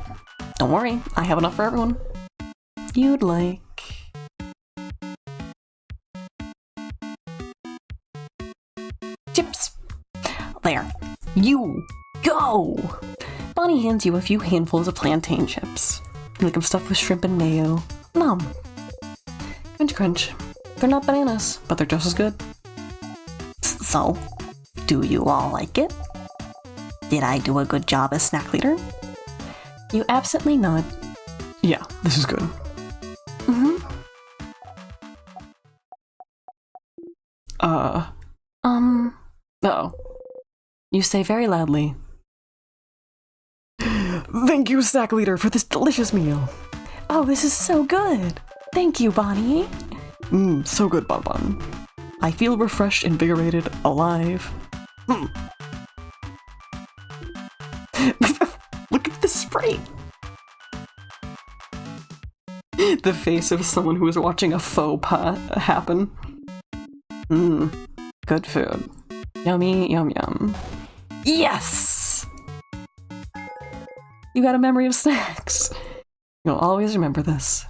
Speaker 1: Don't worry, I have enough for everyone. You'd like... chips.
Speaker 2: There. You go!
Speaker 1: Bonnie hands you a few handfuls of plantain chips. You like them stuffed with shrimp and mayo. Nom. Crunch crunch. They're not bananas, but they're just as good.
Speaker 2: So, do you all like it? Did I do a good job as snack leader?
Speaker 1: You absently nod. Yeah, this is good.
Speaker 2: Mm-hmm.
Speaker 1: Uh-oh. You say very loudly. Thank you, snack leader, for this delicious meal. Oh, this is so good. Thank you, Bonnie. So good, Bonbon. I feel refreshed, invigorated, alive. Look at the sprite. The face of someone who is watching a faux pas happen. Good food. Yummy, yum yum. Yes! You got a memory of snacks. You'll always remember this.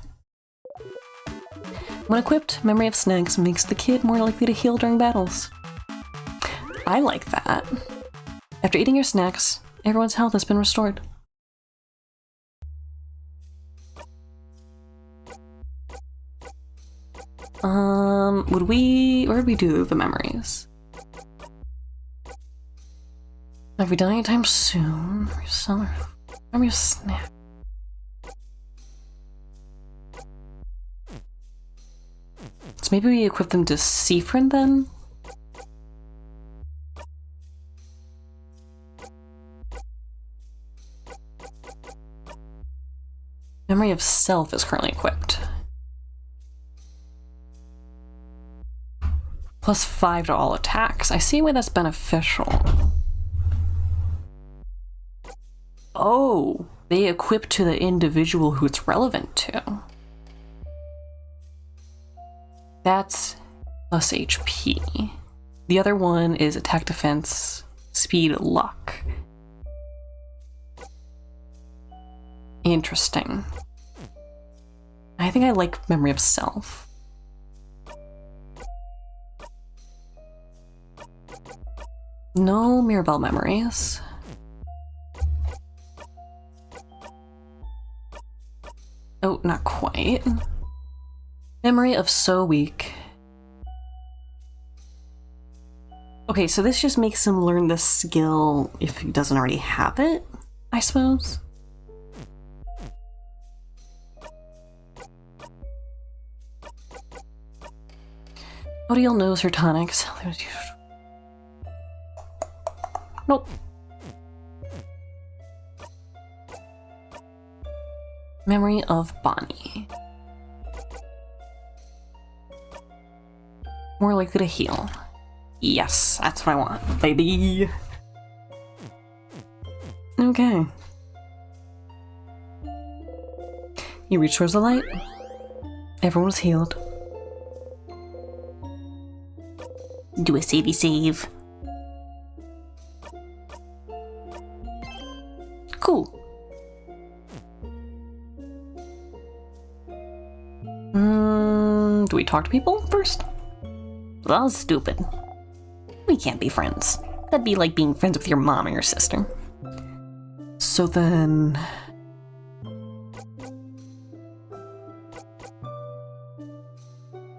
Speaker 1: When equipped, memory of snacks makes the kid more likely to heal during battles. I like that. After eating your snacks, everyone's health has been restored. where'd we do the memories? If we die anytime soon, memory of Snap. So maybe we equip them to Seafrin then? Memory of Self is currently equipped. +5 to all attacks. I see why that's beneficial. Oh, they equip to the individual who it's relevant to. That's plus HP. The other one is attack, defense, speed, luck. Interesting. I think I like Memory of Self. No Mirabelle memories. Oh, not quite. Memory of So Weak. Okay, so this just makes him learn the skill if he doesn't already have it, I suppose. Odiel knows her tonics. Nope. Memory of Bonnie. More likely to heal. Yes, that's what I want, baby. Okay. You reach towards the light. Everyone was healed.
Speaker 2: Do a savey save. Cool.
Speaker 1: Do we talk to people first?
Speaker 2: That was stupid. We can't be friends. That'd be like being friends with your mom or your sister.
Speaker 1: So then...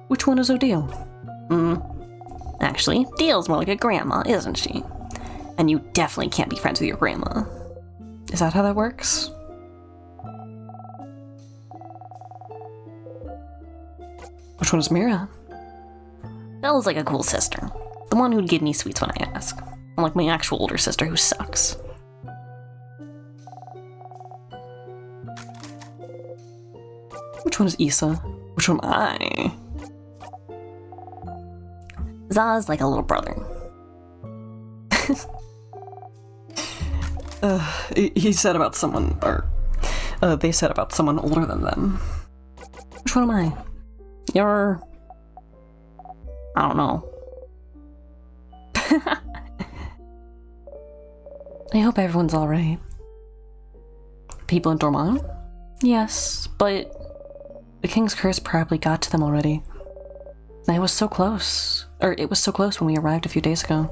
Speaker 1: which one is Odiel?
Speaker 2: Actually, Dale's more like a grandma, isn't she? And you definitely can't be friends with your grandma.
Speaker 1: Is that how that works? Which one is Mira?
Speaker 2: Bella's like a cool sister. The one who'd give me sweets when I ask. Unlike my actual older sister who sucks.
Speaker 1: Which one is Issa? Which one am I?
Speaker 2: Za's like a little brother.
Speaker 1: He said about someone, or they said about someone older than them. Which one am I?
Speaker 2: You're... I don't know.
Speaker 1: I hope everyone's alright. People in Dormont? Yes, but the King's Curse probably got to them already. I was so close. Or it was so close when we arrived a few days ago.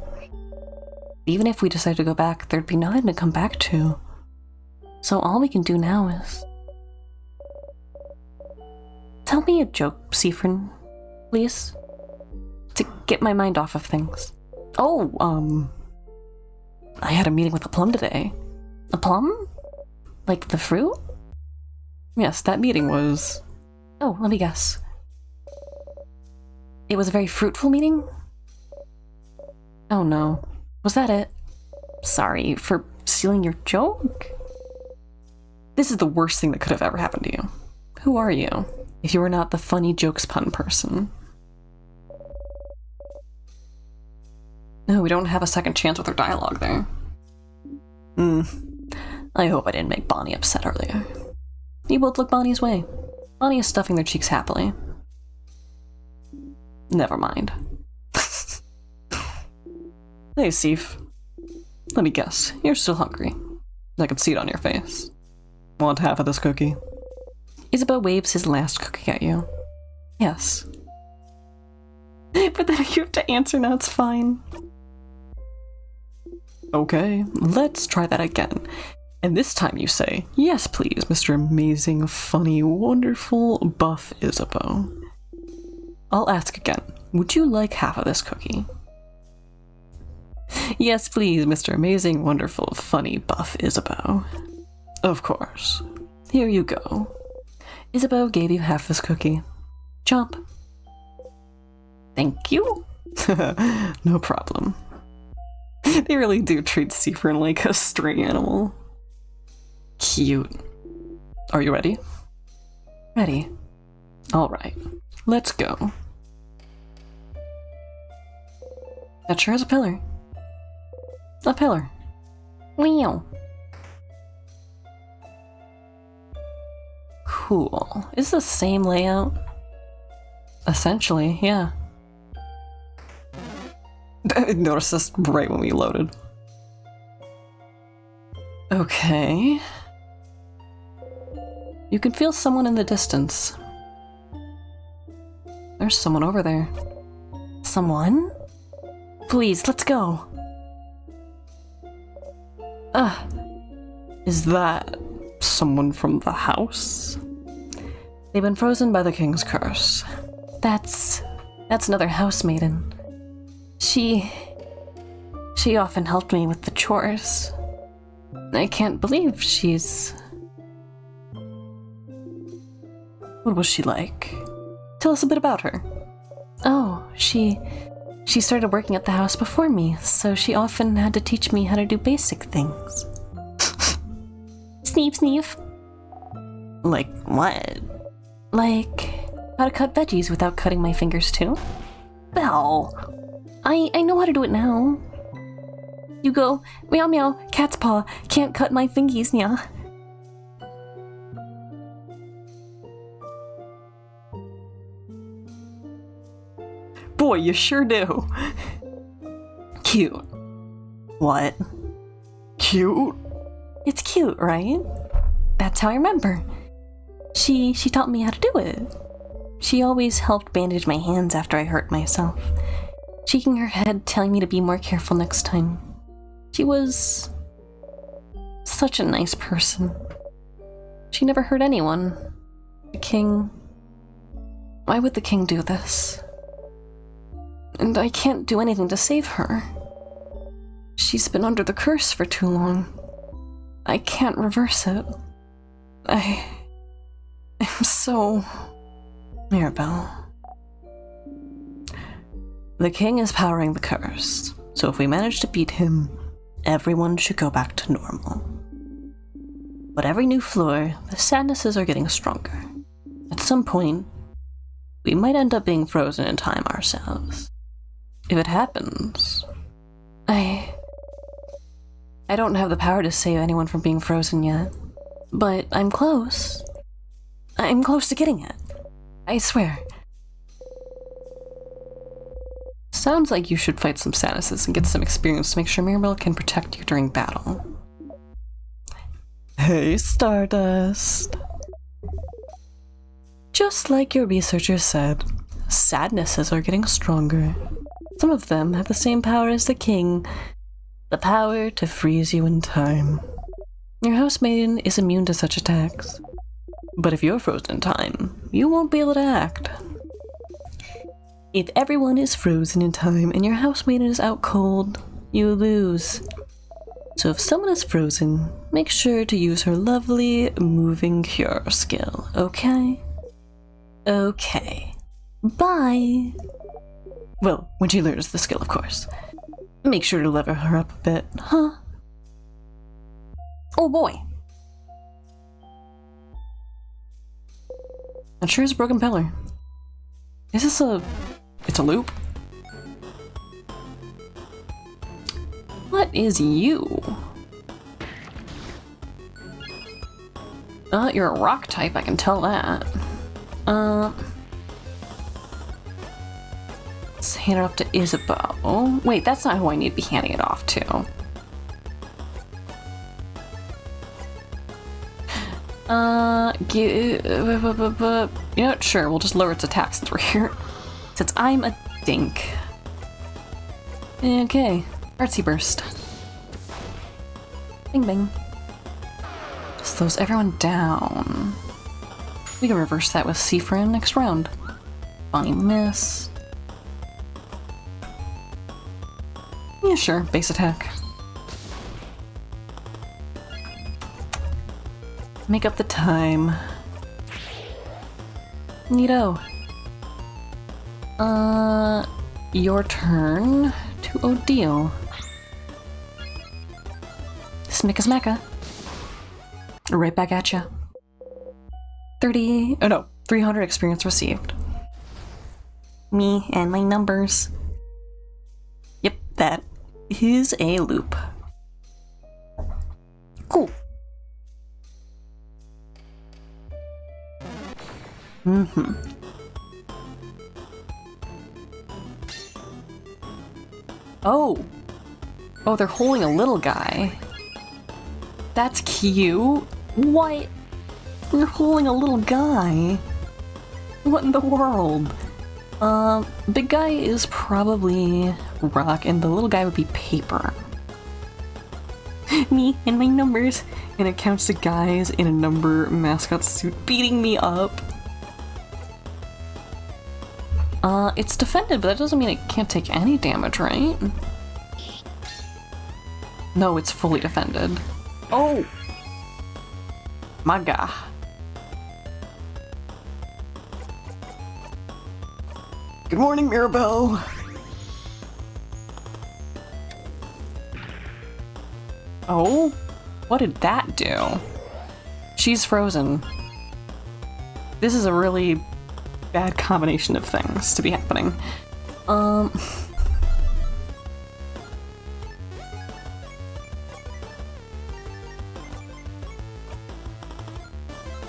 Speaker 1: Even if we decided to go back, there'd be nothing to come back to. So all we can do now is... Tell me a joke, Seafrin, please. To get my mind off of things. Oh, I had a meeting with a plum today.
Speaker 2: A plum? Like the fruit?
Speaker 1: Yes, that meeting was... Oh, let me guess. It was a very fruitful meeting? Oh no. Was that it? Sorry for stealing your joke? This is the worst thing that could have ever happened to you. Who are you, if you were not the funny jokes pun person? No, we don't have a second chance with our dialogue there. I hope I didn't make Bonnie upset earlier. You both look Bonnie's way. Bonnie is stuffing their cheeks happily. Never mind. Hey, Seif. Let me guess, you're still hungry. I can see it on your face. Want half of this cookie? Isabeau waves his last cookie at you. Yes. But then you have to answer now, it's fine. Okay, let's try that again. And this time you say, yes please, Mr. Amazing, Funny, Wonderful, Buff Isabeau. I'll ask again, would you like half of this cookie? Yes, please, Mr. Amazing, Wonderful, Funny, Buff Isabeau. Of course. Here you go. Isabeau gave you half this cookie. Chomp.
Speaker 2: Thank you.
Speaker 1: No problem. They really do treat Seafern like a stray animal. Cute. Are you ready? Ready. Alright, let's go. That sure is a pillar. A pillar.
Speaker 2: Meow.
Speaker 1: Cool. Is the same layout? Essentially, yeah. I noticed this right when we loaded. Okay. You can feel someone in the distance. There's someone over there.
Speaker 2: Someone? Please, let's go.
Speaker 1: Is that someone from the house? They've been frozen by the king's curse.
Speaker 2: That's another housemaiden. She often helped me with the chores.
Speaker 1: I can't believe she's... What was she like? Tell us a bit about her.
Speaker 2: Oh, she started working at the house before me, so she often had to teach me how to do basic things. Sneep, sneef.
Speaker 1: Like what?
Speaker 2: Like how to cut veggies without cutting my fingers too. Belle, I know how to do it now. You go, meow meow, cat's paw, can't cut my fingies, nya.
Speaker 1: Boy, you sure do. Cute.
Speaker 2: What?
Speaker 1: Cute?
Speaker 2: It's cute, right? That's how I remember. She taught me how to do it. She always helped bandage my hands after I hurt myself, shaking her head, telling me to be more careful next time. She was such a nice person. She never hurt anyone. The king... Why would the king do this? And I can't do anything to save her. She's been under the curse for too long. I can't reverse it. I'm so...
Speaker 1: Mirabelle. The king is powering the curse, so if we manage to beat him, everyone should go back to normal. But every new floor, the sadnesses are getting stronger. At some point, we might end up being frozen in time ourselves. If it happens, I don't have the power to save anyone from being frozen yet, but I'm close. I'm close to getting it. I swear. Sounds like you should fight some Sanuses and get some experience to make sure Mirabelle can protect you during battle. Hey, Stardust. Just like your researcher said, sadnesses are getting stronger. Some of them have the same power as the king, the power to freeze you in time. Your housemaiden is immune to such attacks. But if you're frozen in time, you won't be able to act. If everyone is frozen in time and your housemaiden is out cold, you lose. So if someone is frozen, make sure to use her lovely moving cure skill, okay? Okay. Bye! Well, when she learns the skill, of course. Make sure to level her up a bit, huh?
Speaker 2: Oh boy!
Speaker 1: That sure is a broken pillar. Is this a... It's a loop? What is you? You're a rock type, I can tell that. Let's hand it off to Isabeau. Wait, that's not who I need to be handing it off to. You know what? Sure, we'll just lower its attacks through here. Since I'm a dink. Okay, Artsy Burst. Bing bing. Slows everyone down. We can reverse that with Seafren next round. Bonnie Miss. Yeah, sure. Base attack. Make up the time. Neato. Your turn to Odile. Smicka smacka. Right back at ya. 300 experience received. Me and my numbers. Yep, that is a loop. Cool. Oh. Oh, they're holding a little guy. That's cute. What? They're holding a little guy. What in the world? Big guy is probably rock, and the little guy would be paper. Me and my numbers. And it counts the guys in a number mascot suit beating me up. It's defended, but that doesn't mean it can't take any damage, right? No, it's fully defended. Oh! My god. Good morning, Mirabelle! Oh? What did that do? She's frozen. This is a really bad combination of things to be happening.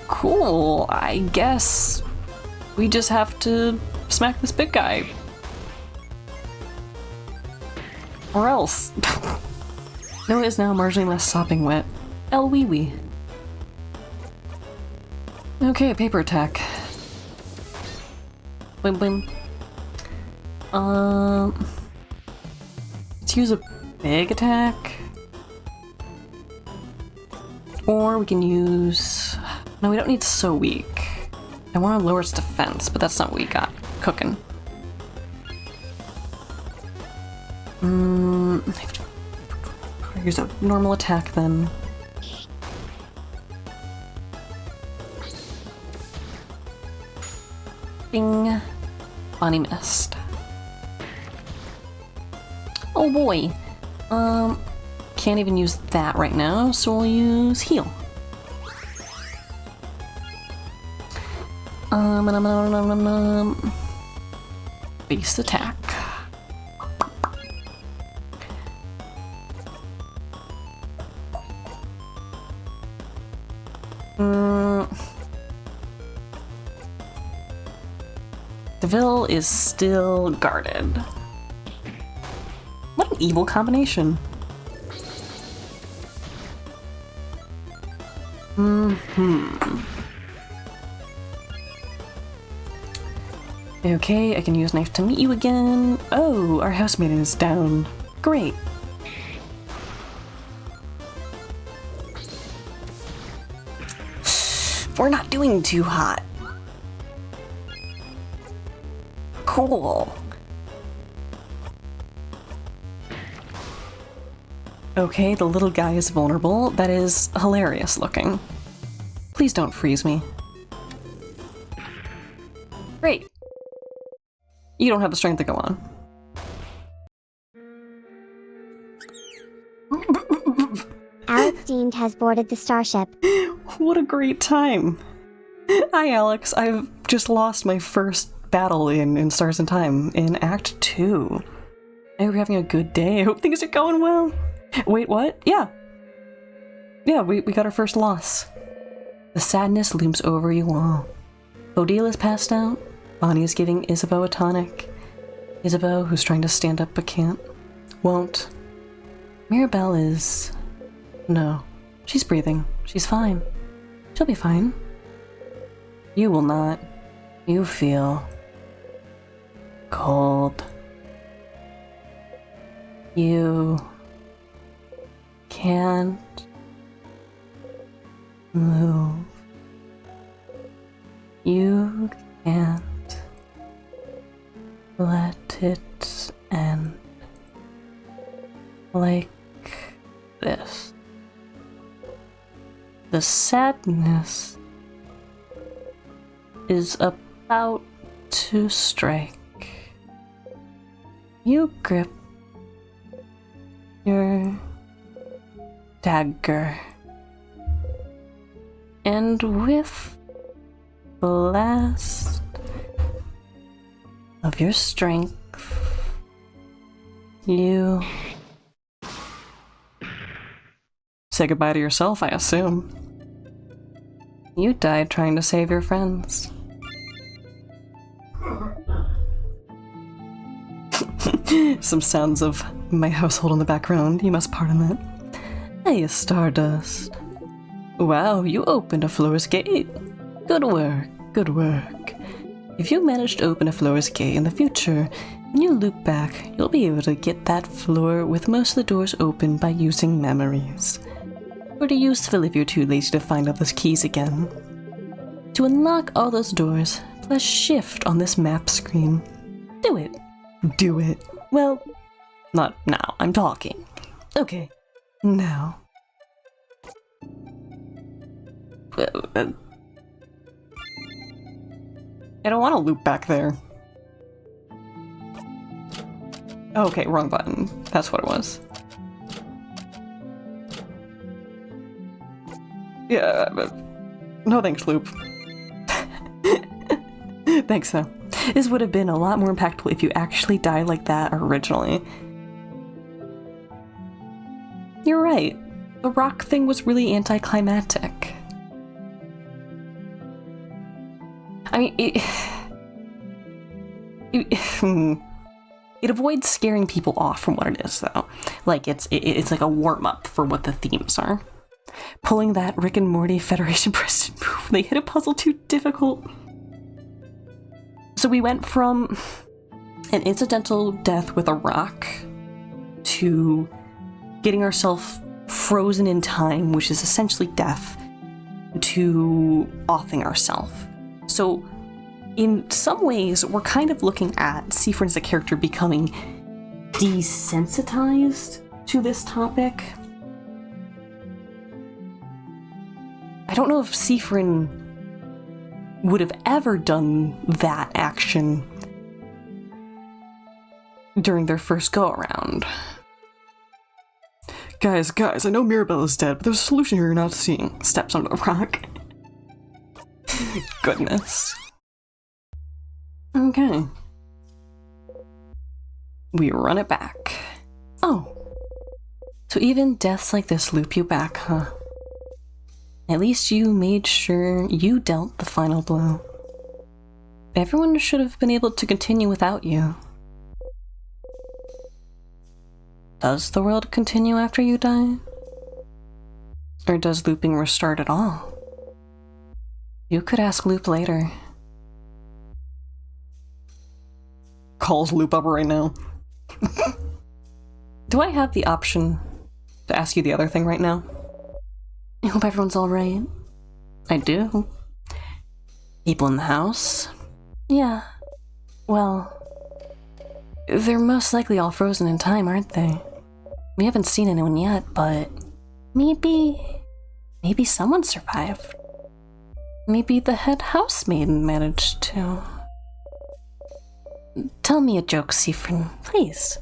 Speaker 1: Cool, I guess we just have to smack this big guy. Or else. Noah is now marginally less sopping wet. El wee wee. Okay, paper attack. Blim blim. Let's use a big attack. Or we can use... No, we don't need so weak. I want to lower its defense, but that's not what we got. Cooking. I have to use a normal attack then. Bing. Bonnie missed. Oh boy. Can't even use that right now, so we'll use heal. Base attack. Deville is still guarded. What an evil combination. Okay, I can use knife to meet you again. Oh, our housemaiden is down. Great. We're not doing too hot. Cool. Okay, the little guy is vulnerable. That is hilarious looking. Please don't freeze me. Great. You don't have the strength to go on.
Speaker 3: Alex Deemed has boarded the starship.
Speaker 1: What a great time. Hi, Alex. I've just lost my first battle in Stars in Time in Act 2. I hope you're having a good day. I hope things are going well. Wait, what? Yeah. Yeah, we got our first loss. The sadness looms over you all. Odile is passed out. Bonnie is giving Isabeau a tonic. Isabeau, who's trying to stand up but can't, won't. Mirabelle is... No. She's breathing. She's fine. She'll be fine. You will not. You feel... cold. You... can't... move. You can't let it end.
Speaker 2: The sadness is about to strike. You grip your dagger, and with the last of your strength, you
Speaker 1: Say goodbye to yourself, I assume. You died trying to save your friends. Some sounds of my household in the background, you must pardon that. Hey, Stardust. Wow, you opened a floor's gate. Good work, good work. If you manage to open a floor's gate in the future, when you loop back, you'll be able to get that floor with most of the doors open by using memories. Pretty useful if you're too lazy to find all those keys again. To unlock all those doors, press shift on this map screen. Do it. Do it. Well, not now, I'm talking. Okay, now. I don't want to loop back there. Okay, wrong button. That's what it was. Yeah, but no thanks, loop. Thanks, though. This would have been a lot more impactful if you actually died like that originally. You're right. The rock thing was really anticlimactic. I mean, it avoids scaring people off from what it is, though. Like, it's like a warm-up for what the themes are. Pulling that Rick and Morty Federation President move, they hit a puzzle too difficult. So we went from an incidental death with a rock to getting ourselves frozen in time, which is essentially death, to offing ourselves. So in some ways, we're kind of looking at Siffrin as a character becoming desensitized to this topic. I don't know if Siffrin would have ever done that action during their first go-around. Guys, I know Mirabelle is dead, but there's a solution here you're not seeing. Steps onto the rock. Goodness. Okay. We run it back. Oh. So even deaths like this loop you back, huh? At least you made sure you dealt the final blow. Everyone should have been able to continue without you. Does the world continue after you die? Or does looping restart at all? You could ask Loop later. Calls Loop up right now. Do I have the option to ask you the other thing right now? I hope everyone's alright. I do. People in the house? Yeah. Well, they're most likely all frozen in time, aren't they? We haven't seen anyone yet, but maybe someone survived. Maybe the head housemaid managed to. Tell me a joke, Siffrin, please.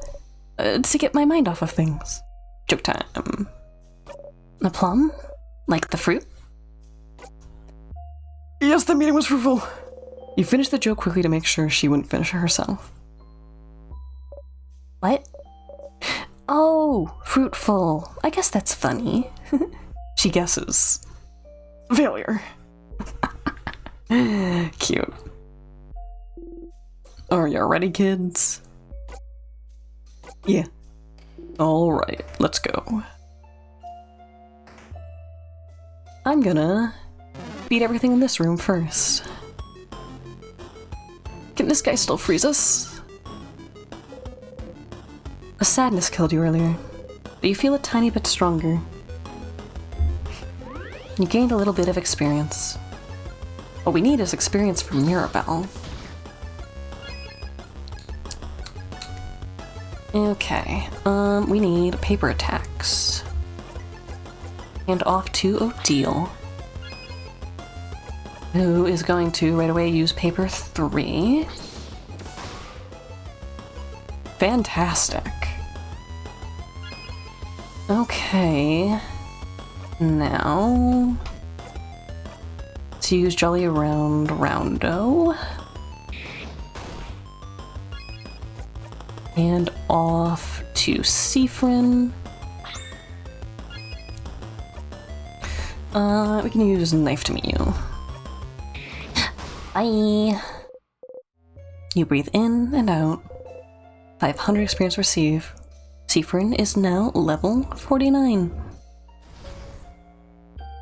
Speaker 1: To get my mind off of things. Joke time. A plum? Like the fruit? Yes, the meeting was fruitful. You finished the joke quickly to make sure she wouldn't finish it herself. What? Oh, fruitful. I guess that's funny. She guesses. Failure. Cute. Are you ready, kids? Yeah. Alright, let's go. I'm gonna beat everything in this room first. Can this guy still freeze us? A sadness killed you earlier, but you feel a tiny bit stronger. You gained a little bit of experience. What we need is experience from Mirabelle. Okay, we need paper attacks. And off to Odile. Who is going to right away use paper 3. Fantastic. Okay. Now... let's use Jolly Round Roundo. And off to Seafrin. We can use Knife to meet you.
Speaker 2: Bye.
Speaker 1: You breathe in and out. 500 experience receive. Seafrin is now level 49.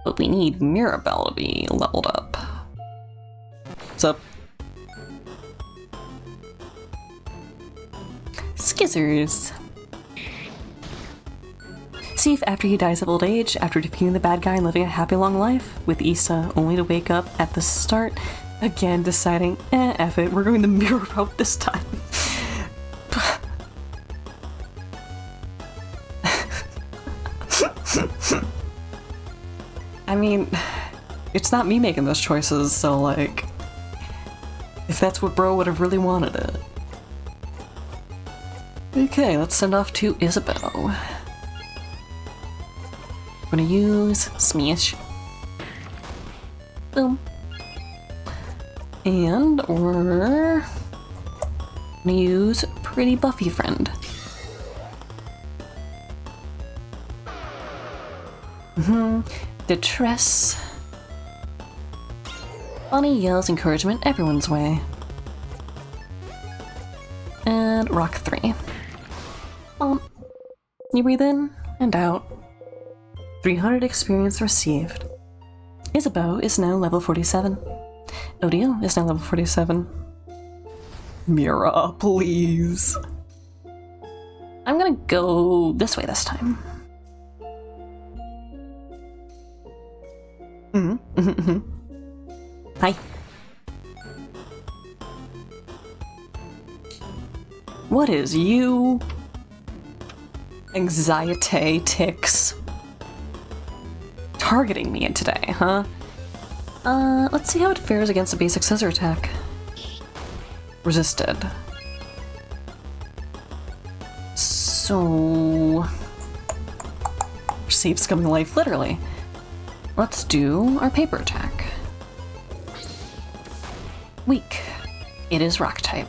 Speaker 1: But we need Mirabelle to be leveled up. What's up? Skizzers. Seif, after he dies of old age, after defeating the bad guy and living a happy long life, with Issa only to wake up at the start, again deciding, F it, we're going the mirror route this time. I mean, it's not me making those choices, so like, if that's what bro would have really wanted it. Okay, let's send off to Isabeau. I'm gonna use Smash. Boom. And we're gonna use Pretty Buffy Friend. Detress. Bonnie yells encouragement everyone's way. And Rock 3. You breathe in and out. 300 experience received. Isabeau is now level 47. Odile is now level 47. Mira, please. I'm gonna go this way this time. Hi. What is you? Anxiety ticks. Targeting me today, huh? Let's see how it fares against a basic scissor attack. Resisted. So... save scumming life, literally. Let's do our paper attack. Weak. It is rock type.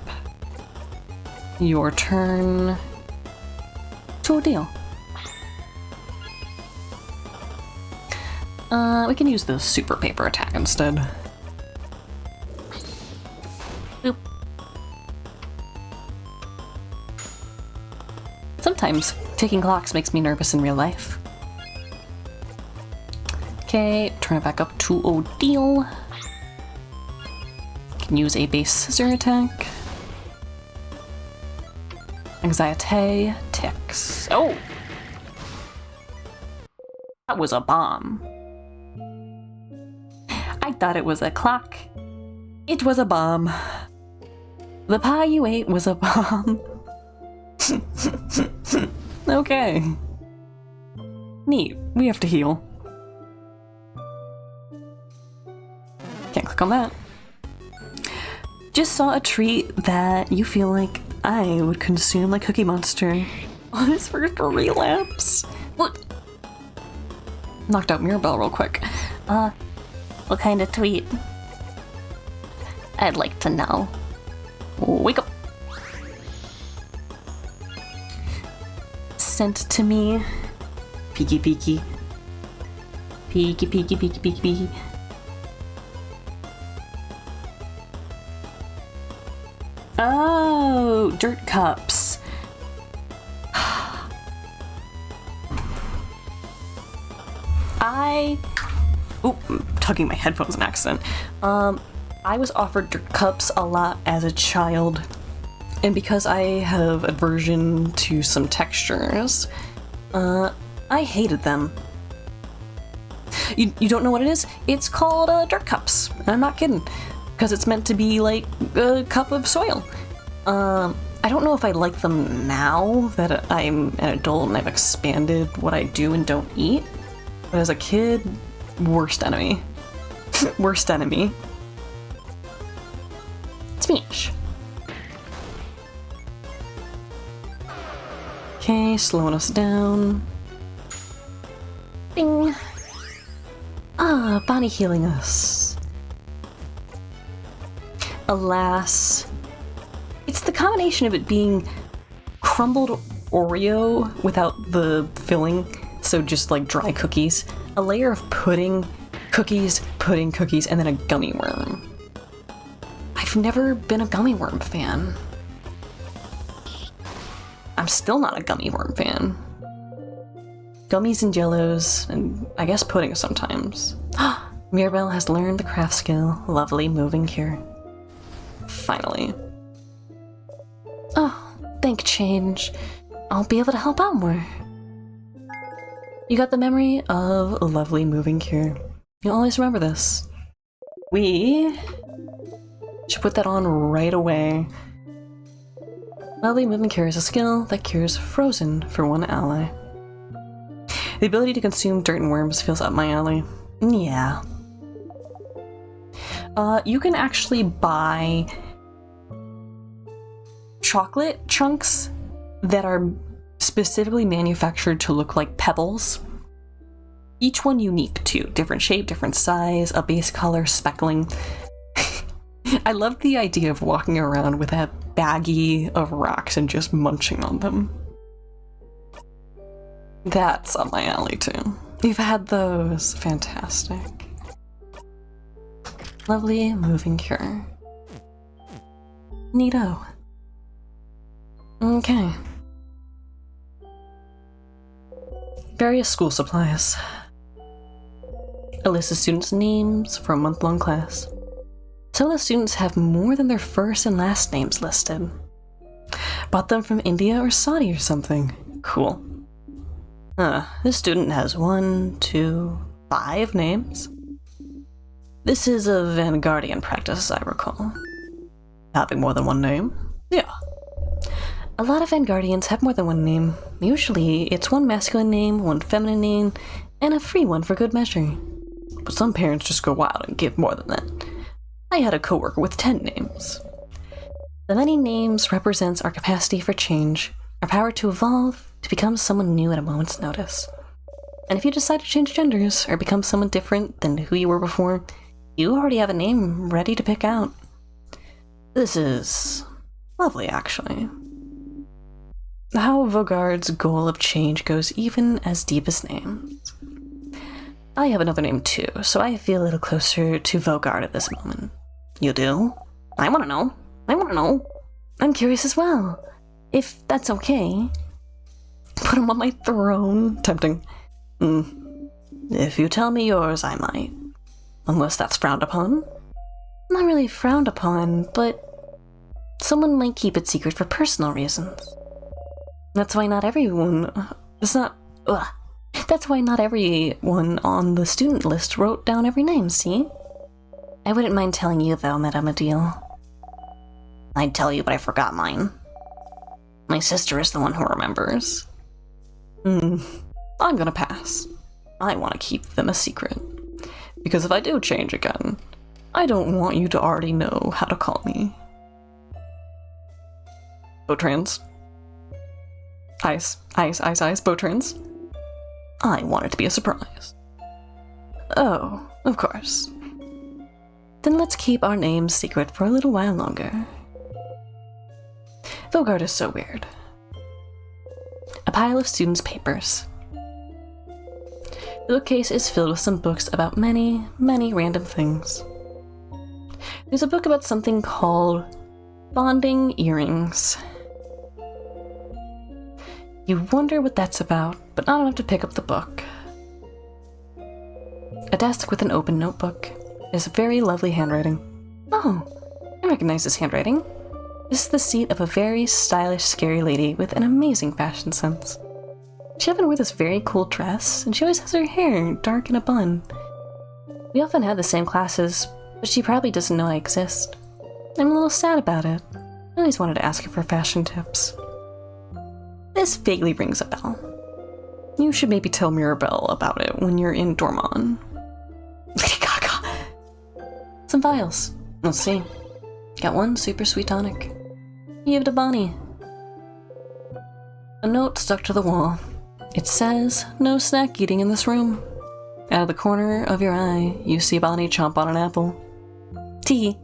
Speaker 1: Your turn to Odile. We can use the super paper attack instead. Boop. Sometimes ticking clocks makes me nervous in real life. Okay, turn it back up to Odile. Can use a base scissor attack. Anxiety ticks. Oh! That was a bomb. I thought it was a clock. It was a bomb. The pie you ate was a bomb. Okay. Neat. We have to heal. Can't click on that. Just saw a treat that you feel like I would consume like Cookie Monster on his first relapse. What? Knocked out Mirabelle real quick.
Speaker 2: What kind of tweet? I'd like to know.
Speaker 1: Wake up. Sent to me. Peeky peeky. Peeky peeky peeky peeky peeky. Oh, dirt cups. Oop, I'm tugging my headphones in accident. I was offered dirt cups a lot as a child, and because I have aversion to some textures, I hated them. You don't know what it is? It's called dirt cups. I'm not kidding, because it's meant to be like a cup of soil. I don't know if I like them now that I'm an adult and I've expanded what I do and don't eat, but as a kid, worst enemy. Worst enemy. Speech. Okay, slowing us down. Bing. Ah, Bonnie healing us. Alas. It's the combination of it being crumbled Oreo without the filling, so just like dry cookies, a layer of pudding, cookies, and then a gummy worm. I've never been a gummy worm fan. I'm still not a gummy worm fan. Gummies and jellos, and I guess pudding sometimes. Mirabelle has learned the craft skill. Lovely moving cure. Finally. Oh, thank change. I'll be able to help out more. You got the memory of a lovely moving cure. You'll always remember this. We should put that on right away. Lovely moving cure is a skill that cures frozen for one ally. The ability to consume dirt and worms feels up my alley. Yeah. You can actually buy chocolate chunks that are specifically manufactured to look like pebbles. Each one unique too. Different shape, different size, a base color, speckling. I love the idea of walking around with a baggie of rocks and just munching on them. That's up my alley too. You've had those. Fantastic. Lovely moving cure. Neato. Okay. Various school supplies. A list of students' names for a month-long class. Some of the students have more than their first and last names listed. Bought them from India or Saudi or something. Cool. This student has 1, 2, 5 names. This is a Vanguardian practice, I recall. Having more than one name? Yeah. A lot of Vanguardians have more than one name. Usually, it's one masculine name, one feminine name, and a free one for good measure. But some parents just go wild and give more than that. I had a coworker with 10 names. The many names represents our capacity for change, our power to evolve, to become someone new at a moment's notice. And if you decide to change genders, or become someone different than who you were before, you already have a name ready to pick out. This is lovely, actually. How Vogard's goal of change goes even as deep as names. I have another name too, so I feel a little closer to Vogard at this moment. You do? I want to know. I'm curious as well. If that's okay. Put him on my throne. Tempting. If you tell me yours, I might. Unless that's frowned upon. Not really frowned upon, but someone might keep it secret for personal reasons. That's why not everyone... That's why not everyone on the student list wrote down every name, see? I wouldn't mind telling you, though, Madame Adil. I'd tell you, but I forgot mine. My sister is the one who remembers. I'm gonna pass. I want to keep them a secret. Because if I do change again, I don't want you to already know how to call me. Botrans. Ice, Botrans. I want it to be a surprise. Oh, of course. Then let's keep our names secret for a little while longer. Vogard is so weird. A pile of students' papers. The bookcase is filled with some books about many, many random things. There's a book about something called bonding earrings. You wonder what that's about, but not enough to pick up the book. A desk with an open notebook. Is very lovely handwriting. Oh, I recognize this handwriting. This is the seat of a very stylish, scary lady with an amazing fashion sense. She often wears this very cool dress, and she always has her hair dark in a bun. We often have the same classes, but she probably doesn't know I exist. I'm a little sad about it. I always wanted to ask her for fashion tips. This vaguely rings a bell. You should maybe tell Mirabelle about it when you're in Dormon. Some files. Let's see. Got one super sweet tonic. Give it to Bonnie. A note stuck to the wall. It says, no snack eating in this room. Out of the corner of your eye, you see Bonnie chomp on an apple. Tee.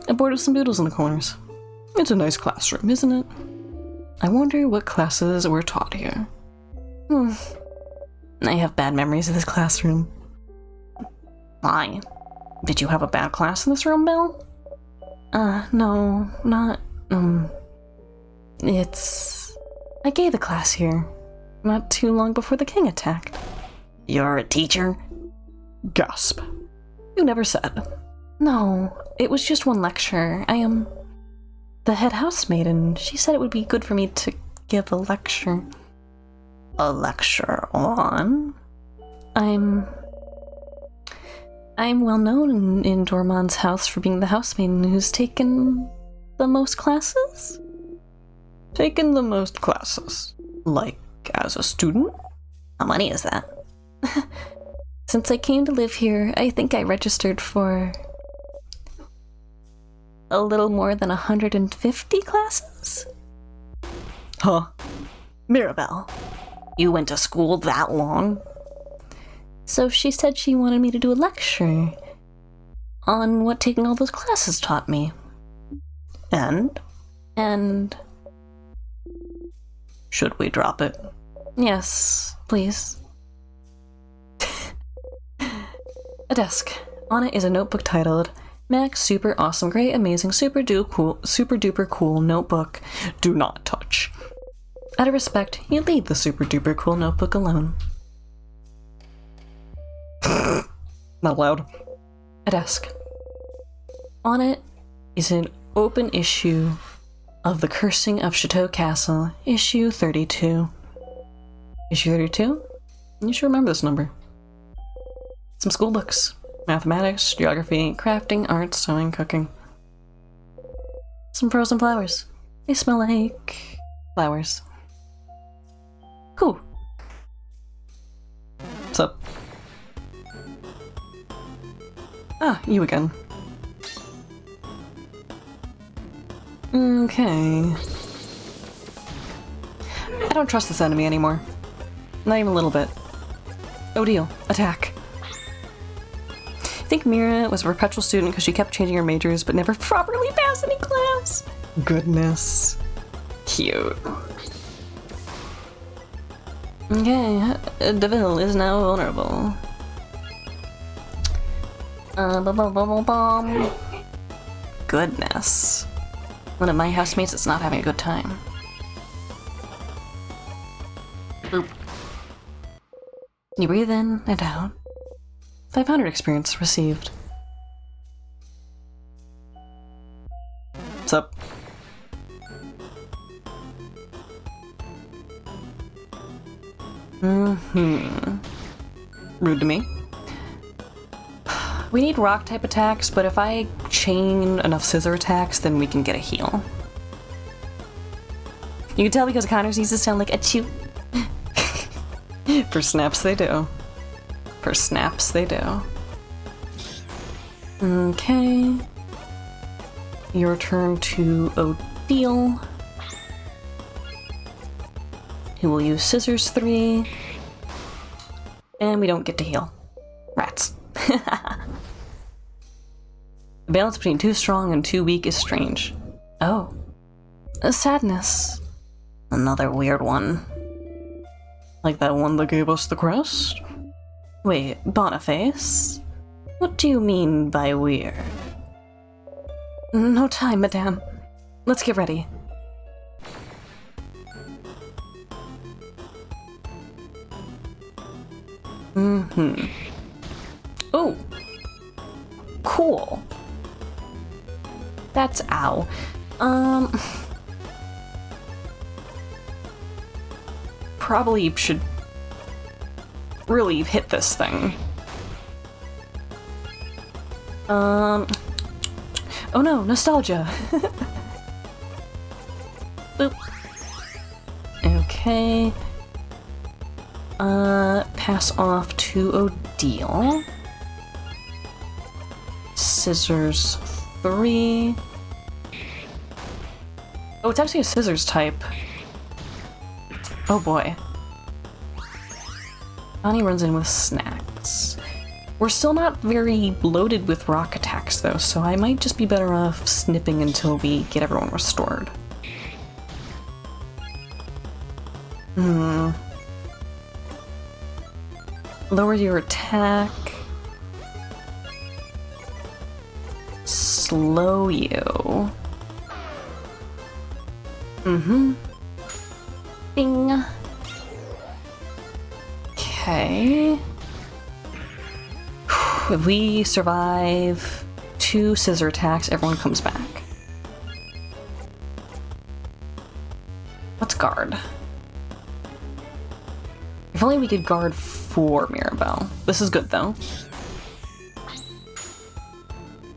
Speaker 1: A board with some doodles in the corners. It's a nice classroom, isn't it? I wonder what classes were taught here. I have bad memories of this classroom. Why? Did you have a bad class in this room, Belle? No, not, I gave a class here, not too long before the king attacked. You're a teacher? Gasp. You never said. No, it was just one lecture. I am the head housemaid, and she said it would be good for me to give a lecture. A lecture on? I'm well known in Dormon's house for being the housemaid who's taken the most classes? Taken the most classes? Like, as a student? How many is that? Since I came to live here, I think I registered for a little more than 150 classes? Huh. Mirabelle, you went to school that long? So she said she wanted me to do a lecture on what taking all those classes taught me. And? Should we drop it? Yes, please. A desk. On it is a notebook titled Max Super Awesome Great Amazing Super Duper Cool Notebook. Do not touch. Out of respect, you leave the super duper cool notebook alone. Not allowed. A desk. On it is an open issue of The Cursing of Chateau Castle, issue 32. Issue 32? You should remember this number. Some school books. Mathematics, geography, crafting, art, sewing, cooking. Some frozen flowers. They smell like flowers. Cool. What's up? Ah, you again. Okay. I don't trust this enemy anymore. Not even a little bit. Odile, attack. I think Mira was a perpetual student because she kept changing her majors but never properly passed any class. Goodness. Cute. Okay, Deville is now vulnerable. Goodness. One of my housemates is not having a good time. Boop. You breathe in and out. 500 experience received. What's up? Rude to me. We need rock type attacks, but if I chain enough scissor attacks, then we can get a heal. You can tell because Connors needs to sound like achoo. For snaps they do. For snaps they do. Okay. Your turn to Odile. Who will use scissors 3. And we don't get to heal. Rats. The balance between too strong and too weak is strange. Oh. A sadness. Another weird one. Like that one that gave us the crest? Wait, Boniface? What do you mean by weird? No time, madame. Let's get ready. Oh! Cool. That's ow. Probably should really hit this thing. Oh no, nostalgia. Boop. Okay. Pass off to Odile. Scissors 3. Oh, it's actually a scissors type. Oh boy. Bonnie runs in with snacks. We're still not very loaded with rock attacks though, so I might just be better off snipping until we get everyone restored. Lower your attack. Slow you. Bing. Okay. If we survive 2 scissor attacks, everyone comes back. Let's guard. If only we could guard 4 Mirabelle. This is good though.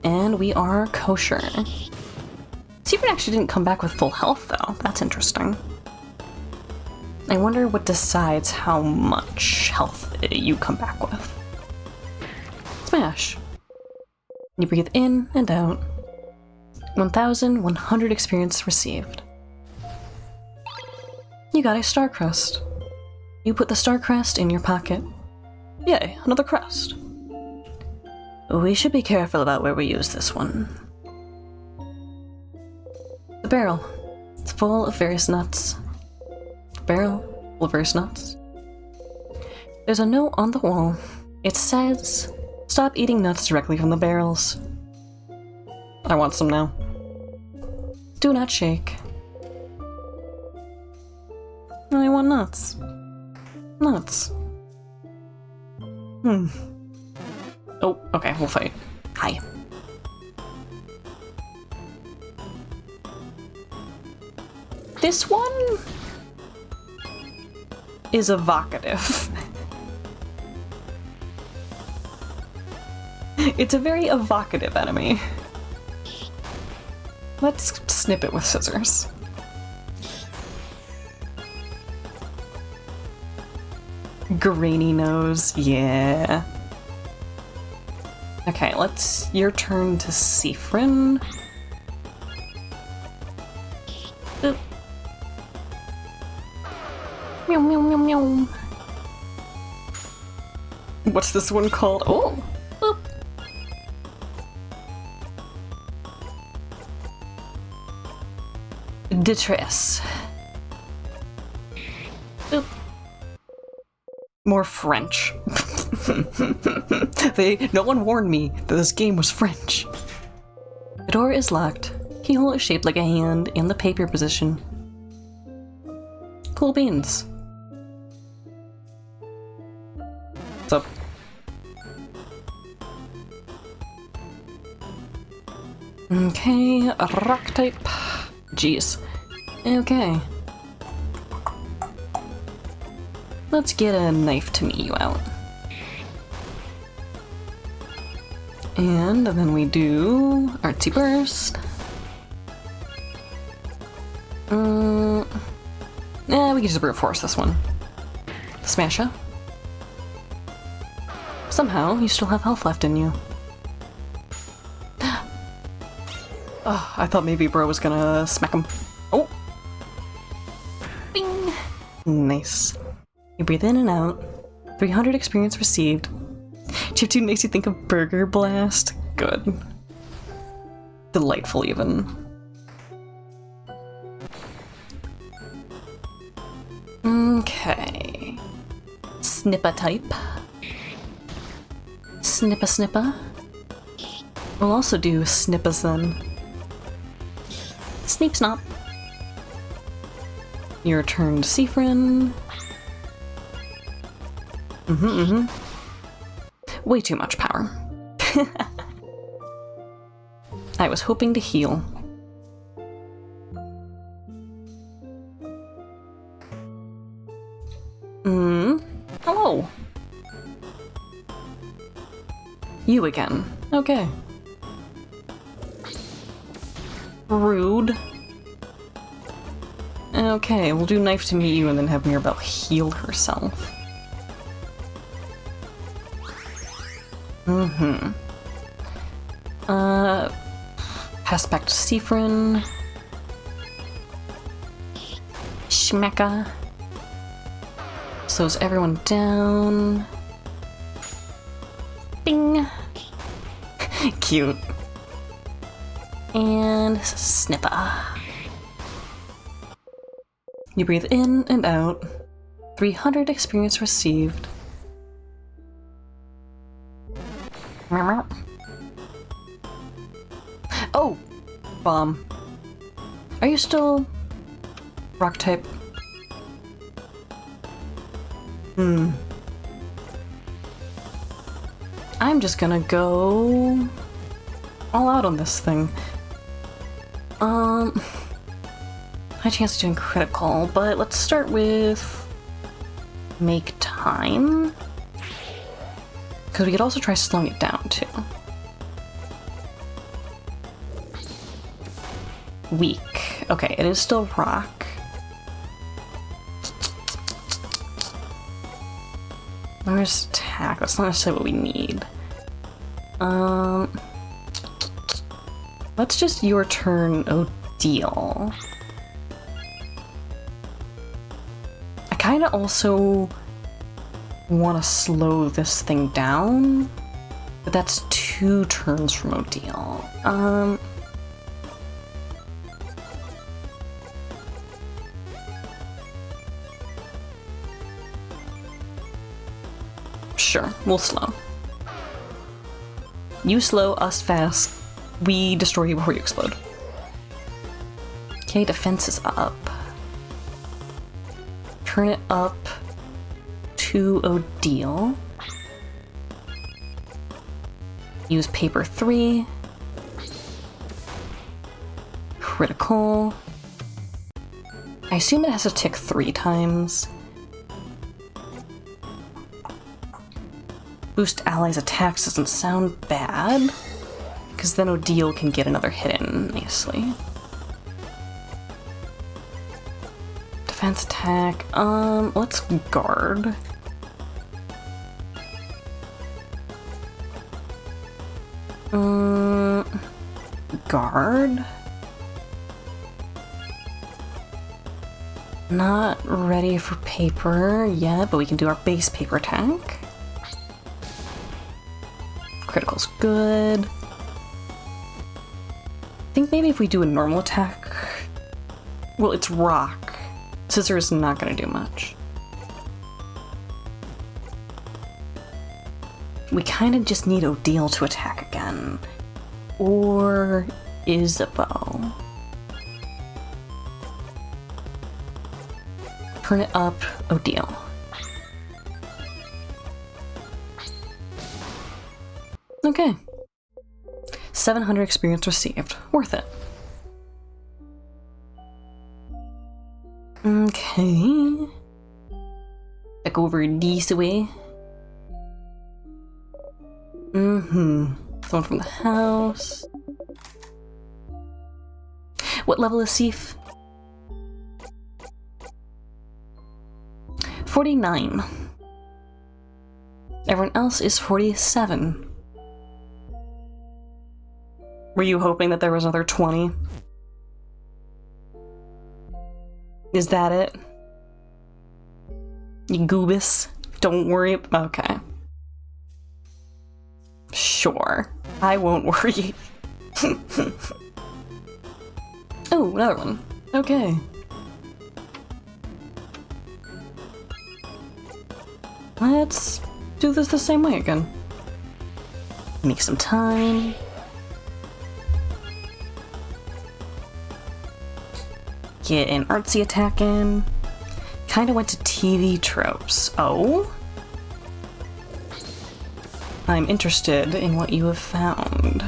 Speaker 1: And we are kosher. Seabird actually didn't come back with full health though. That's interesting. I wonder what decides how much health you come back with. Smash. You breathe in and out. 1,100 experience received. You got a star crest. You put the star crest in your pocket. Yay, another crest. We should be careful about where we use this one. The barrel. It's full of various nuts. The barrel full of various nuts. There's a note on the wall. It says, "Stop eating nuts directly from the barrels." I want some now. Do not shake. I want nuts. Nuts. Oh, okay, we'll fight. Hi. This one is evocative. It's a very evocative enemy. Let's snip it with scissors. Grainy nose, yeah. Okay, your turn to Siffrin. Oop. Meow, meow, meow, meow. What's this one called? Oh! Boop. Detresse. Boop. More French. No one warned me that this game was French. The door is locked. Keyhole is shaped like a hand in the paper position. Cool beans. What's up? Okay, a rock type. Jeez. Okay. Let's get a knife to meet you out. And then we do Artsy Burst. We can just brute force this one. Smasha. Somehow, you still have health left in you. Oh, I thought maybe bro was gonna smack him. Oh! Bing! Nice. You breathe in and out. 300 experience received. Chiptune makes you think of Burger Blast. Good. Delightful, even. Okay. Snippa type. Snippa snippa. We'll also do snippas then. Sneep snop. Your turn to Siffrin. Way too much power. I was hoping to heal. Hello. You again. Okay. Rude. Okay, we'll do knife to meet you and then have Mirabelle heal herself. Pass back to Siffrin. Schmecka. Slows everyone down. Bing. Cute. And Snippa. You breathe in and out. 300 experience received. Oh! Bomb. Are you still rock type? I'm just gonna go all out on this thing. High chance of doing critical, but let's start with make time. Because we could also try slowing it down too. Weak. Okay, it is still rock. Where's attack? That's not necessarily what we need. Let's just your turn Odile. I kinda also want to slow this thing down, but that's 2 turns from Odile. Sure, we'll slow. You slow, us fast. We destroy you before you explode. Okay, defense is up. Turn it up to Odile. Use paper 3. Critical. I assume it has to tick 3 times. Boost allies' attacks doesn't sound bad, because then Odile can get another hit in nicely. Defense attack, let's guard. Guard? Not ready for paper yet, but we can do our base paper attack. Critical's good. I think maybe if we do a normal attack... Well, it's rock. Scissor is not gonna do much. We kinda just need Odile to attack again. Or Isabeau. Turn it up, Odile. Okay. 700 experience received. Worth it. Okay. Back over this way. Someone from the house. What level is Sif? 49. Everyone else is 47. Were you hoping that there was another 20? Is that it? You goobus? Don't worry. Okay. Sure. I won't worry. Oh, another one. Okay. Let's do this the same way again. Make some time. Get an artsy attack in. Kinda went to TV tropes. Oh? I'm interested in what you have found.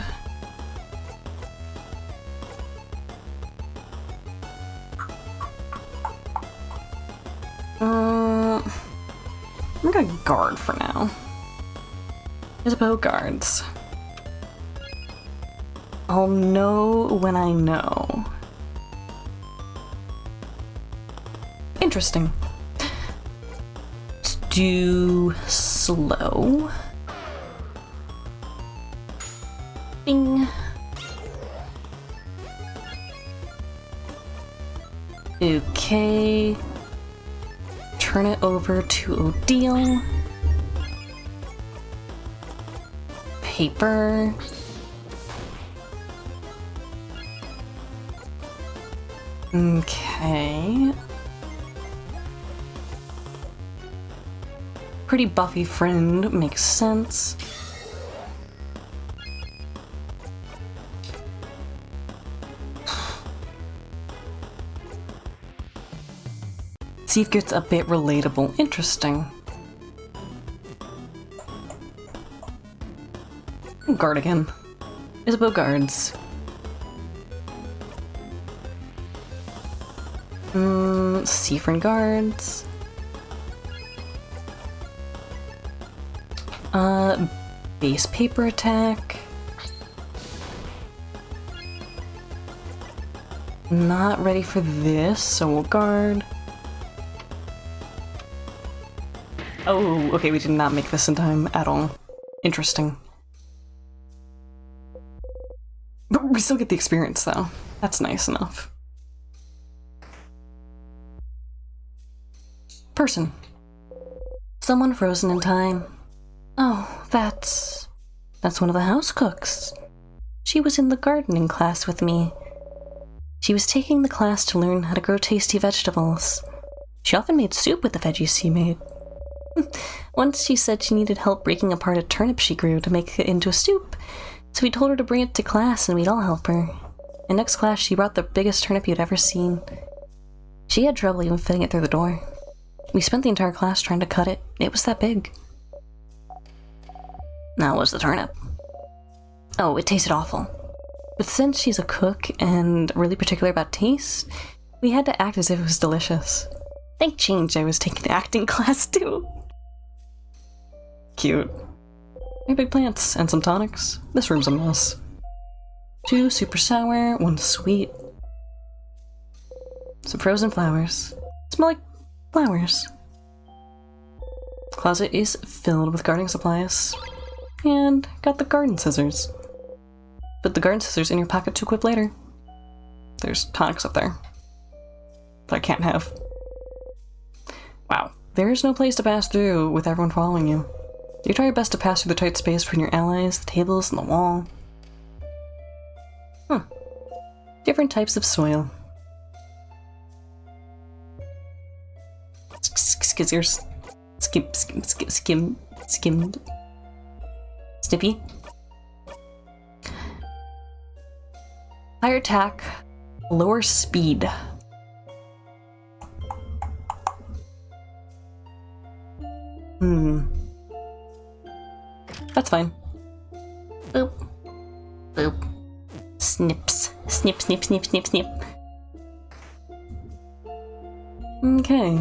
Speaker 1: I'm gonna guard for now. Isabeau guards. I'll know when I know. Interesting. Let's do slow. Bing. Okay. Turn it over to Odile. Paper. Okay. Pretty buffy friend makes sense. Steve gets a bit relatable. Interesting. Guard again. Isabeau guards. Seafriend guards. Base paper attack. Not ready for this, so we'll guard. Oh, okay, we did not make this in time at all. Interesting. But we still get the experience, though. That's nice enough. Person. Someone frozen in time. Oh, that's one of the house cooks. She was in the gardening class with me. She was taking the class to learn how to grow tasty vegetables. She often made soup with the veggies she made. Once she said she needed help breaking apart a turnip she grew to make it into a soup, so we told her to bring it to class and we'd all help her. In next class, she brought the biggest turnip you'd ever seen. She had trouble even fitting it through the door. We spent the entire class trying to cut it. It was that big. How was the turnip? Oh, it tasted awful. But since she's a cook and really particular about taste, we had to act as if it was delicious. Thank change I was taking the acting class too. Cute. 3 big plants and some tonics. This room's a mess. 2 super sour, 1 sweet. Some frozen flowers. Smell like flowers. Closet is filled with gardening supplies. And got the garden scissors. Put the garden scissors in your pocket to equip later. There's tonics up there. That I can't have. Wow. There's no place to pass through with everyone following you. You try your best to pass through the tight space between your allies, the tables, and the wall. Different types of soil. Skizzers. Skim. Snippy. Higher attack, lower speed. That's fine.
Speaker 2: Boop. Boop. Snips. Snip, snip, snip, snip, snip.
Speaker 1: Okay.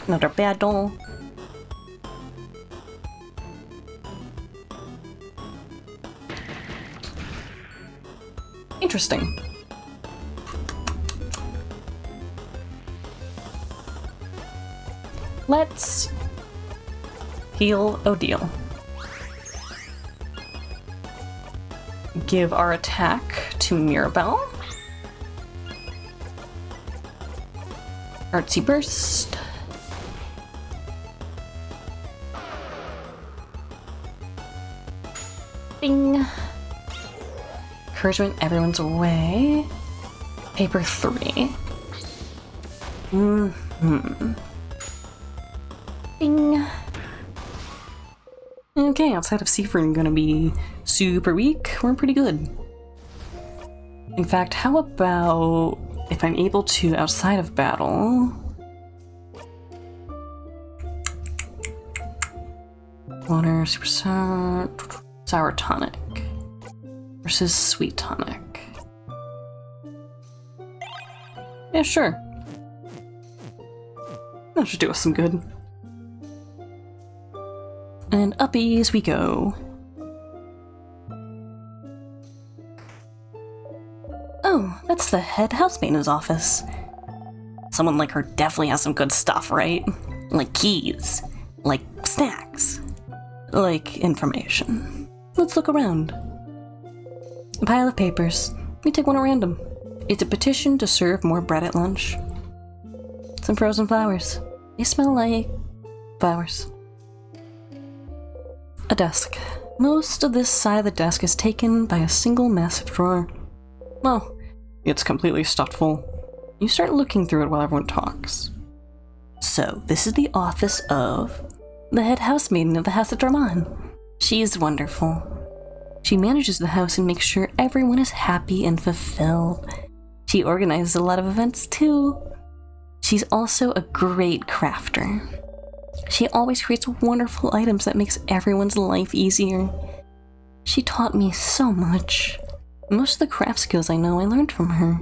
Speaker 2: Another bad doll.
Speaker 1: Interesting. Let's heal Odile. Give our attack to Mirabelle. Artsy Burst. Bing. Encouragement, everyone's away. Paper 3. Bing. Okay, outside of Seafriend gonna be super weak, we're pretty good. In fact, how about if I'm able to, outside of battle... Water, super sour tonic versus sweet tonic. Yeah, sure. That should do us some good. And uppies we go. Oh, that's the head housemaid's office. Someone like her definitely has some good stuff, right? Like keys, like snacks, like information. Let's look around. A pile of papers. We take one at random. It's a petition to serve more bread at lunch.
Speaker 2: some frozen flowers. They smell like flowers. A desk. Most of this side of the desk is taken by a single massive drawer. Well, it's completely stuffed full. You start looking through it while everyone talks. So, this is the office of the head housemaiden of the House of Draman. She's wonderful. She manages the house and makes sure everyone is happy and fulfilled. She organizes a lot of events too. She's also a great crafter. She always creates wonderful items that makes everyone's life easier. She taught me so much. Most of the craft skills I know I learned from her.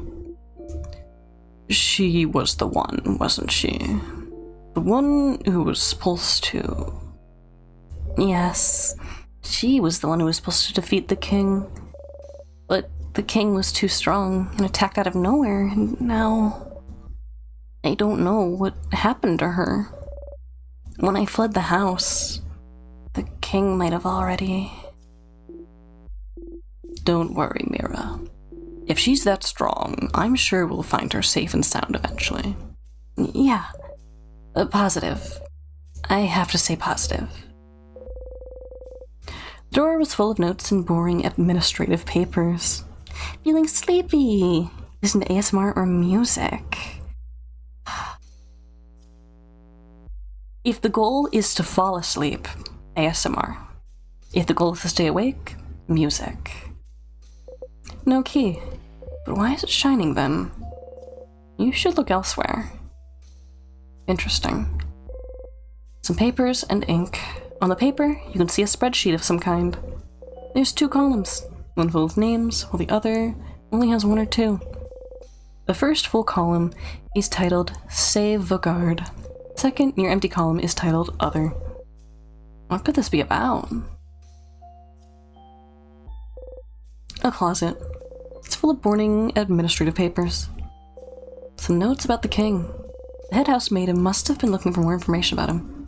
Speaker 2: She was the one, wasn't she? The one who was supposed to... Yes, she was the one who was supposed to defeat the king. But the king was too strong and attacked out of nowhere, and now... I don't know what happened to her. When I fled the house, the king might have already... Don't worry, Mira. If she's that strong, I'm sure we'll find her safe and sound eventually. Yeah. Positive. I have to say positive. The drawer was full of notes and boring administrative papers. Feeling sleepy. Listen to ASMR or music. If the goal is to fall asleep, ASMR. If the goal is to stay awake, music. No key. But why is it shining then? You should look elsewhere. Interesting. Some papers and ink. On the paper, you can see a spreadsheet of some kind. There's 2 columns, one full of names, while the other only has 1 or 2. The first full column is titled Save Vaugarde. Second, your empty column is titled Other. What could this be about? A closet. It's full of boring administrative papers. Some notes about the king. The head housemaid must have been looking for more information about him.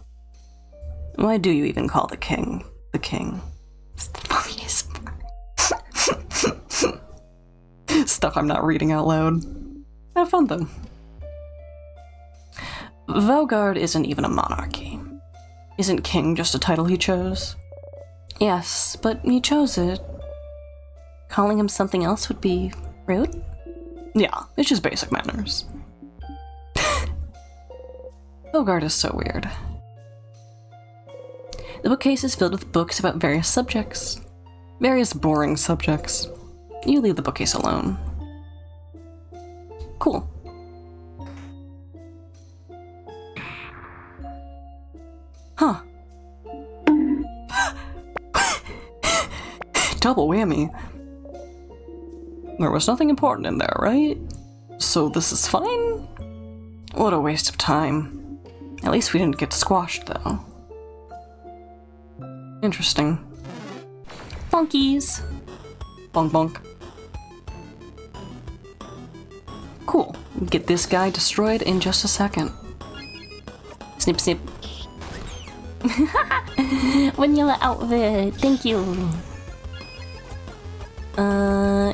Speaker 2: Why do you even call the king the king? It's the funniest part. Stuff I'm not reading out loud. Have fun though. Vaugarde isn't even a monarchy. Isn't king just a title he chose? Yes, but he chose it. Calling him something else would be rude? Yeah, it's just basic manners. Vaugarde is so weird. The bookcase is filled with books about various subjects. Various boring subjects. You leave the bookcase alone. Cool. Huh. Double whammy. There was nothing important in there, right? So this is fine? What a waste of time. At least we didn't get squashed, though. Interesting. Funkies! Bonk bonk. Cool. Get this guy destroyed in just a second. Snip snip. Vanilla outfit, thank you.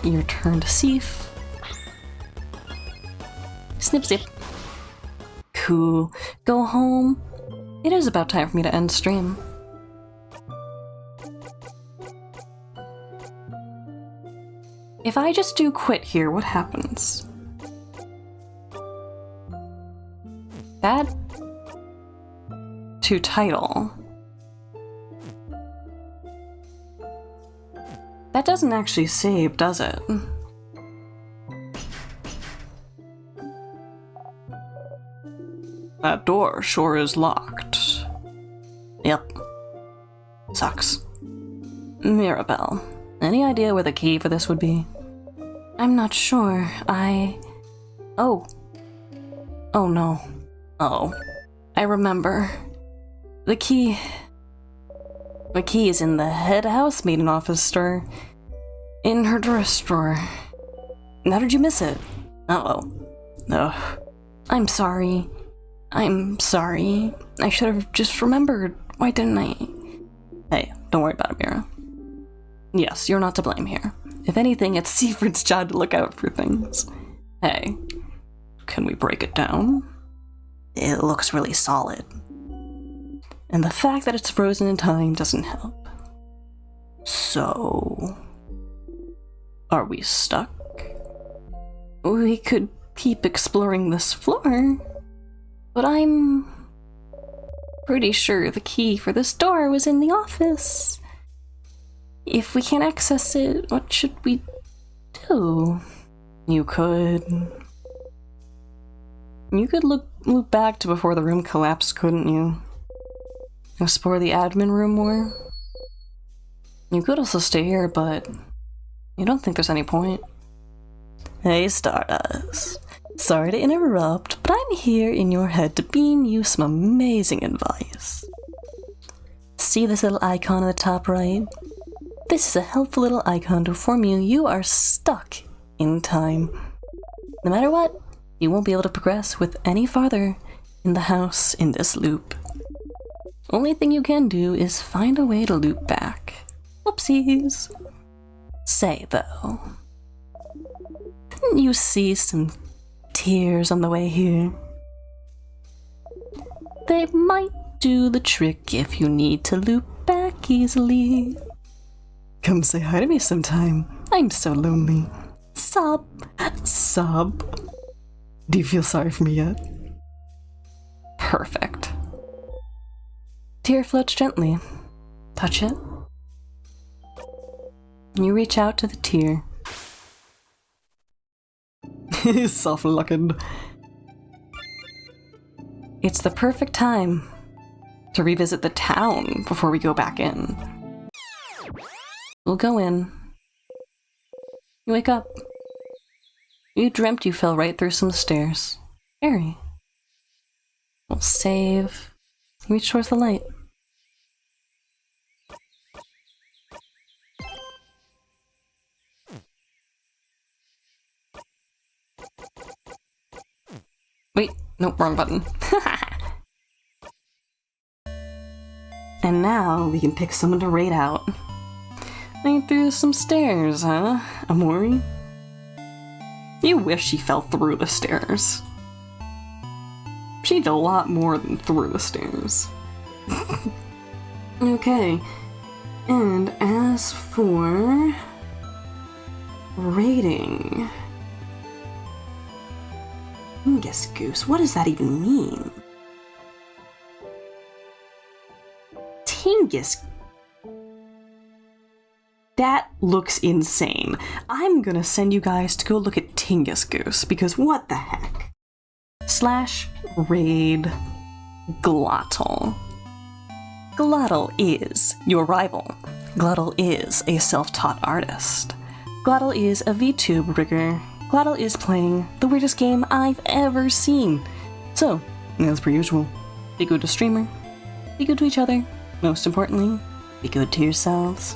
Speaker 2: Your turn to Sif. Snip snip. Cool. Go home. It is about time for me to end stream. If I just do quit here, what happens? Bad? To title. That doesn't actually save, does it? That door sure is locked. Yep. Sucks. Mirabelle, any idea where the key for this would be? I'm not sure. Oh. Oh no. Oh. I remember. The key is in the head housemaiden office store. In her dress drawer. How did you miss it? Uh-oh. Ugh. I'm sorry. I should have just remembered. Why didn't I? Hey, don't worry about it, Mira. Yes, you're not to blame here. If anything, it's Siegfried's job to look out for things. Hey, can we break it down?
Speaker 1: it looks really solid. And the fact that it's frozen in time doesn't help. So, are we stuck? We could keep exploring this floor, but I'm pretty sure the key for this door was in the office. If we can't access it, what should we do? You could loop back to before the room collapsed, couldn't you? Explore the admin room more? You could also stay here, but you don't think there's any point. Hey Stardust. Sorry to interrupt, but I'm here in your head to beam you some amazing advice. See this little icon in the top right? This is a helpful little icon to inform you are stuck in time. No matter what, you won't be able to progress with any farther in the house in this loop. Only thing you can do is find a way to loop back. Whoopsies. Say though, didn't you see some tears on the way here? They might do the trick if you need to loop back easily. Come say hi to me sometime. I'm so lonely. Sob. Sob. Do you feel sorry for me yet? Perfect. Tear floats gently. Touch it. You reach out to the tear. Soft looking. It's the perfect time to revisit the town before we go back in. We'll go in. You wake up. You dreamt you fell right through some stairs. Scary. We'll save. Reach towards the light. Wait, nope, wrong button. And now we can pick someone to raid out. Right through some stairs, huh, Amori? You wish she fell through the stairs. She did a lot more than through the stairs. Okay, and as for rating, Tingus Goose, what does that even mean? Tingus. That looks insane. I'm gonna send you guys to go look at Tingus Goose, because what the heck? /raid Glottal. Glottal is your rival. Glottal is a self-taught artist. Glottal is a VTube rigger. Glottal is playing the weirdest game I've ever seen. So, as per usual, be good to streamer, be good to each other, most importantly, be good to yourselves.